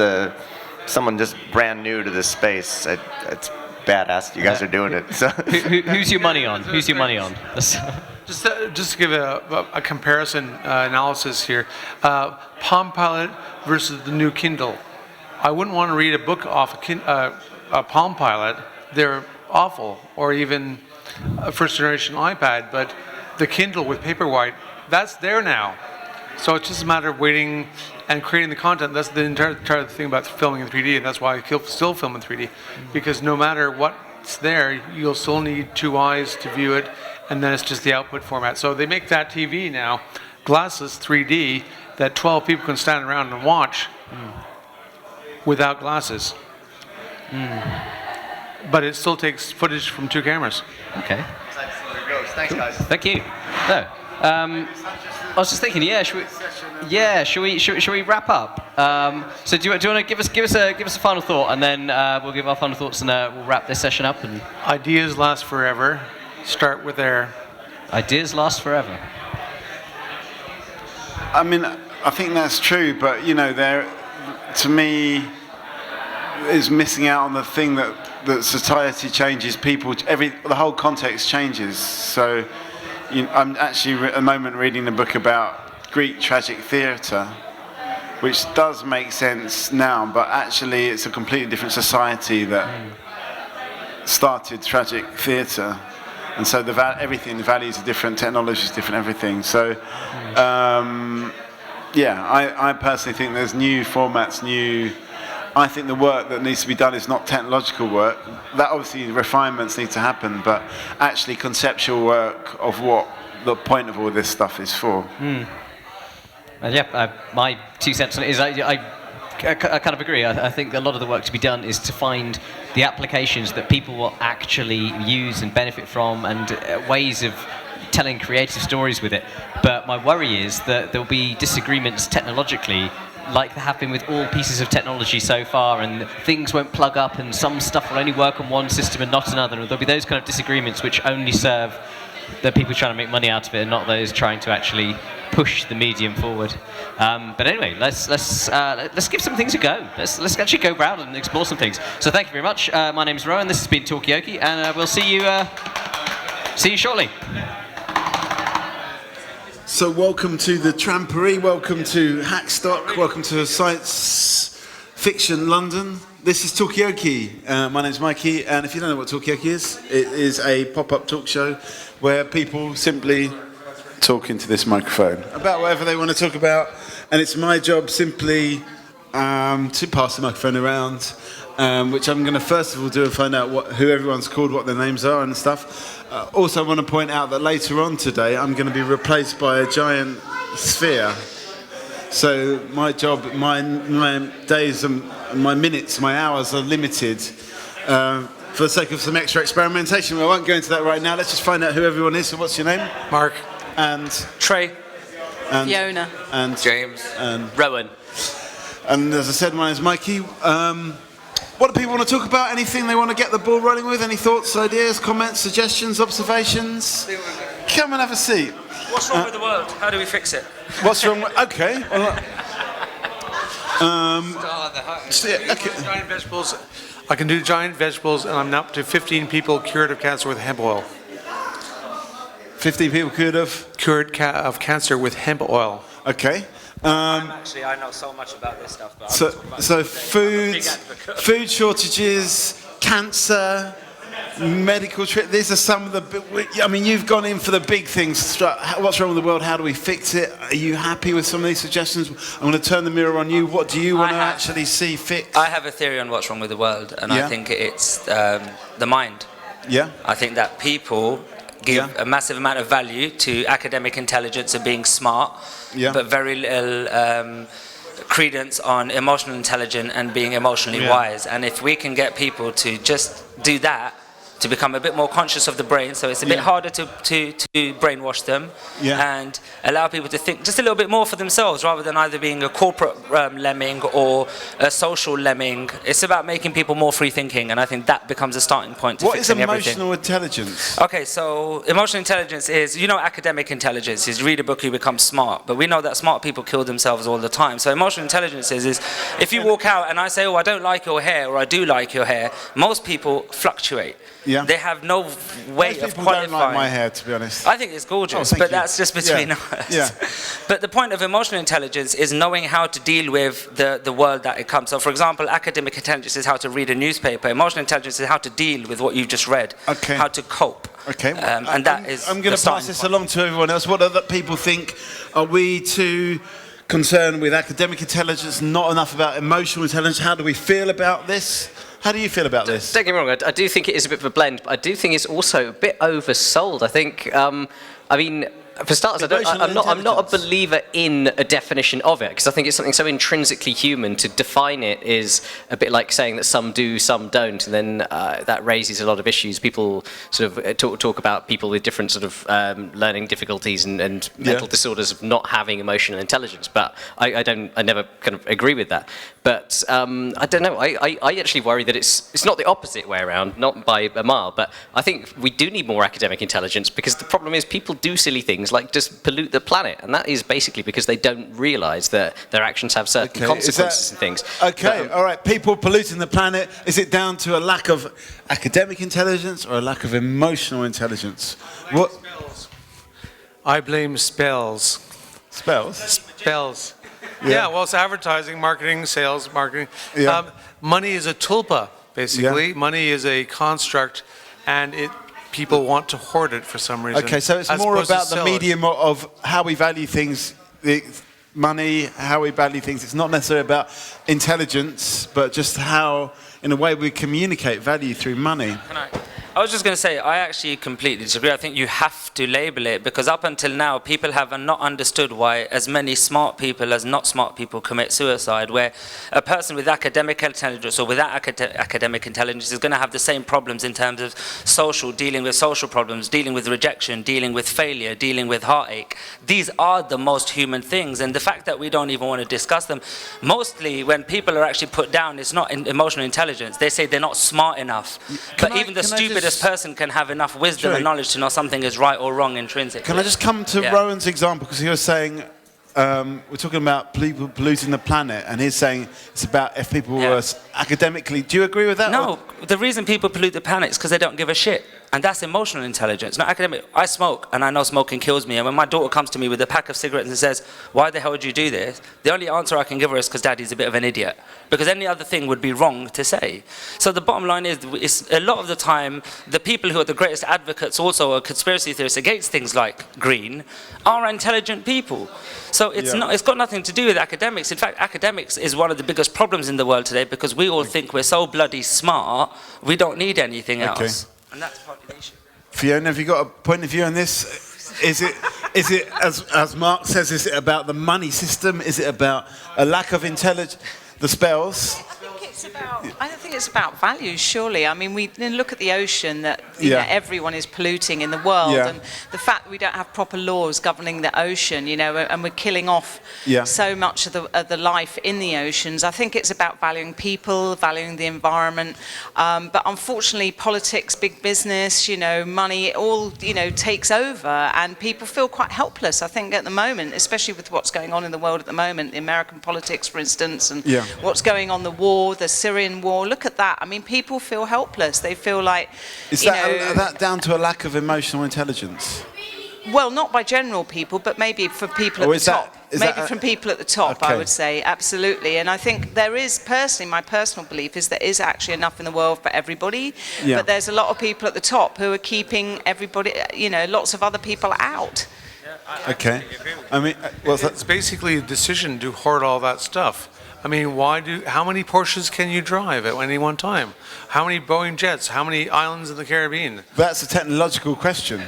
someone just brand new to this space, it's badass. You guys are doing it. So. Who's your money on? Who's your money on? Just to give a comparison analysis here, Palm Pilot versus the new Kindle. I wouldn't want to read a book off a Palm Pilot. They're awful, or even a first generation iPad. But the Kindle with Paperwhite, that's there now. So it's just a matter of waiting and creating the content. That's the entire thing about filming in 3D, and that's why I still film in 3D, because no matter what's there, you'll still need two eyes to view it, and then it's just the output format. So they make that TV now, glasses 3D, that 12 people can stand around and watch without glasses. But it still takes footage from two cameras. Okay. Thanks, guys. Thank you. No. I was just thinking, should we wrap up? So do you want to give us a final thought, and then we'll give our final thoughts, and we'll wrap this session up. And ideas last forever. Start with air. Ideas last forever. I mean, I think that's true, but there, to me, is missing out on the thing that society changes, the whole context changes. So. I'm actually at the moment reading a book about Greek tragic theatre, which does make sense now, but actually it's a completely different society that started tragic theatre, and so the values are different, technology is different, everything. So, I personally think there's new formats, I think the work that needs to be done is not technological work. That obviously refinements need to happen, but actually conceptual work of what the point of all this stuff is for. My 2 cents on it is I kind of agree. I think a lot of the work to be done is to find the applications that people will actually use and benefit from, and ways of telling creative stories with it. But my worry is that there'll be disagreements technologically, like there have been with all pieces of technology so far, and things won't plug up, and some stuff will only work on one system and not another, and there'll be those kind of disagreements which only serve the people trying to make money out of it, and not those trying to actually push the medium forward. But anyway, let's give some things a go. Let's actually go round and explore some things. So thank you very much. My name is Rowan. This has been Talkaoke, and we'll see you shortly. So welcome to the Trampery, welcome to Hackstock, welcome to Science Fiction London. This is Talkaoke. My name's Mikey, and if you don't know what Talkaoke is, it is a pop-up talk show where people simply talk into this microphone about whatever they want to talk about, and it's my job simply to pass the microphone around, which I'm going to first of all do and find out who everyone's called, what their names are and stuff. Also, I want to point out that later on today, I'm going to be replaced by a giant sphere. So my job, my days, and my minutes, my hours are limited. For the sake of some extra experimentation, I won't go into that right now. Let's just find out who everyone is. So what's your name? Mark. And Trey. And Fiona. And James. And Rowan. And as I said, my name's Mikey. What do people want to talk about? Anything they want to get the ball rolling with? Any thoughts, ideas, comments, suggestions, observations? Come and have a seat. What's wrong with the world? How do we fix it? What's wrong with... Okay. Giant vegetables. I can do giant vegetables, and I'm up to 15 people cured of cancer with hemp oil. 15 people cured of cancer with hemp oil. Okay. I know so much about this stuff. But So food shortages, cancer, medical these are some of the... I mean, you've gone in for the big things. What's wrong with the world? How do we fix it? Are you happy with some of these suggestions? I'm going to turn the mirror on you. What do you want to actually see fixed? I have a theory on what's wrong with the world, and I think it's the mind. Yeah. I think that people give a massive amount of value to academic intelligence and being smart, but very little credence on emotional intelligence and being emotionally wise. And if we can get people to just do that, to become a bit more conscious of the brain, so it's a bit harder to brainwash them, and allow people to think just a little bit more for themselves, rather than either being a corporate lemming or a social lemming. It's about making people more free thinking, and I think that becomes a starting point to fixing everything. What is emotional intelligence? Okay, so emotional intelligence is, academic intelligence is read a book, you become smart, but we know that smart people kill themselves all the time. So emotional intelligence is if you walk out and I say, oh, I don't like your hair, or I do like your hair, most people fluctuate. Yeah. They have no way of qualifying. Don't like my hair, to be honest. I think it's gorgeous, but that's just between us. Yeah. But the point of emotional intelligence is knowing how to deal with the world that it comes. So, for example, academic intelligence is how to read a newspaper. Emotional intelligence is how to deal with what you've just read. Okay. How to cope. Okay. And that is. I'm going to pass this along to everyone else. What other people think? Are we too concerned with academic intelligence, not enough about emotional intelligence? How do we feel about this? How do you feel about this? Don't get me wrong, I do think it is a bit of a blend, but I do think it's also a bit oversold. I think, for starters, I'm not a believer in a definition of it, because I think it's something so intrinsically human. To define it is a bit like saying that some do, some don't, and then that raises a lot of issues. People sort of talk about people with different sort of learning difficulties and mental disorders of not having emotional intelligence, but I never kind of agree with that. But I don't know, I actually worry that it's not the opposite way around, not by a mile, but I think we do need more academic intelligence, because the problem is people do silly things like just pollute the planet, and that is basically because they don't realise that their actions have certain consequences and things. Okay, all right, people polluting the planet, is it down to a lack of academic intelligence or a lack of emotional intelligence? What? I blame spells. Spells? Spells. Yeah, well, it's advertising, marketing, sales, marketing. Money is a tulpa, basically. Money is a construct, and people want to hoard it for some reason. Okay, so it's more about the medium of how we value things, the money, how we value things. It's not necessarily about intelligence, but just how, in a way, we communicate value through money. I was just going to say, I actually completely disagree. I think you have to label it, because up until now, people have not understood why as many smart people as not smart people commit suicide, where a person with academic intelligence or without academic intelligence is going to have the same problems in terms of dealing with social problems, dealing with rejection, dealing with failure, dealing with heartache. These are the most human things, and the fact that we don't even want to discuss them, mostly when people are actually put down, it's not emotional intelligence. They say they're not smart enough. But even the stupidest person can have enough wisdom and knowledge to know something is right or wrong intrinsically. Can I just come to Rowan's example, because he was saying we're talking about people polluting the planet, and he's saying it's about if people were academically. Do you agree with that? No, the reason people pollute the planet is because they don't give a shit. And that's emotional intelligence, not academic. I smoke, and I know smoking kills me. And when my daughter comes to me with a pack of cigarettes and says, "Why the hell would you do this?" the only answer I can give her is because Daddy's a bit of an idiot. Because any other thing would be wrong to say. So the bottom line is a lot of the time, the people who are the greatest advocates, also are conspiracy theorists against things like green, are intelligent people. So it's got nothing to do with academics. In fact, academics is one of the biggest problems in the world today because we all think we're so bloody smart, we don't need anything else. And that's part of the issue. Fiona, have you got a point of view on this? Is it as Mark says, is it about the money system? Is it about a lack of intelligence? The spells? I don't think it's about values, surely. I mean, we look at the ocean that you know, everyone is polluting in the world, and the fact that we don't have proper laws governing the ocean, you know, and we're killing off so much of the life in the oceans. I think it's about valuing people, valuing the environment, but unfortunately, politics, big business, you know, money, it all, you know, takes over, and people feel quite helpless. I think at the moment, especially with what's going on in the world at the moment, the American politics, for instance, and what's going on, the war, the Syrian war. Look at that. I mean, people feel helpless. They feel like, is that down to a lack of emotional intelligence? Well, not by general people, but maybe for people at the top. Maybe from people at the top, I would say, absolutely. And I think there is, personally, my personal belief is there is actually enough in the world for everybody, but there's a lot of people at the top who are keeping everybody, you know, lots of other people out. Okay. I mean, it's basically a decision to hoard all that stuff. I mean, how many Porsches can you drive at any one time? How many Boeing jets? How many islands in the Caribbean? That's a technological question.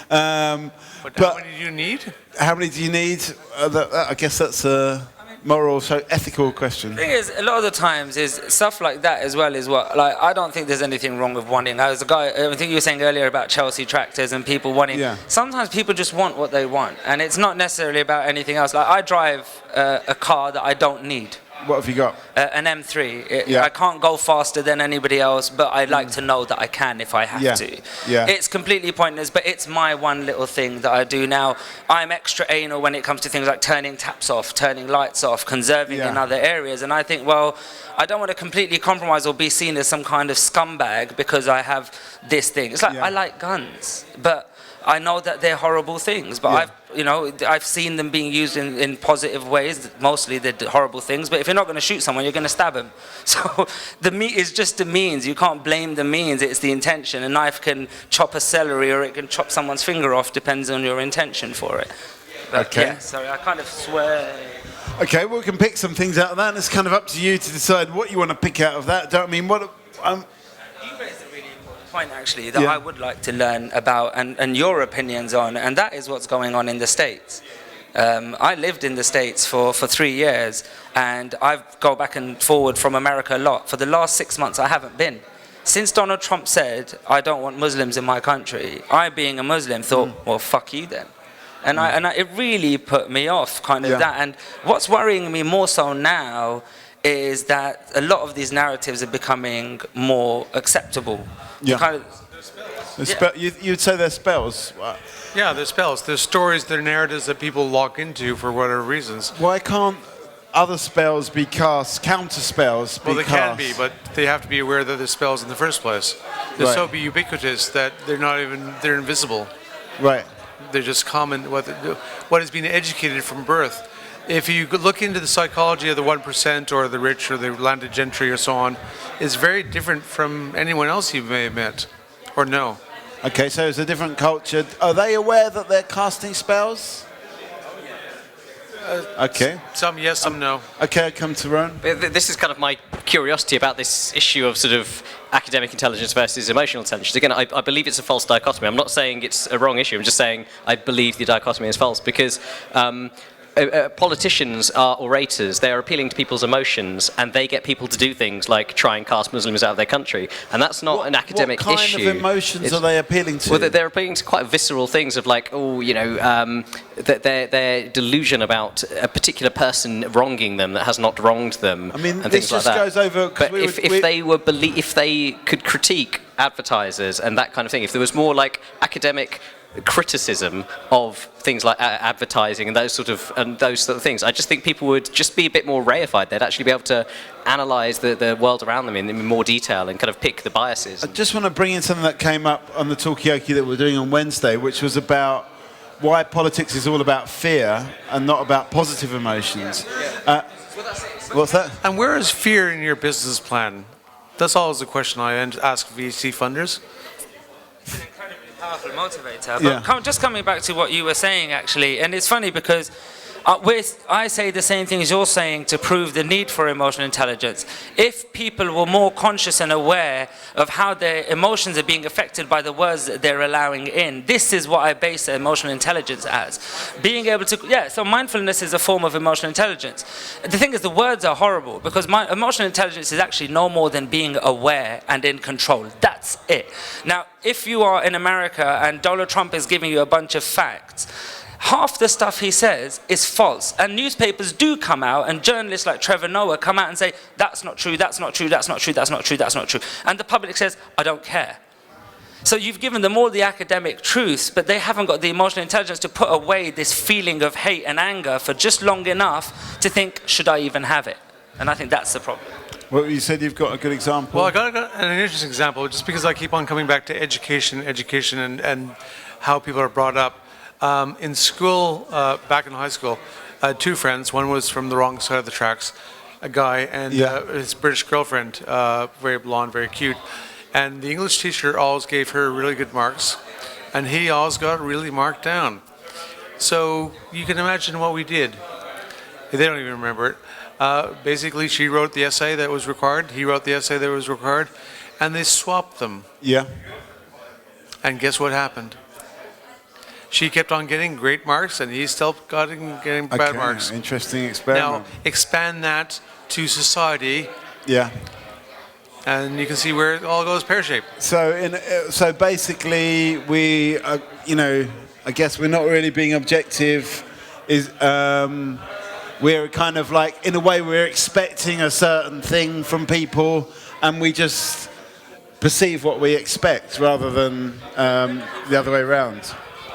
But how many do you need? How many do you need? I guess that's a moral, so ethical question. The thing is, a lot of the times is stuff like that as well is what, like, I don't think there's anything wrong with wanting. As a guy, I think you were saying earlier about Chelsea tractors and people wanting. Sometimes people just want what they want, and it's not necessarily about anything else. Like, I drive a car that I don't need. What have you got? An M3. I can't go faster than anybody else, but I like to know that I can if I have to. It's completely pointless, but it's my one little thing that I do now. I'm extra anal when it comes to things like turning taps off, turning lights off, conserving in other areas. And I think, well, I don't want to completely compromise or be seen as some kind of scumbag because I have this thing. It's like, I like guns, but I know that they're horrible things, but I've seen them being used in positive ways. Mostly they're horrible things, but if you're not going to shoot someone, you're going to stab them. So the meat is just the means. You can't blame the means, it's the intention. A knife can chop a celery or it can chop someone's finger off, depends on your intention for it. But sorry, I kind of swear. Okay, well, we can pick some things out of that, and it's kind of up to you to decide what you want to pick out of that. Don't I mean, what... point actually that I would like to learn about and your opinions on, and that is what's going on in the States. I lived in the States for 3 years, and I go back and forward from America a lot. For the last 6 months I haven't been. Since Donald Trump said, I don't want Muslims in my country, I being a Muslim thought, well, fuck you then. And it really put me off, kind of that. And what's worrying me more so now is that a lot of these narratives are becoming more acceptable. You'd say they're spells? Yeah, they're spells. They're stories, they're narratives that people lock into for whatever reasons. Why can't other spells be cast, counter spells be Well, they cast? can be, but they have to be aware that they're spells in the first place. They're so ubiquitous that they're invisible. Right. They're just common, what has been educated from birth. If you look into the psychology of the 1% or the rich or the landed gentry or so on, it's very different from anyone else you may have met or know. Okay, so it's a different culture. Are they aware that they're casting spells? Okay. Some yes, some no. Okay, I'll come to Ron. This is kind of my curiosity about this issue of sort of academic intelligence versus emotional intelligence. Again, I believe it's a false dichotomy. I'm not saying it's a wrong issue. I'm just saying I believe the dichotomy is false because politicians are orators. They are appealing to people's emotions, and they get people to do things like try and cast Muslims out of their country. And that's not an academic issue. What kind of emotions are they appealing to? Well, they're appealing to quite visceral things of like, their delusion about a particular person wronging them that has not wronged them. I mean, and this things like just that. goes over. But if they could critique advertisers and that kind of thing, if there was more like academic criticism of things like advertising and those sort of things. I just think people would just be a bit more reified. They'd actually be able to analyse the world around them in more detail and kind of pick the biases. I just want to bring in something that came up on the Talkaoke that we're doing on Wednesday, which was about why politics is all about fear and not about positive emotions. What's that? And where is fear in your business plan? That's always the question I ask VC funders. Powerful motivator. But just coming back to what you were saying, actually, and it's funny because I say the same thing as you're saying to prove the need for emotional intelligence. If people were more conscious and aware of how their emotions are being affected by the words that they're allowing in, this is what I base emotional intelligence as. Being able to, so mindfulness is a form of emotional intelligence. The thing is, the words are horrible because my emotional intelligence is actually no more than being aware and in control. That's it. Now, if you are in America and Donald Trump is giving you a bunch of facts, half the stuff he says is false. And newspapers do come out, and journalists like Trevor Noah come out and say, that's not true, that's not true, that's not true, that's not true, that's not true. And the public says, I don't care. So you've given them all the academic truths, but they haven't got the emotional intelligence to put away this feeling of hate and anger for just long enough to think, should I even have it? And I think that's the problem. Well, you said you've got a good example. Well, I got an interesting example, just because I keep on coming back to education and how people are brought up. In school, back in high school, I had two friends. One was from the wrong side of the tracks, a guy, and his British girlfriend, very blonde, very cute. And the English teacher always gave her really good marks, and he always got really marked down. So you can imagine what we did. They don't even remember it. Basically, she wrote the essay that was required, he wrote the essay that was required, and they swapped them. Yeah. And guess what happened? She kept on getting great marks, and he still getting bad marks. Interesting experiment. Now, expand that to society. Yeah. And you can see where it all goes pear-shaped. So basically, we, I guess we're not really being objective. We're kind of like, in a way, we're expecting a certain thing from people, and we just perceive what we expect rather than the other way around.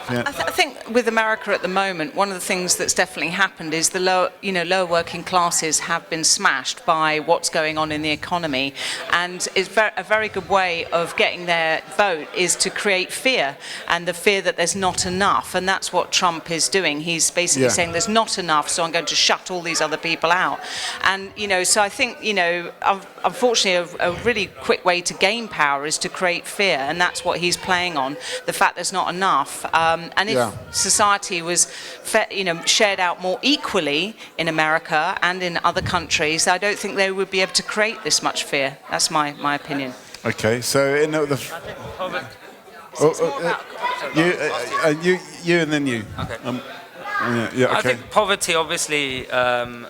Yeah. I think with America at the moment, one of the things that's definitely happened is the lower working classes have been smashed by what's going on in the economy, and it's a very good way of getting their vote is to create fear, and the fear that there's not enough, and that's what Trump is doing. He's basically saying there's not enough, so I'm going to shut all these other people out, and so I think unfortunately a really quick way to gain power is to create fear, and that's what he's playing on, the fact there's not enough. And if society was, shared out more equally in America and in other countries, I don't think they would be able to create this much fear. That's my opinion. Okay, so in the you and then you. Okay. Okay. I think poverty obviously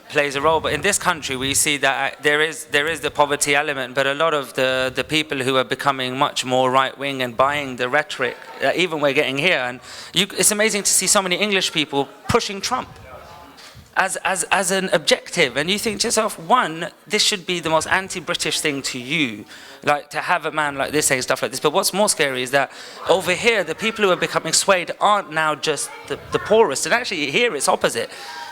plays a role, but in this country we see that there is the poverty element, but a lot of the people who are becoming much more right-wing and buying the rhetoric, even we're getting here, and it's amazing to see so many English people pushing Trump as an objective, and you think to yourself, one, this should be the most anti-British thing to you, like to have a man like this saying stuff like this. But what's more scary is that over here, the people who are becoming swayed aren't now just the poorest, and actually here it's opposite,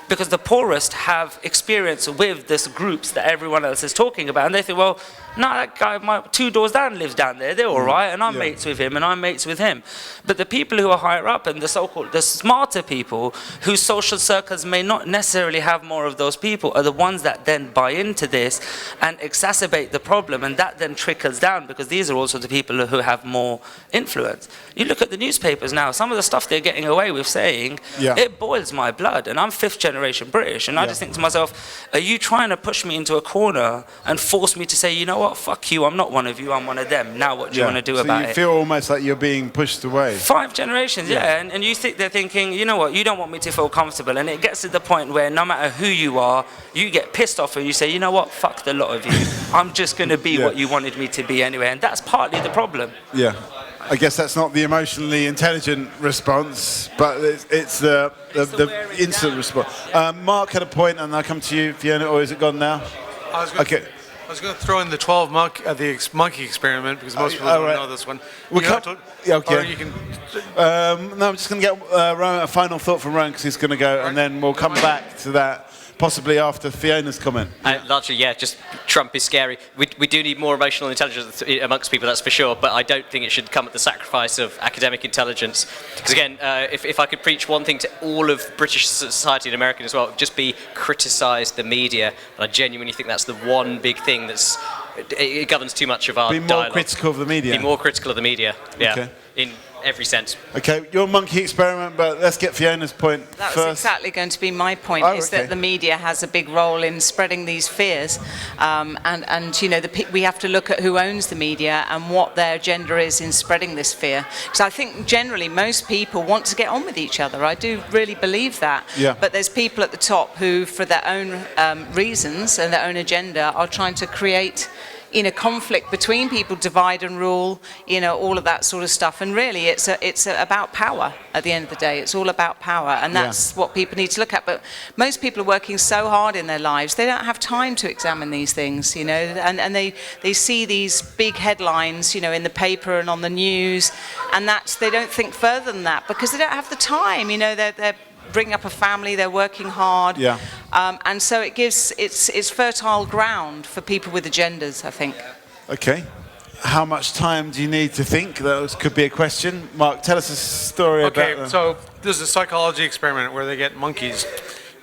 because the poorest have experience with these groups that everyone else is talking about, and they think, well, no, that guy 2 doors down lives down there, they're all right, and I'm mates with him, and I'm mates with him. But the people who are higher up, and the smarter people, whose social circles may not necessarily have more of those people, are the ones that then buy into this and exacerbate the problem, and that then trickles down, because these are also the people who have more influence. You look at the newspapers now, some of the stuff they're getting away with saying, it boils my blood, and I'm 5th generation British, and I just think to myself, are you trying to push me into a corner and force me to say, you know what, fuck you, I'm not one of you, I'm one of them. Now what do you want to do about it? So you feel almost like you're being pushed away. 5 generations, and you think they're thinking, you know what, you don't want me to feel comfortable, and it gets to the point where no matter who you are, you get pissed off and you say, you know what, fuck the lot of you. I'm just going to be what you wanted me to be anyway, and that's partly the problem. Yeah. I guess that's not the emotionally intelligent response, but it's the instant response. Mark had a point, and I'll come to you, Fiona, or is it gone now? I was going okay. I was going to throw in the 12 monkey experiment because most people don't know this one. Okay. Or you can. No, I'm just going to get Rowan, a final thought from Rowan because he's going to go, and then we'll come back to that possibly after Fiona's comment. Largely, yeah, just Trump is scary. We do need more emotional intelligence amongst people, that's for sure, but I don't think it should come at the sacrifice of academic intelligence. Because again, if I could preach one thing to all of British society and American as well, it would just be criticise the media. And I genuinely think that's the one big thing it governs too much of our dialogue. Be more critical of the media. Be more critical of the media, yeah, okay. In every sense. Okay, your monkey experiment, but let's get Fiona's point That was first. exactly going to be my point, is that the media has a big role in spreading these fears. And you know, we have to look at who owns the media and what their agenda is in spreading this fear. Because I think generally most people want to get on with each other. I do really believe that. Yeah. But there's people at the top who, for their own reasons and their own agenda, are trying to create conflict between people, divide and rule, all of that sort of stuff. And really, it's about power at the end of the day. It's all about power, and that's what people need to look at. But most people are working so hard in their lives, they don't have time to examine these things, and they see these big headlines, in the paper and on the news, and they don't think further than that because they don't have the time. They're bringing up a family, they're working hard. Yeah. And so it's fertile ground for people with agendas, I think. Okay. How much time do you need to think? That could be a question. Mark, tell us a story about Okay, so there's a psychology experiment where they get monkeys,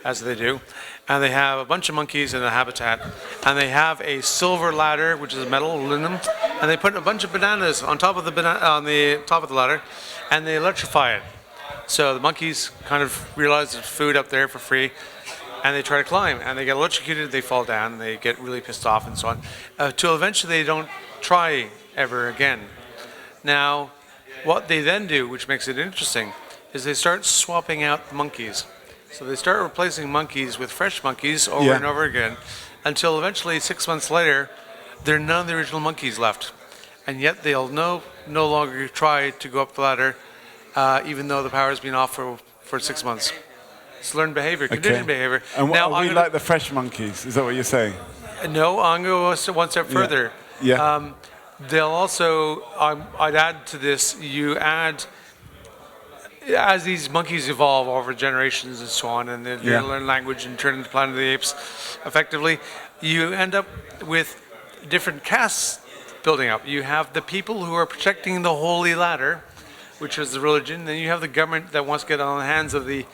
as they do, and they have a bunch of monkeys in a habitat, and they have a silver ladder, which is metal, aluminum, and they put a bunch of bananas on top of the top of the ladder, and they electrify it. So the monkeys kind of realize there's food up there for free, and they try to climb, and they get electrocuted, they fall down, and they get really pissed off and so on, till eventually they don't try ever again. Now, what they then do, which makes it interesting, is they start swapping out the monkeys. So they start replacing monkeys with fresh monkeys over and over again, until eventually 6 months later, there are none of the original monkeys left. And yet they'll no longer try to go up the ladder, even though the power's been off for 6 months. It's learned behavior, conditioned behavior. And now, we like the fresh monkeys, is that what you're saying? No, I'm going to go one step further. Yeah. They'll also, I'd add to this, you add, as these monkeys evolve over generations and so on, and they learn language and turn into Planet of the Apes effectively, you end up with different castes building up. You have the people who are protecting the holy ladder, which is the religion. Then you have the government that wants to get on the hands of the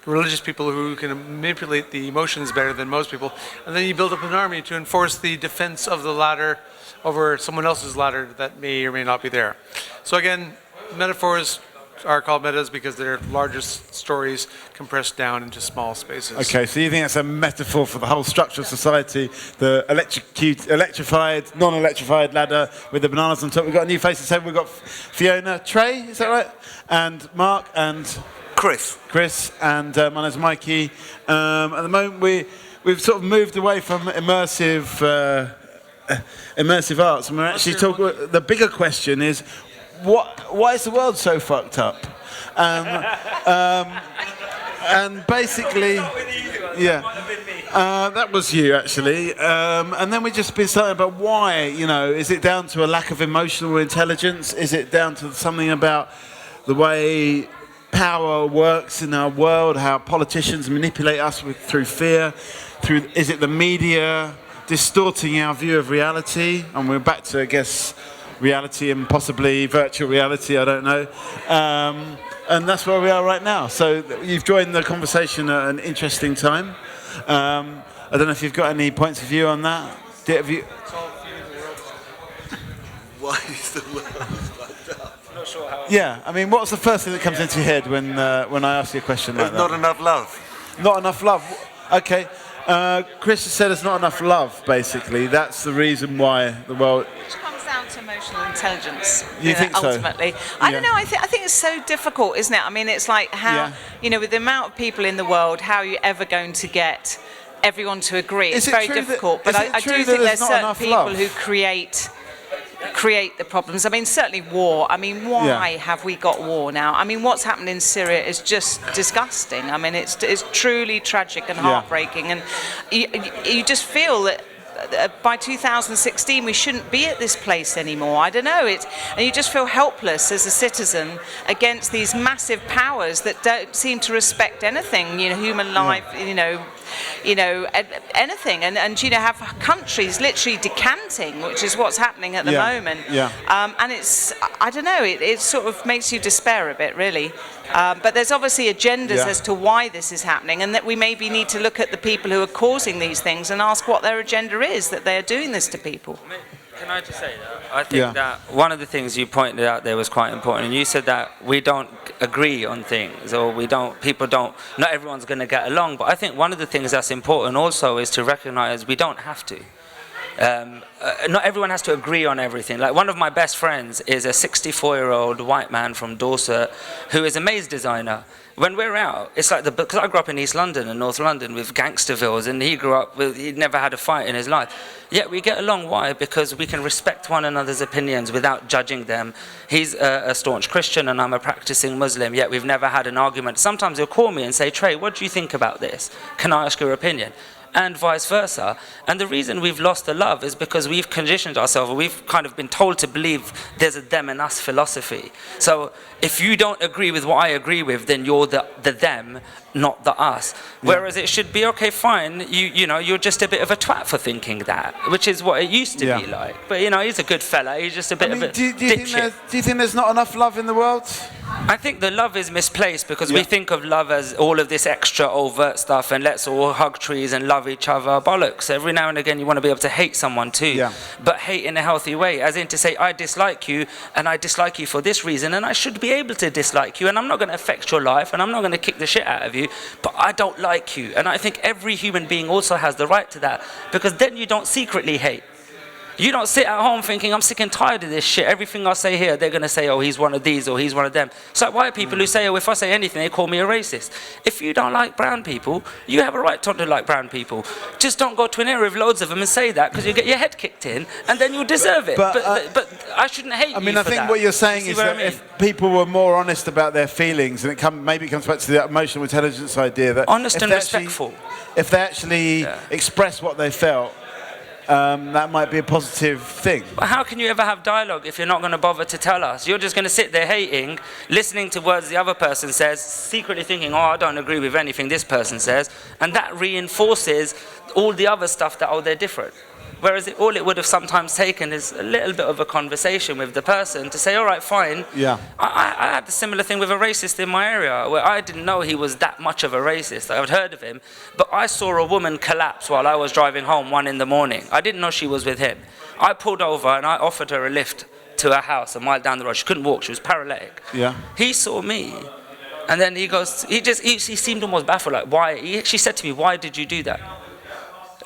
religious people who can manipulate the emotions better than most people. And then you build up an army to enforce the defense of the ladder over someone else's ladder that may or may not be there. So again, metaphors are called metas because they're larger stories compressed down into small spaces. Okay, so you think that's a metaphor for the whole structure of society, the electrified, non-electrified ladder with the bananas on top. We've got a new face to say. We've got Fiona, Trey, is that right? And Mark and Chris, and my name's Mikey. At the moment, we've sort of moved away from immersive arts, and we're actually talking. The bigger question is, why is the world so fucked up? And basically, that was you actually. And then we just been starting about why. Is it down to a lack of emotional intelligence? Is it down to something about the way power works in our world? How politicians manipulate us through fear? Is it the media distorting our view of reality? And we're back to, I guess, reality and possibly virtual reality, I don't know. And that's where we are right now. So you've joined the conversation at an interesting time. I don't know if you've got any points of view on that. Why is the world fucked up? Not sure how. Yeah, I mean, what's the first thing that comes into your head when I ask you a question like that? There's not enough love. Not enough love. Okay. Chris has said there's not enough love, basically. That's the reason why the world... Which comes down to emotional intelligence. You think so? Ultimately. I don't know, I think it's so difficult, isn't it? I mean, it's like how, with the amount of people in the world, how are you ever going to get everyone to agree? It's very difficult. But I do think there's certain people who create the problems. I mean, certainly war. I mean, why have we got war now? I mean, what's happened in Syria is just disgusting. I mean, it's truly tragic and heartbreaking. And you just feel that by 2016 we shouldn't be at this place anymore. I don't know. And you just feel helpless as a citizen against these massive powers that don't seem to respect anything, human life, anything, and have countries literally decanting, which is what's happening at the moment. And it's, I don't know, it sort of makes you despair a bit, really. But there's obviously agendas as to why this is happening, and that we maybe need to look at the people who are causing these things and ask what their agenda is, that they are doing this to people. Can I just say that? I think that one of the things you pointed out there was quite important, and you said that we don't agree on things, or not everyone's going to get along, but I think one of the things that's important also is to recognize we don't have to. Not everyone has to agree on everything. Like, one of my best friends is a 64-year-old white man from Dorset who is a maze designer. When we're out, it's like because I grew up in East London and North London with gangstervilles, and he'd never had a fight in his life. Yet we get along. Why? Because we can respect one another's opinions without judging them. He's a staunch Christian and I'm a practicing Muslim, yet we've never had an argument. Sometimes he'll call me and say, Trey, what do you think about this? Can I ask your opinion? And vice versa. And the reason we've lost the love is because we've conditioned ourselves, we've kind of been told to believe there's a them and us philosophy. So if you don't agree with what I agree with, then you're the them, not the us. Whereas it should be, okay, fine, you're just a bit of a twat for thinking that, which is what it used to be like. But he's a good fella, he's just a bit of a do you think there's not enough love in the world? I think the love is misplaced because we think of love as all of this extra overt stuff and let's all hug trees and love each other. Bollocks. Every now and again you want to be able to hate someone too, but hate in a healthy way, as in to say, I dislike you and I dislike you for this reason and I should be able to dislike you and I'm not going to affect your life and I'm not going to kick the shit out of you, but I don't like you. And I think every human being also has the right to that, because then you don't secretly hate. You don't sit at home thinking, I'm sick and tired of this shit. Everything I say here, they're going to say, oh, he's one of these or he's one of them. It's like white people who say, oh, if I say anything, they call me a racist. If you don't like brown people, you have a right not to like brown people. Just don't go to an area with loads of them and say that, because you get your head kicked in and then you'll deserve it. But I shouldn't hate you for that. I think what you're saying is that if people were more honest about their feelings, and maybe it comes back to the emotional intelligence idea, that honest and respectful. If they actually express what they felt, that might be a positive thing. But how can you ever have dialogue if you're not going to bother to tell us? You're just going to sit there hating, listening to words the other person says, secretly thinking, oh, I don't agree with anything this person says, and that reinforces all the other stuff that, oh, they're different. Whereas all it would have sometimes taken is a little bit of a conversation with the person to say, all right, fine. I had a similar thing with a racist in my area where I didn't know he was that much of a racist. I'd heard of him, but I saw a woman collapse while I was driving home 1 a.m. I didn't know she was with him. I pulled over and I offered her a lift to her house a mile down the road. She couldn't walk, she was paralytic. He saw me. And then he goes, he seemed almost baffled, like, why? She said to me, why did you do that?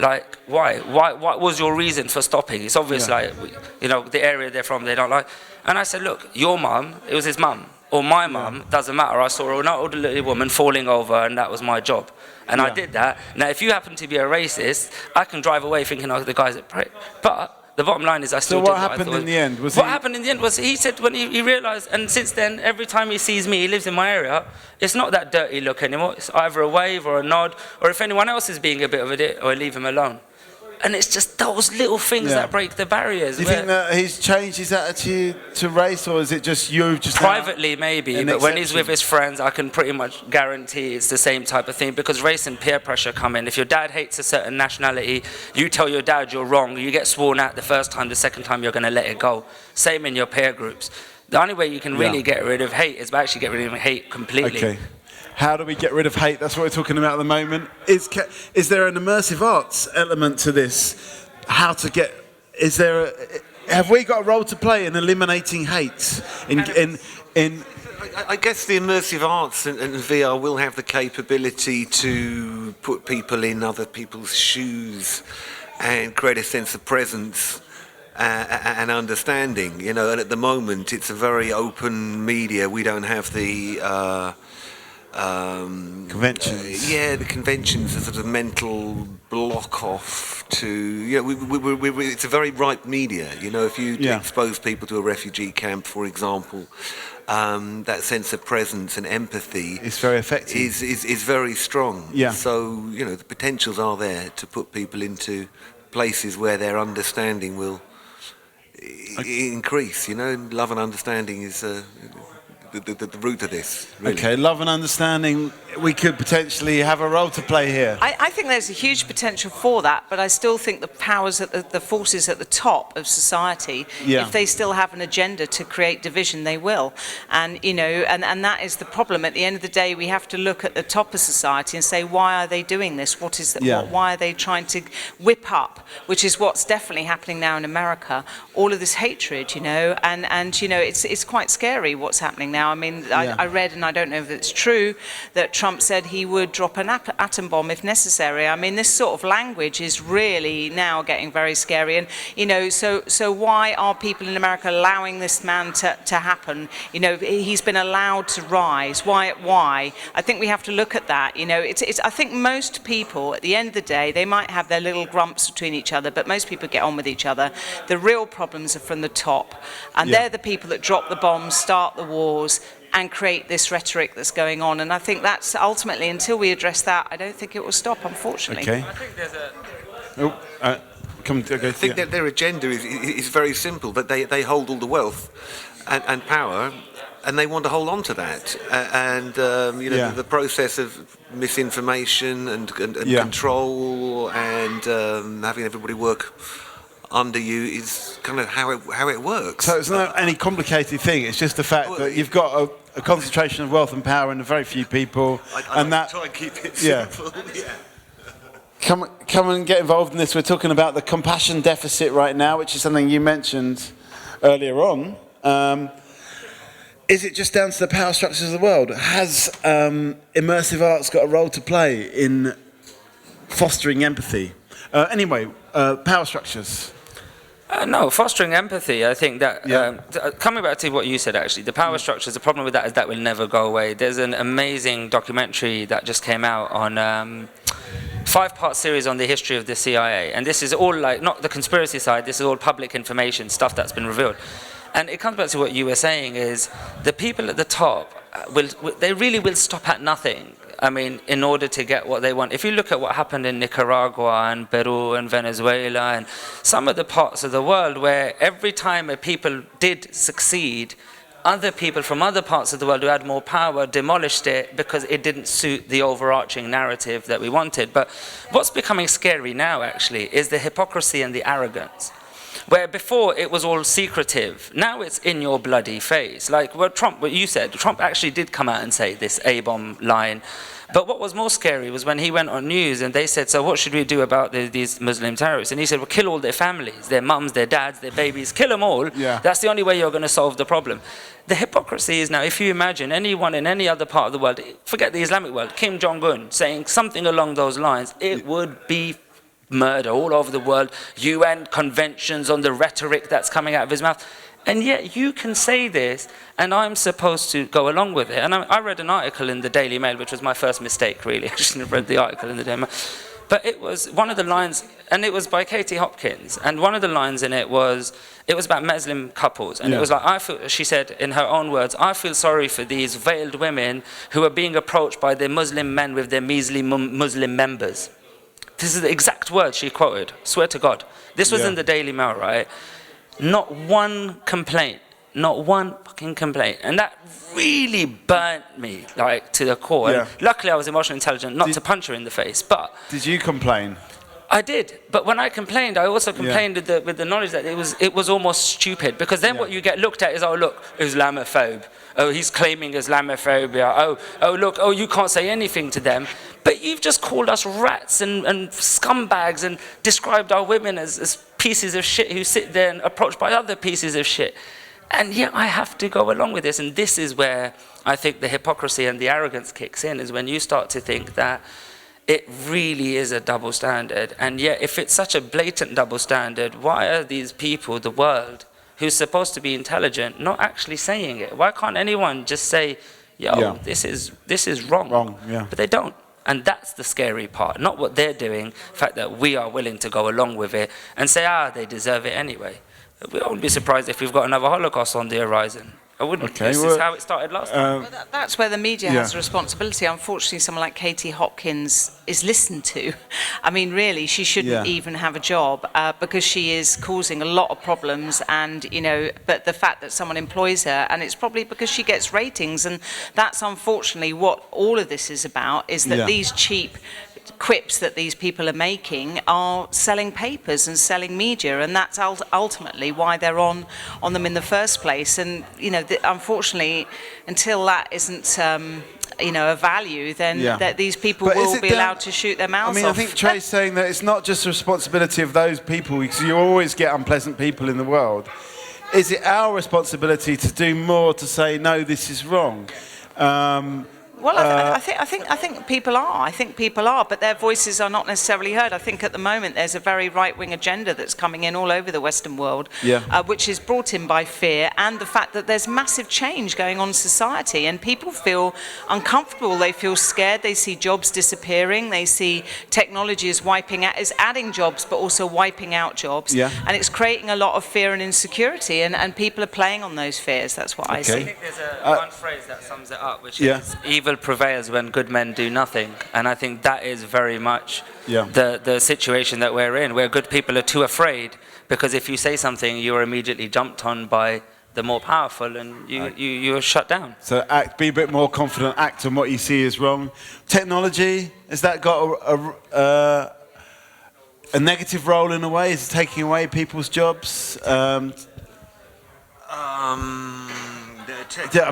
Like, why? What was your reason for stopping? It's obvious, like, the area they're from, they don't like. And I said, look, your mum, it was his mum, or my mum, doesn't matter. I saw an elderly woman falling over, and that was my job. And I did that. Now, if you happen to be a racist, I can drive away thinking, oh, the guy's a prick. But the bottom line is I still did what happened in the end? What happened in the end was he said when he realised, and since then, every time he sees me, he lives in my area, it's not that dirty look anymore. It's either a wave or a nod, or if anyone else is being a bit of a dick, or I leave him alone. And it's just those little things that break the barriers. Do you think that he's changed his attitude to race, or is it just you just privately maybe, but when he's with his friends, I can pretty much guarantee it's the same type of thing, because race and peer pressure come in. If your dad hates a certain nationality, you tell your dad you're wrong, you get sworn at the first time, the second time you're going to let it go. Same in your peer groups. The only way you can really get rid of hate is by actually get rid of hate completely. Okay. How do we get rid of hate? That's what we're talking about at the moment. Is there an immersive arts element to this? Have we got a role to play in eliminating hate? I guess the immersive arts and VR will have the capability to put people in other people's shoes and create a sense of presence and understanding. And at the moment it's a very open media. We don't have the conventions. The conventions are sort of mental block off to. It's a very ripe media. If you expose people to a refugee camp, for example, that sense of presence and empathy is very effective. Is very strong. Yeah. So the potentials are there to put people into places where their understanding will increase. You know, love and understanding is the root of this. Really. Okay, love and understanding. We could potentially have a role to play here. I think there's a huge potential for that, but I still think the powers, the forces at the top of society, if they still have an agenda to create division, they will. And you know, and that is the problem. At the end of the day, we have to look at the top of society and say, why are they doing this? What is that? Why are they trying to whip up? Which is what's definitely happening now in America. All of this hatred, you know, and you know, it's quite scary what's happening now. I mean, I read, and I don't know if it's true, that Trump said he would drop an atom bomb if necessary. I mean, this sort of language is really now getting very scary. And, you know, so why are people in America allowing this man to happen? You know, he's been allowed to rise. Why? I think we have to look at that. You know, I think most people, at the end of the day, they might have their little grumps between each other, but most people get on with each other. The real problems are from the top. And they're the people that drop the bombs, start the wars, and create this rhetoric that's going on. And I think that's ultimately, until we address that, I don't think it will stop, unfortunately. Okay. I think there's I think that their agenda is very simple, that they hold all the wealth and power, and they want to hold on to that. You know, the process of misinformation and control and having everybody work under you is kind of how it works. So it's not any complicated thing. It's just the fact that you've got a concentration of wealth and power in a very few people, and that try and keep it simple. Come and get involved in this. We're talking about the compassion deficit right now, which is something you mentioned earlier on. Is it just down to the power structures of the world? Has immersive arts got a role to play in fostering empathy? Anyway, power structures. No, fostering empathy, I think that, coming back to what you said actually, the power structures, the problem with that is that will never go away. There's an amazing documentary that just came out on 5-part series on the history of the CIA, and this is all like, not the conspiracy side, this is all public information, stuff that's been revealed. And it comes back to what you were saying is, the people at the top, they really will stop at nothing. I mean, in order to get what they want. If you look at what happened in Nicaragua and Peru and Venezuela and some of the parts of the world where every time a people did succeed, other people from other parts of the world who had more power demolished it because it didn't suit the overarching narrative that we wanted. But what's becoming scary now, actually, is the hypocrisy and the arrogance. Where before it was all secretive, now it's in your bloody face. Like what you said, Trump actually did come out and say this A-bomb line. But what was more scary was when he went on news and they said, so what should we do about these Muslim terrorists? And he said, well, kill all their families, their mums, their dads, their babies, kill them all. That's the only way you're going to solve the problem. The hypocrisy is now, if you imagine anyone in any other part of the world, forget the Islamic world, Kim Jong-un saying something along those lines, it would be murder all over the world, UN conventions on the rhetoric that's coming out of his mouth. And yet you can say this, and I'm supposed to go along with it. And I read an article in the Daily Mail, which was my first mistake, really. I shouldn't have read the article in the Daily Mail. But it was one of the lines, and it was by Katie Hopkins, and one of the lines in it was about Muslim couples. And it was like, she said in her own words, I feel sorry for these veiled women who are being approached by their Muslim men with their measly Muslim members. This is the exact words she quoted, swear to God. This was in the Daily Mail, right? Not one complaint, not one fucking complaint. And that really burnt me, like, to the core. And luckily I was emotionally intelligent not to punch her in the face, but... Did you complain? I did, but when I complained, I also complained with the knowledge that it was almost stupid, because then what you get looked at is, oh look, Islamophobe. Oh, he's claiming Islamophobia. Oh look, you can't say anything to them. But you've just called us rats and scumbags and described our women as pieces of shit who sit there and approached by other pieces of shit. And yet I have to go along with this, and this is where I think the hypocrisy and the arrogance kicks in, is when you start to think that it really is a double standard. And yet, if it's such a blatant double standard, why are these people, the world, who's supposed to be intelligent, not actually saying it? Why can't anyone just say, yo, this is wrong? But they don't. And that's the scary part, not what they're doing, the fact that we are willing to go along with it and say, they deserve it anyway. We won't be surprised if we've got another Holocaust on the horizon. I wouldn't. Okay, This is how it started last time. Well, that's where the media has a responsibility. Unfortunately, someone like Katie Hopkins is listened to. I mean, really, she shouldn't even have a job because she is causing a lot of problems. And, you know, but the fact that someone employs her, and it's probably because she gets ratings. And that's unfortunately what all of this is about, is that these cheap quips that these people are making are selling papers and selling media, and that's ultimately why they're on them in the first place. And you know, unfortunately, until that isn't you know, a value, then that these people will be allowed to shoot their mouths off. I think Trey's saying that it's not just the responsibility of those people, because you always get unpleasant people in the world. Is it our responsibility to do more to say, no, this is wrong? Well, I think people are. I think people are, but their voices are not necessarily heard. I think at the moment there's a very right-wing agenda that's coming in all over the Western world, which is brought in by fear and the fact that there's massive change going on in society, and people feel uncomfortable. They feel scared. They see jobs disappearing. They see technology is adding jobs, but also wiping out jobs. And it's creating a lot of fear and insecurity, and people are playing on those fears. That's what I see. I think there's one phrase that sums it up, which is evil prevails when good men do nothing, and I think that is very much the situation that we're in, where good people are too afraid, because if you say something, you're immediately jumped on by the more powerful, and you're shut down. So be a bit more confident, act on what you see is wrong. Technology, has that got a negative role in a way? Is it taking away people's jobs? Are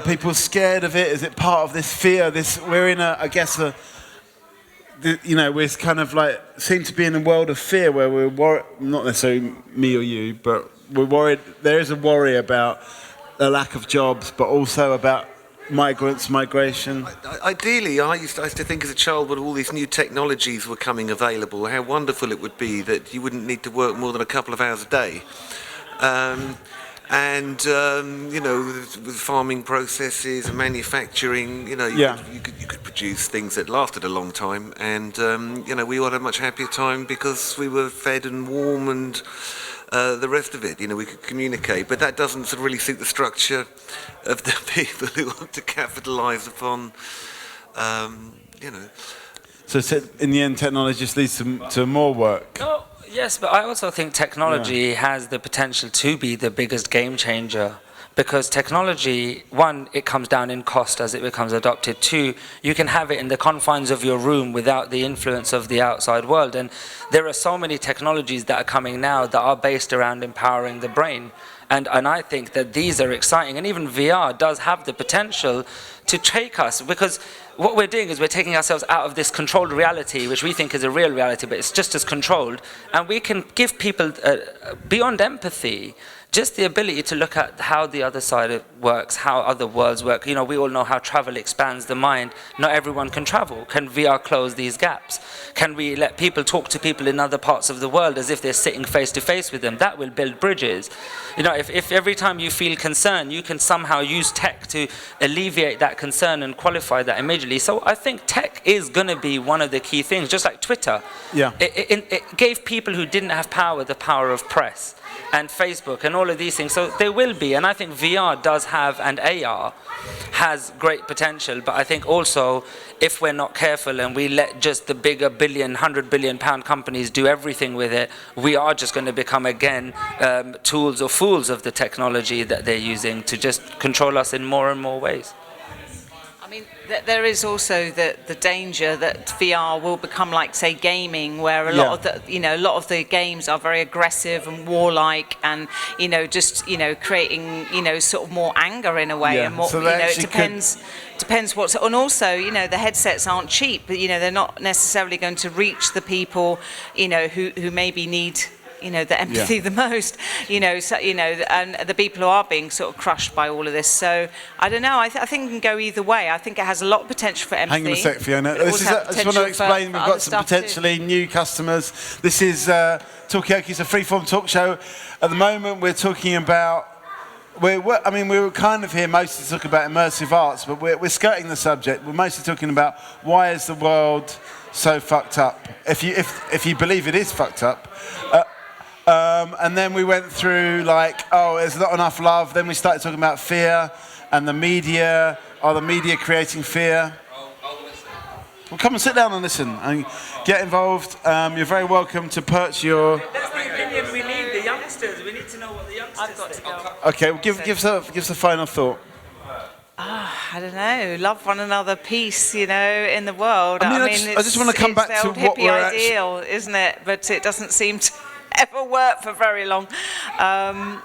people scared of it? Is it part of this fear? We're in we're kind of like, seem to be in a world of fear where we're worried, not necessarily me or you, but we're worried. There is a worry about the lack of jobs, but also about migration. Ideally, I used to think as a child when all these new technologies were coming available, how wonderful it would be that you wouldn't need to work more than a couple of hours a day. You know, with farming processes and manufacturing, you know, you could produce things that lasted a long time, and you know, we all had a much happier time because we were fed and warm and the rest of it. You know, we could communicate, but that doesn't sort of really suit the structure of the people who want to capitalise upon, you know. So in the end, technology just leads to more work. No. Yes, but I also think technology has the potential to be the biggest game changer, because technology, one, it comes down in cost as it becomes adopted. Two, you can have it in the confines of your room without the influence of the outside world. And there are so many technologies that are coming now that are based around empowering the brain. And I think that these are exciting. And even VR does have the potential to take us, because what we're doing is we're taking ourselves out of this controlled reality, which we think is a real reality, but it's just as controlled. And we can give people, beyond empathy, just the ability to look at how the other side works, how other worlds work. You know, we all know how travel expands the mind. Not everyone can travel. Can VR close these gaps? Can we let people talk to people in other parts of the world as if they're sitting face to face with them? That will build bridges. You know, if every time you feel concern, you can somehow use tech to alleviate that concern and qualify that immediately. So I think tech is going to be one of the key things, just like Twitter. It gave people who didn't have power the power of press, and Facebook and all of these things. So there will be, and I think VR does have, and AR has great potential, but I think also if we're not careful and we let just the bigger £100 billion companies do everything with it, we are just going to become again tools or fools of the technology that they're using to just control us in more and more ways. I mean, there is also the danger that VR will become like, say, gaming, where a lot of the games are very aggressive and warlike, and just creating sort of more anger in a way, and more, it depends what's, and also the headsets aren't cheap, but they're not necessarily going to reach the people who maybe need the empathy the most, and the people who are being sort of crushed by all of this. So I don't know. I think it can go either way. I think it has a lot of potential for empathy. Hang on a sec, Fiona. I just want to explain. We've got some potentially new customers. This is Talkaoke. It's a freeform talk show. At the moment, we're talking about. We were kind of here mostly to talk about immersive arts, but we're skirting the subject. We're mostly talking about why is the world so fucked up. If you believe it is fucked up. And then we went through there's not enough love. Then we started talking about fear. and the media? Are the media creating fear? Well, come and sit down and listen and get involved. You're very welcome to perch your... That's the opinion we need, the youngsters. We need to know what the youngsters think. Okay, well, give us a final thought. I don't know. Love one another, peace, in the world. I just want to come back to what we're ideal, isn't it? But it doesn't seem to ever work for very long.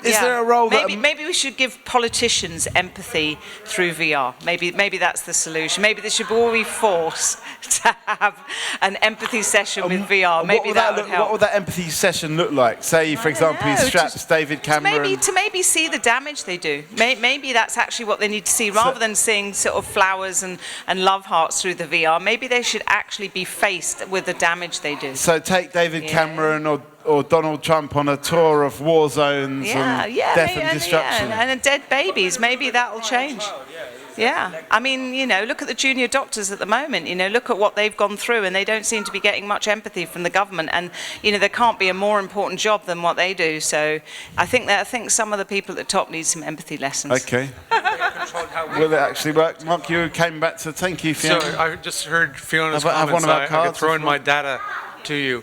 Is there a role maybe we should give politicians empathy through VR. Maybe that's the solution. Maybe they should all be forced to have an empathy session with VR. Maybe that would help. What would that empathy session look like? Say, for example, he straps David Cameron. To maybe see the damage they do. Maybe that's actually what they need to see, rather than seeing sort of flowers and love hearts through the VR. Maybe they should actually be faced with the damage they do. So take David Cameron or Donald Trump on a tour of war zones and death and destruction. And dead babies. Maybe that'll change. Yeah. I mean, look at the junior doctors at the moment. Look at what they've gone through, and they don't seem to be getting much empathy from the government. And, there can't be a more important job than what they do. So I think some of the people at the top need some empathy lessons. Okay. Will it actually work? Mark, you came back to... Thank you, Fiona. So I just heard Fiona's have comments. one of our I cards could throw in my data to you.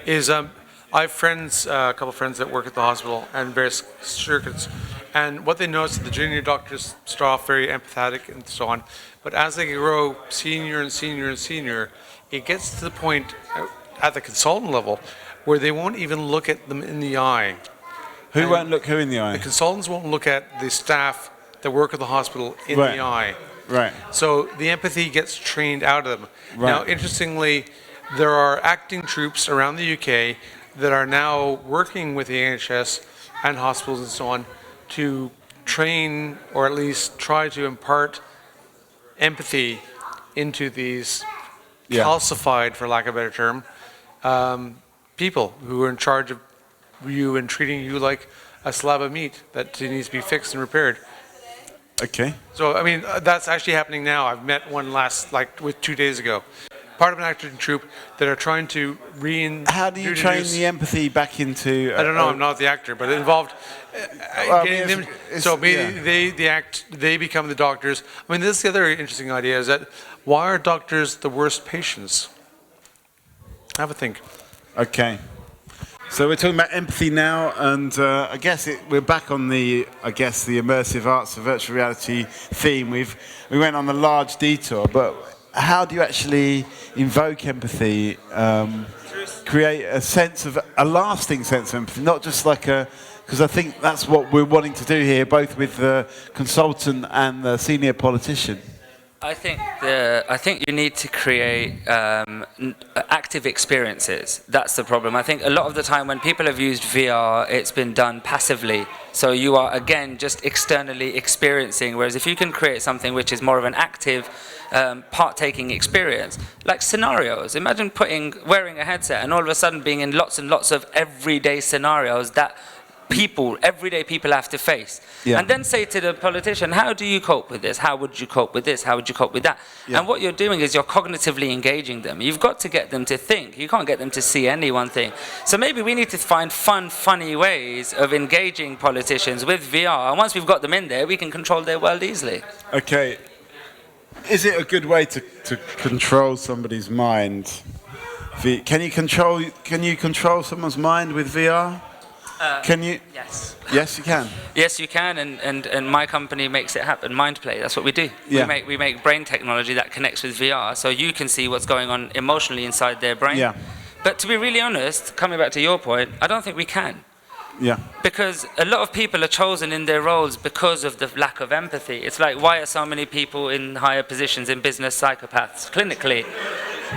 I have friends, a couple of friends that work at the hospital and various circuits, and what they notice is the junior doctors start off very empathetic and so on, but as they grow senior and senior and senior, it gets to the point at the consultant level where they won't even look at them in the eye. Who won't look who in the eye? The consultants won't look at the staff that work at the hospital in the eye. Right. So the empathy gets trained out of them. Right. Now, interestingly, there are acting troops around the UK that are now working with the NHS and hospitals and so on to train, or at least try to impart empathy into these calcified, for lack of a better term, people who are in charge of you and treating you like a slab of meat that needs to be fixed and repaired. Okay. So, I mean, that's actually happening now. I've met one with 2 days ago. Part of an acting troupe that are trying to How do you train the empathy back into... I don't know, I'm not the actor, but it involved getting them... So maybe they become the doctors. I mean, this is the other interesting idea, is that why are doctors the worst patients? Have a think. Okay. So we're talking about empathy now, and I guess we're back on the immersive arts and virtual reality theme. We went on a large detour, but how do you actually invoke empathy, create a lasting sense of empathy, not just because I think that's what we're wanting to do here, both with the consultant and the senior politician. I think you need to create active experiences. That's the problem. I think a lot of the time when people have used VR, it's been done passively. So you are, again, just externally experiencing, whereas if you can create something which is more of an active, part-taking experience, like scenarios. Imagine wearing a headset and all of a sudden being in lots and lots of everyday scenarios that everyday people have to face. Yeah. And then say to the politician, how do you cope with this? How would you cope with this? How would you cope with that? Yeah. And what you're doing is you're cognitively engaging them. You've got to get them to think. You can't get them to see any one thing. So maybe we need to find funny ways of engaging politicians with VR. And once we've got them in there, we can control their world easily. Okay. Is it a good way to control somebody's mind? Can you control someone's mind with VR? Can you? Yes. Yes, you can. Yes, you can, and my company makes it happen. MindPlay, that's what we do. Yeah. We make brain technology that connects with VR, so you can see what's going on emotionally inside their brain. Yeah. But to be really honest, coming back to your point, I don't think we can. Yeah. Because a lot of people are chosen in their roles because of the lack of empathy. It's like, why are so many people in higher positions in business psychopaths? Clinically,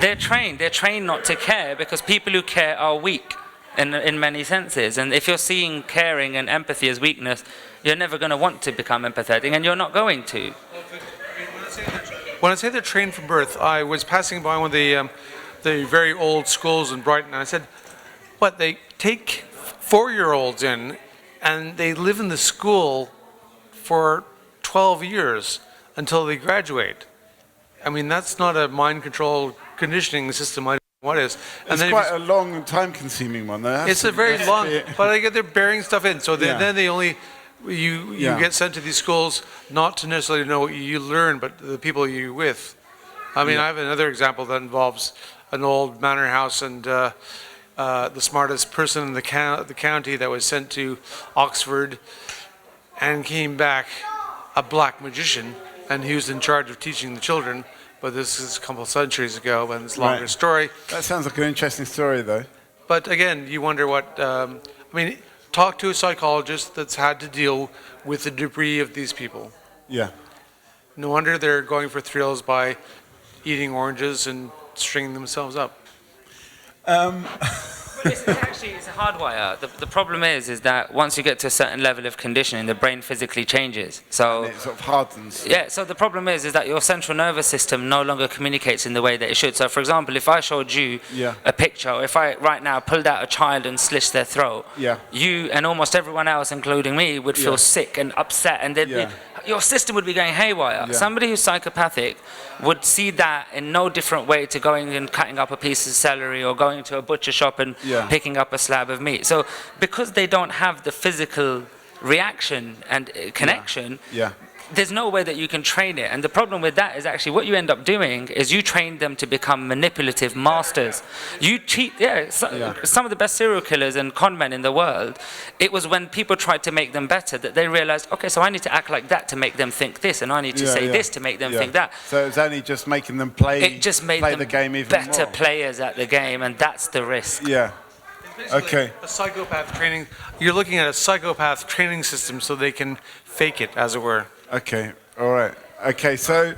they're trained not to care because people who care are weak. In many senses, and if you're seeing caring and empathy as weakness, you're never going to want to become empathetic, and you're not going to. When I say they're trained from birth, I was passing by one of the very old schools in Brighton, and I said, "What? They take 4-year-olds in, and they live in the school for 12 years until they graduate. I mean, that's not a mind control conditioning system. What is? And it's quite a long and time-consuming one. It's a very long, but they're burying stuff in. So then they only You get sent to these schools not to necessarily know what you learn, but the people you're with. I mean, I have another example that involves an old manor house and the smartest person in the county that was sent to Oxford and came back a black magician, and he was in charge of teaching the children. But this is a couple of centuries ago, and it's a longer story. That sounds like an interesting story, though. But again, you wonder what. I mean, talk to a psychologist that's had to deal with the debris of these people. Yeah. No wonder they're going for thrills by eating oranges and stringing themselves up. It's a hardwire. The problem is that once you get to a certain level of conditioning, the brain physically changes. So and it sort of hardens. Yeah. So the problem is that your central nervous system no longer communicates in the way that it should. So, for example, if I showed you a picture, or if I right now pulled out a child and slashed their throat, you and almost everyone else, including me, would feel sick and upset, and your system would be going haywire. Yeah. Somebody who's psychopathic would see that in no different way to going and cutting up a piece of celery or going to a butcher shop and picking up a slab of meat. So because they don't have the physical reaction and connection, there's no way that you can train it. And the problem with that is actually what you end up doing is you train them to become manipulative masters. You cheat, some of the best serial killers and con men in the world, it was when people tried to make them better that they realized, okay, so I need to act like that to make them think this, and I need to say this to make them think that. So it's only just making them play the game even better more. Players at the game, and that's the risk. Yeah. Okay. A psychopath training. You're looking at a psychopath training system so they can fake it, as it were. Okay, all right. Okay, so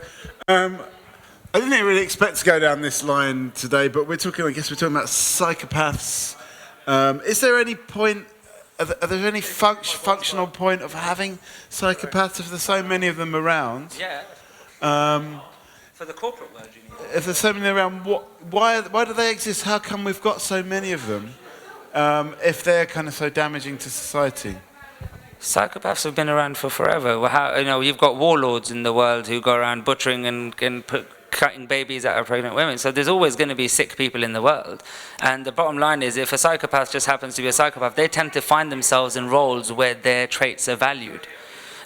I didn't really expect to go down this line today, but I guess we're talking about psychopaths. Is there any point, are there any functional point of having psychopaths if there's so many of them around? Yeah. For the corporate world, you mean? If there's so many around, why do they exist? How come we've got so many of them if they're kind of so damaging to society? Psychopaths have been around for forever. You've got warlords in the world who go around butchering and cutting babies out of pregnant women. So there's always going to be sick people in the world. And the bottom line is, if a psychopath just happens to be a psychopath, they tend to find themselves in roles where their traits are valued.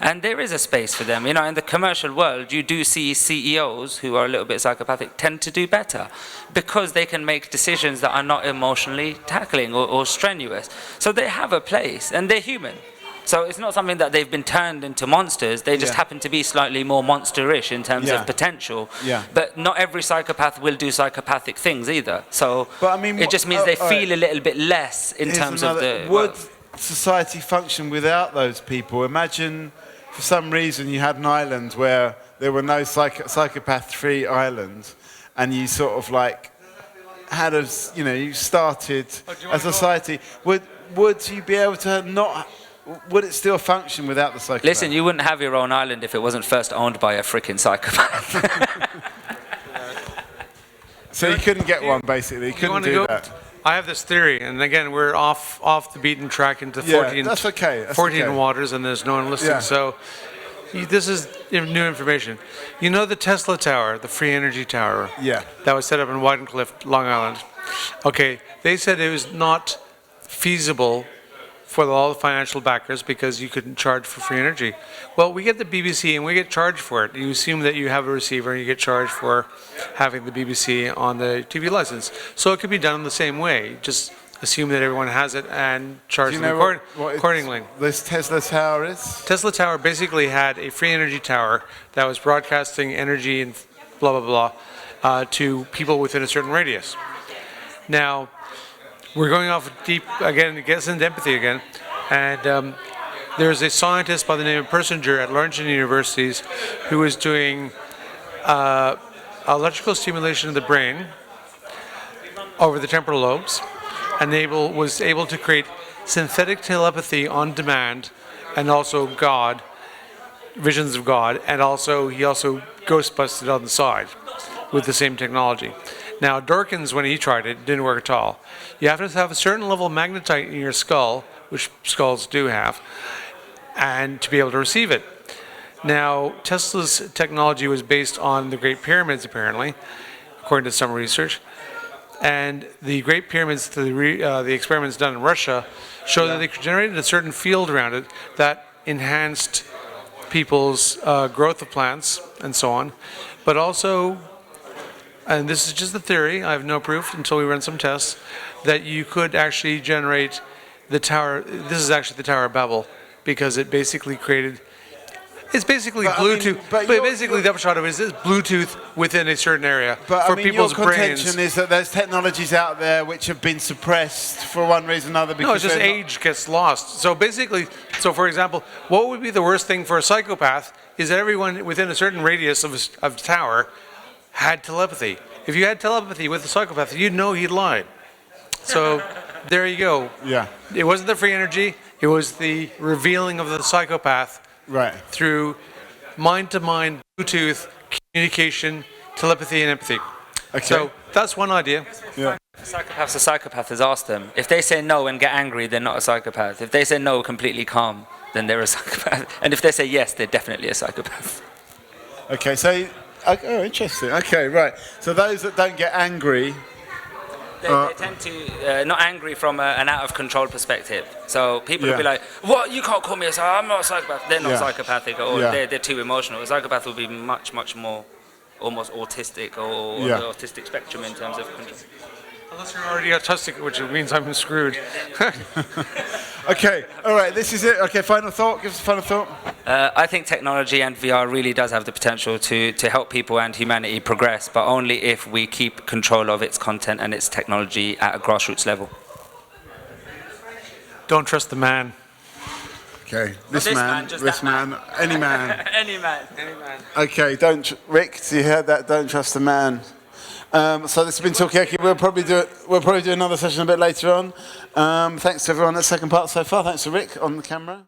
And there is a space for them. In the commercial world, you do see CEOs who are a little bit psychopathic tend to do better because they can make decisions that are not emotionally tackling or strenuous. So they have a place, and they're human. So it's not something that they've been turned into monsters. They just happen to be slightly more monsterish in terms of potential. Yeah. But not every psychopath will do psychopathic things either. So it just means they feel a little bit less in terms of the... Would society function without those people? Imagine for some reason you had an island where there were no psychopath-free islands, and you sort of like had you started a society. Would you be able to not... Would it still function without the psychopath? Listen, you wouldn't have your own island if it wasn't first owned by a freaking psychopath. So you couldn't get one, basically. You couldn't do that. I have this theory, and again, we're off the beaten track into 14, that's okay. That's 14 okay. waters, and there's no one listening. Yeah. So this is new information. You know the Tesla Tower, the free energy tower? Yeah. That was set up in Whitencliff, Long Island. Okay, they said it was not feasible for all the financial backers because you couldn't charge for free energy. Well, we get the BBC and we get charged for it. You assume that you have a receiver and you get charged for having the BBC on the TV license. So it could be done in the same way. Just assume that everyone has it and charge them accordingly. This Tesla Tower is? Tesla Tower basically had a free energy tower that was broadcasting energy and blah, blah, blah to people within a certain radius. Now, we're going off deep, again, it gets into empathy again. And there's a scientist by the name of Persinger at London Universities who is doing electrical stimulation of the brain over the temporal lobes, and was able to create synthetic telepathy on demand, and also visions of God, and he also ghost busted on the side with the same technology. Now, Dawkins, when he tried it, didn't work at all. You have to have a certain level of magnetite in your skull, which skulls do have, and to be able to receive it. Now, Tesla's technology was based on the Great Pyramids, apparently, according to some research. And the Great Pyramids, the experiments done in Russia, show that they generated a certain field around it that enhanced people's growth of plants and so on, but also, and this is just a theory, I have no proof until we run some tests, that you could actually generate the tower. This is actually the Tower of Babel, because it basically created. It's basically Bluetooth. But basically, the upshot of it is Bluetooth within a certain area for people's your contention brains. is that there's technologies out there which have been suppressed for one reason or another. Because No, it's just age gets lost. So basically, for example, what would be the worst thing for a psychopath is that everyone within a certain radius of a tower had telepathy. If you had telepathy with a psychopath, you'd know he'd lied. So there you go. Yeah. It wasn't the free energy. It was the revealing of the psychopath. Right. Through mind-to-mind, Bluetooth, communication, telepathy, and empathy. Okay. So that's one idea. Yeah. Psychopath's a psychopath is ask them. If they say no and get angry, they're not a psychopath. If they say no completely calm, then they're a psychopath. And if they say yes, they're definitely a psychopath. Okay, so, oh, interesting. Okay, right. So those that don't get angry... They tend to not angry from an out-of-control perspective. So people will be like, "What? You can't call me a psychopath. I'm not a psychopath." They're not psychopathic, or they're too emotional. A psychopath will be much more, almost autistic, or on the autistic spectrum in terms of control. Unless you're already autistic, which means I'm screwed. Okay, all right, this is it. Okay, final thought. Give us a final thought. I think technology and VR really does have the potential to help people and humanity progress, but only if we keep control of its content and its technology at a grassroots level. Don't trust the man. Okay, this man, any man. Any man. Okay, Rick, so you heard that? Don't trust the man. So this has been Talkaoke. We'll probably do another session a bit later on. Thanks to everyone at second part so far. Thanks to Rick on the camera.